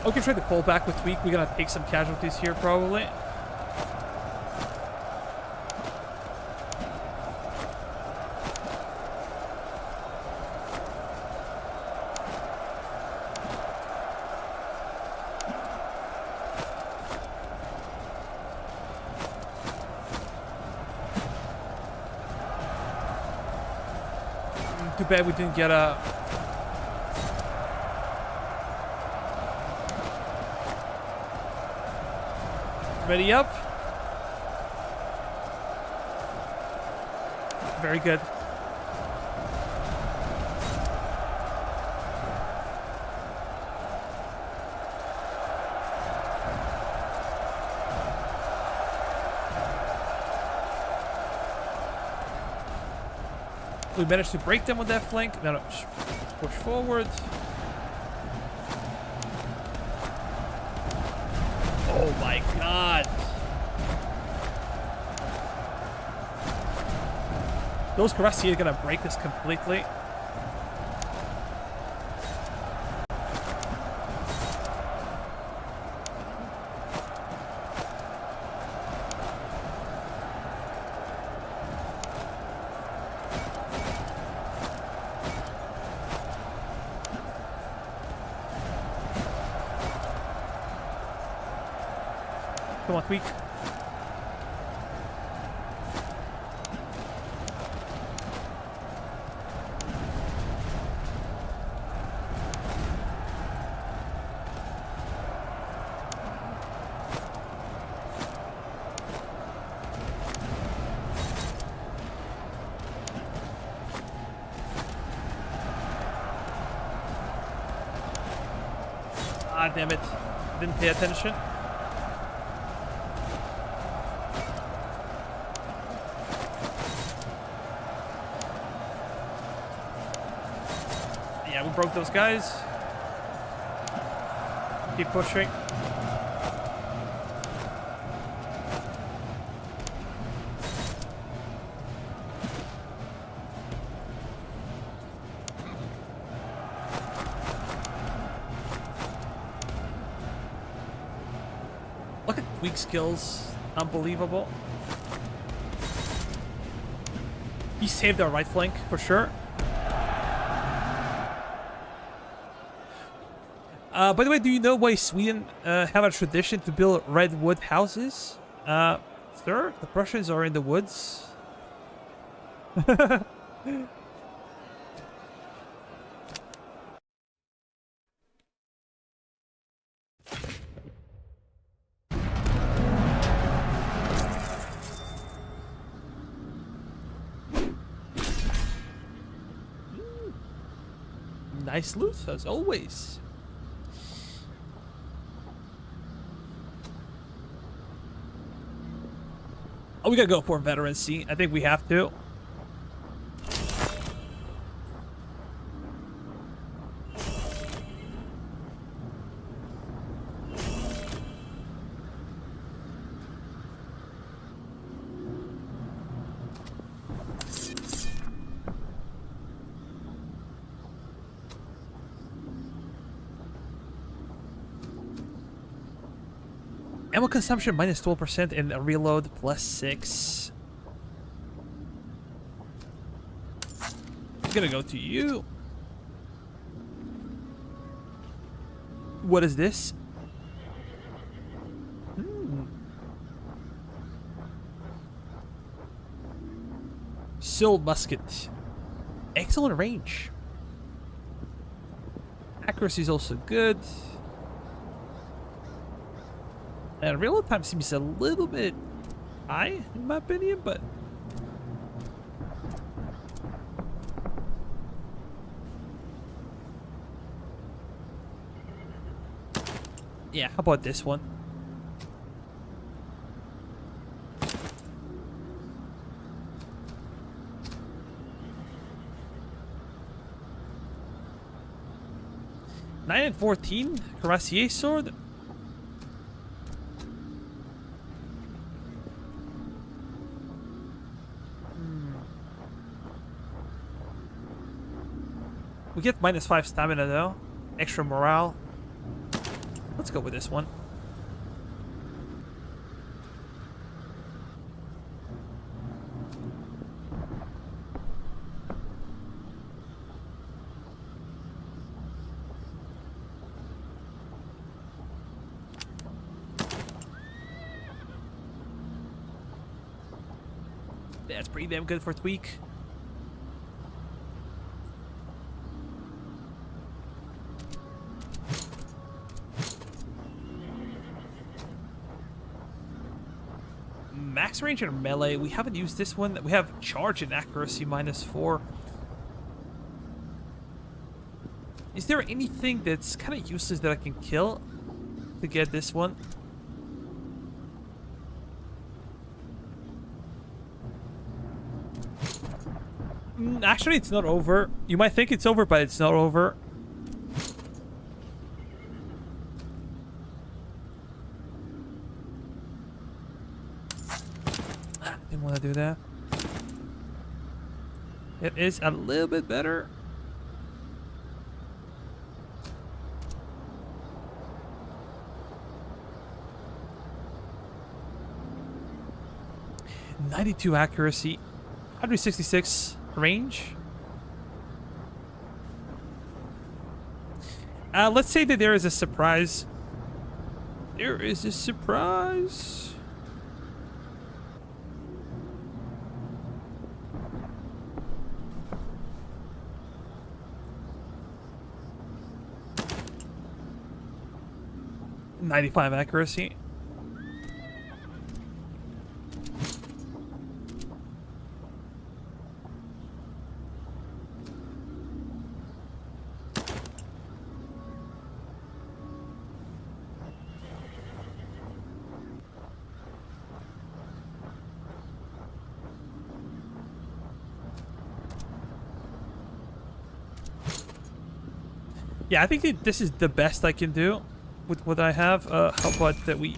Okay, try to pull back with weak. We're gonna take some casualties here, probably. Too bad we didn't get a... Ready up. Very good. We managed to break them on that flank. No, no, push forward. Oh my god. Those Karasi are gonna break this completely. Come on, Tweak. Ah, damn it. Didn't pay attention. Yeah, we broke those guys. Keep pushing. Look at weak skills. Unbelievable. He saved our right flank for sure. By the way, do you know why Sweden have a tradition to build red wood houses? Sir, the Prussians are in the woods. Nice loot, as always. Oh, we gotta go for veterancy. I think we have to. Ammo consumption minus 12% and a reload plus 6. I'm gonna go to you. What is this? Sold musket. Excellent range. Accuracy is also good. And reload time seems a little bit high, in my opinion, but... yeah, how about this one? Nine and 14, Cuirassier sword. We get minus 5 stamina though. Extra morale. Let's go with this one. That's pretty damn good for Tweak. Max range and melee. We haven't used this one. We have charge and accuracy minus 4. Is there anything that's kind of useless that I can kill to get this one? Actually, it's not over. You might think it's over, but it's not over. Didn't want to do that. It is a little bit better. .92 accuracy, 166 range. Let's say that there is a surprise. There is a surprise. .95 accuracy. Yeah, I think that this is the best I can do with what I have. How about that we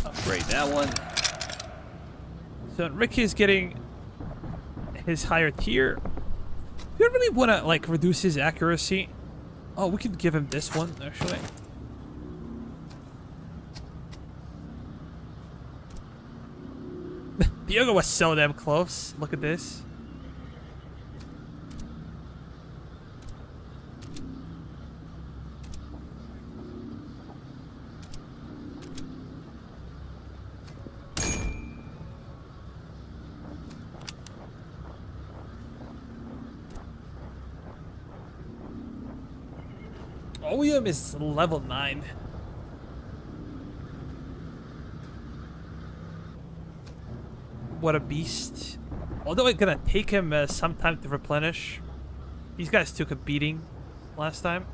upgrade that one? So Ricky is getting his higher tier. We don't really want to like reduce his accuracy. Oh, we could give him this one actually. Diogo was so damn close. Look at this. William is level 9. What a beast. Although it's gonna take him some time to replenish. These guys took a beating last time.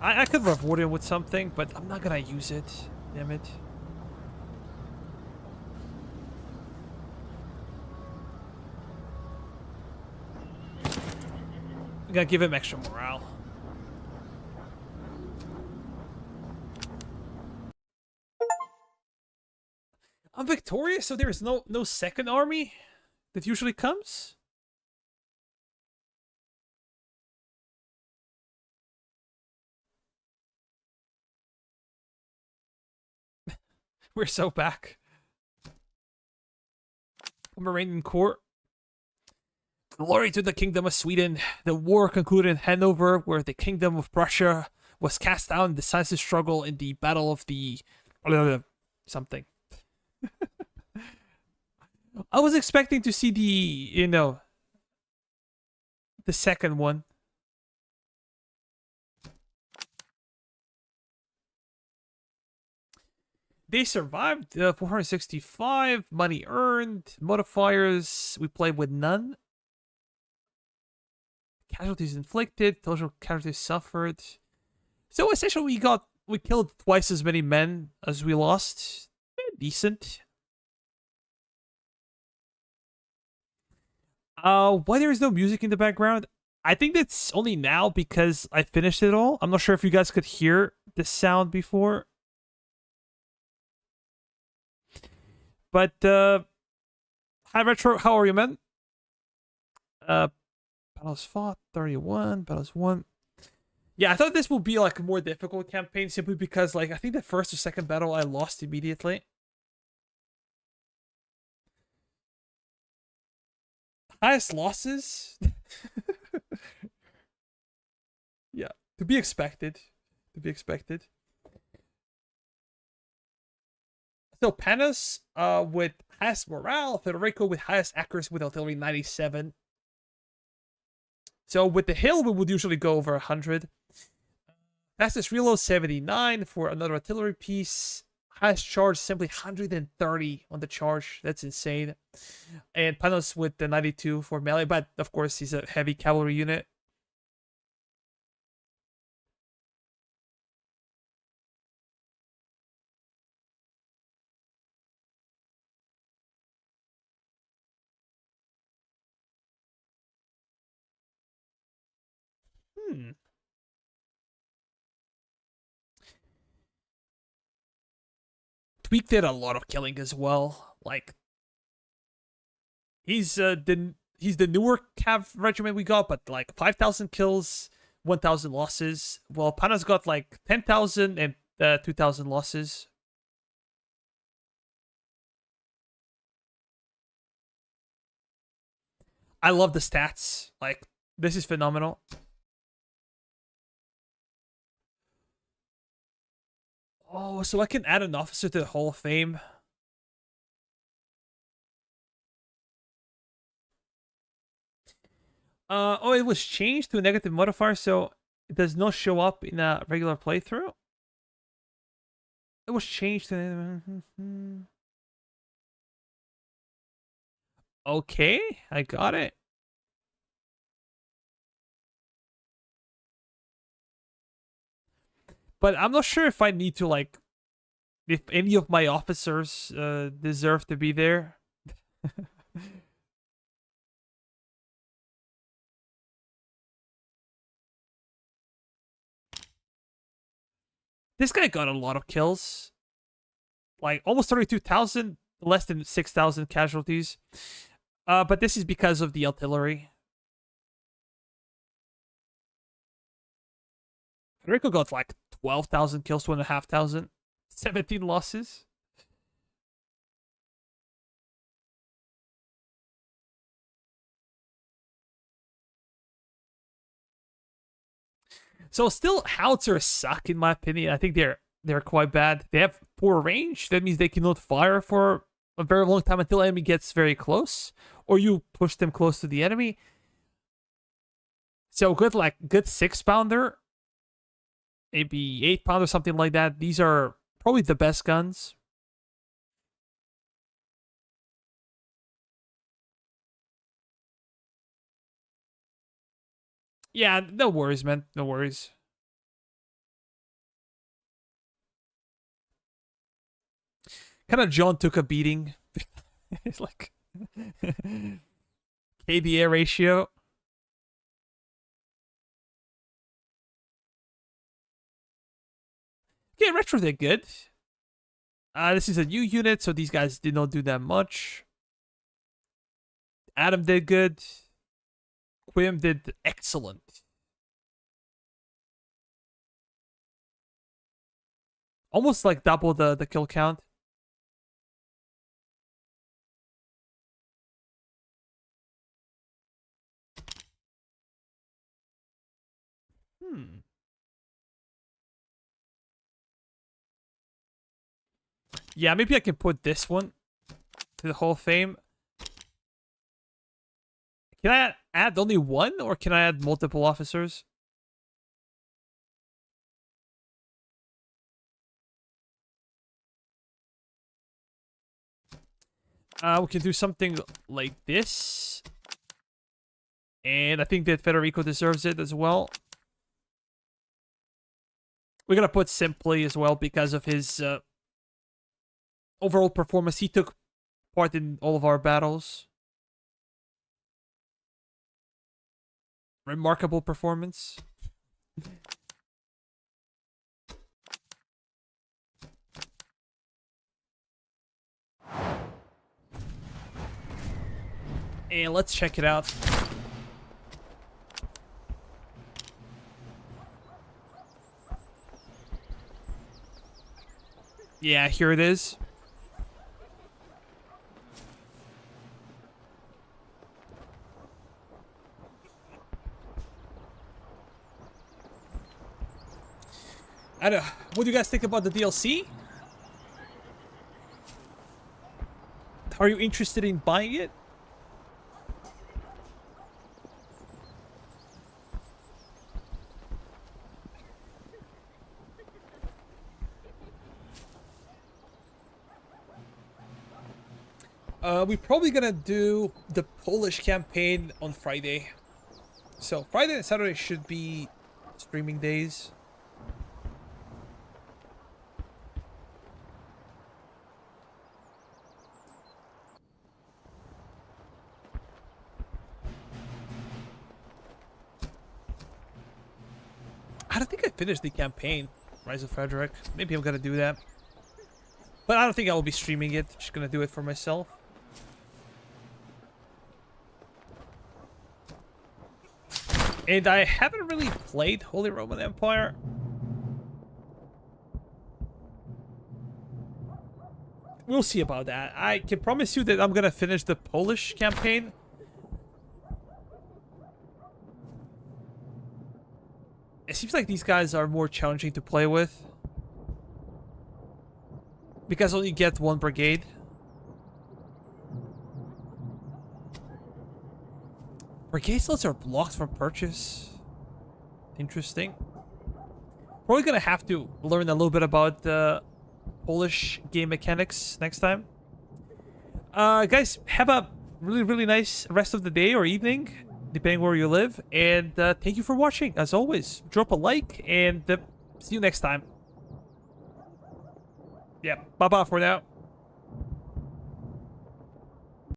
I could reward him with something, but I'm not gonna use it. Damn it. I'm gonna give him extra morale. I'm victorious, so there's no second army that usually comes. We're so back. Pomeranian court. Glory to the Kingdom of Sweden. The war concluded in Hanover, where the Kingdom of Prussia was cast down in decisive struggle in the Battle of the... something. I was expecting to see the second one. They survived 465, money earned, modifiers, we played with none. Casualties inflicted, total casualties suffered. So essentially we killed twice as many men as we lost. Decent. Why there is no music in the background? I think that's only now because I finished it all. I'm not sure if you guys could hear the sound before. But, hi Retro, how are you, man? Battles fought, 31, battles won. Yeah, I thought this would be like a more difficult campaign simply because, like, I think the first or second battle I lost immediately. Highest losses? Yeah, to be expected. To be expected. So Panos with highest morale, Federico with highest accuracy with artillery 97. So with the hill, we would usually go over 100. Fastest reload 79 for another artillery piece. Highest charge simply 130 on the charge. That's insane. And Panos with the 92 for melee, but of course he's a heavy cavalry unit. Tweak did a lot of killing as well. Like, he's the newer cav regiment we got, but like 5,000 kills, 1,000 losses. Well, Panos got like 10,000 and 2,000 losses. I love the stats. Like, this is phenomenal. Oh, so I can add an officer to the Hall of Fame. Oh, it was changed to a negative modifier, so it does not show up in a regular playthrough. It was changed to... Okay, I got it. But I'm not sure if I need to, like, if any of my officers deserve to be there. This guy got a lot of kills. Like, almost 32,000, less than 6,000 casualties. But this is because of the artillery. Federico got, like, 12,000 kills, 2,500. 17 losses. So still, howitzers suck in my opinion. I think they're quite bad. They have poor range. That means they cannot fire for a very long time until enemy gets very close, or you push them close to the enemy. So good 6-pounder, maybe 8-pounder, something like that. These are probably the best guns. Yeah, no worries, man. No worries. Kind of John took a beating. It's like KDA ratio. Okay, Retro did good. This is a new unit, so these guys did not do that much. Adam did good. Quim did excellent. Almost like double the kill count. Yeah, maybe I can put this one to the Hall of Fame. Can I add only one, or can I add multiple officers? We can do something like this. And I think that Federico deserves it as well. We're gonna put Simply as well because of his overall performance. He took part in all of our battles. Remarkable performance. And let's check it out. Yeah, here it is. I don't know. What do you guys think about the DLC? Are you interested in buying it? We're probably gonna do the Polish campaign on Friday. So Friday and Saturday should be streaming days. I don't think I finished the campaign, Rise of Frederick. Maybe I'm gonna do that. But I don't think I will be streaming it. Just gonna do it for myself. And I haven't really played Holy Roman Empire. We'll see about that. I can promise you that I'm gonna finish the Polish campaign. It seems like these guys are more challenging to play with. Because only get one brigade. Brigade slots are blocked from purchase. Interesting. Probably gonna have to learn a little bit about the Polish game mechanics next time. Guys, have a really nice rest of the day or evening, depending where you live. And thank you for watching. As always, drop a like and see you next time. Yeah, bye-bye for now.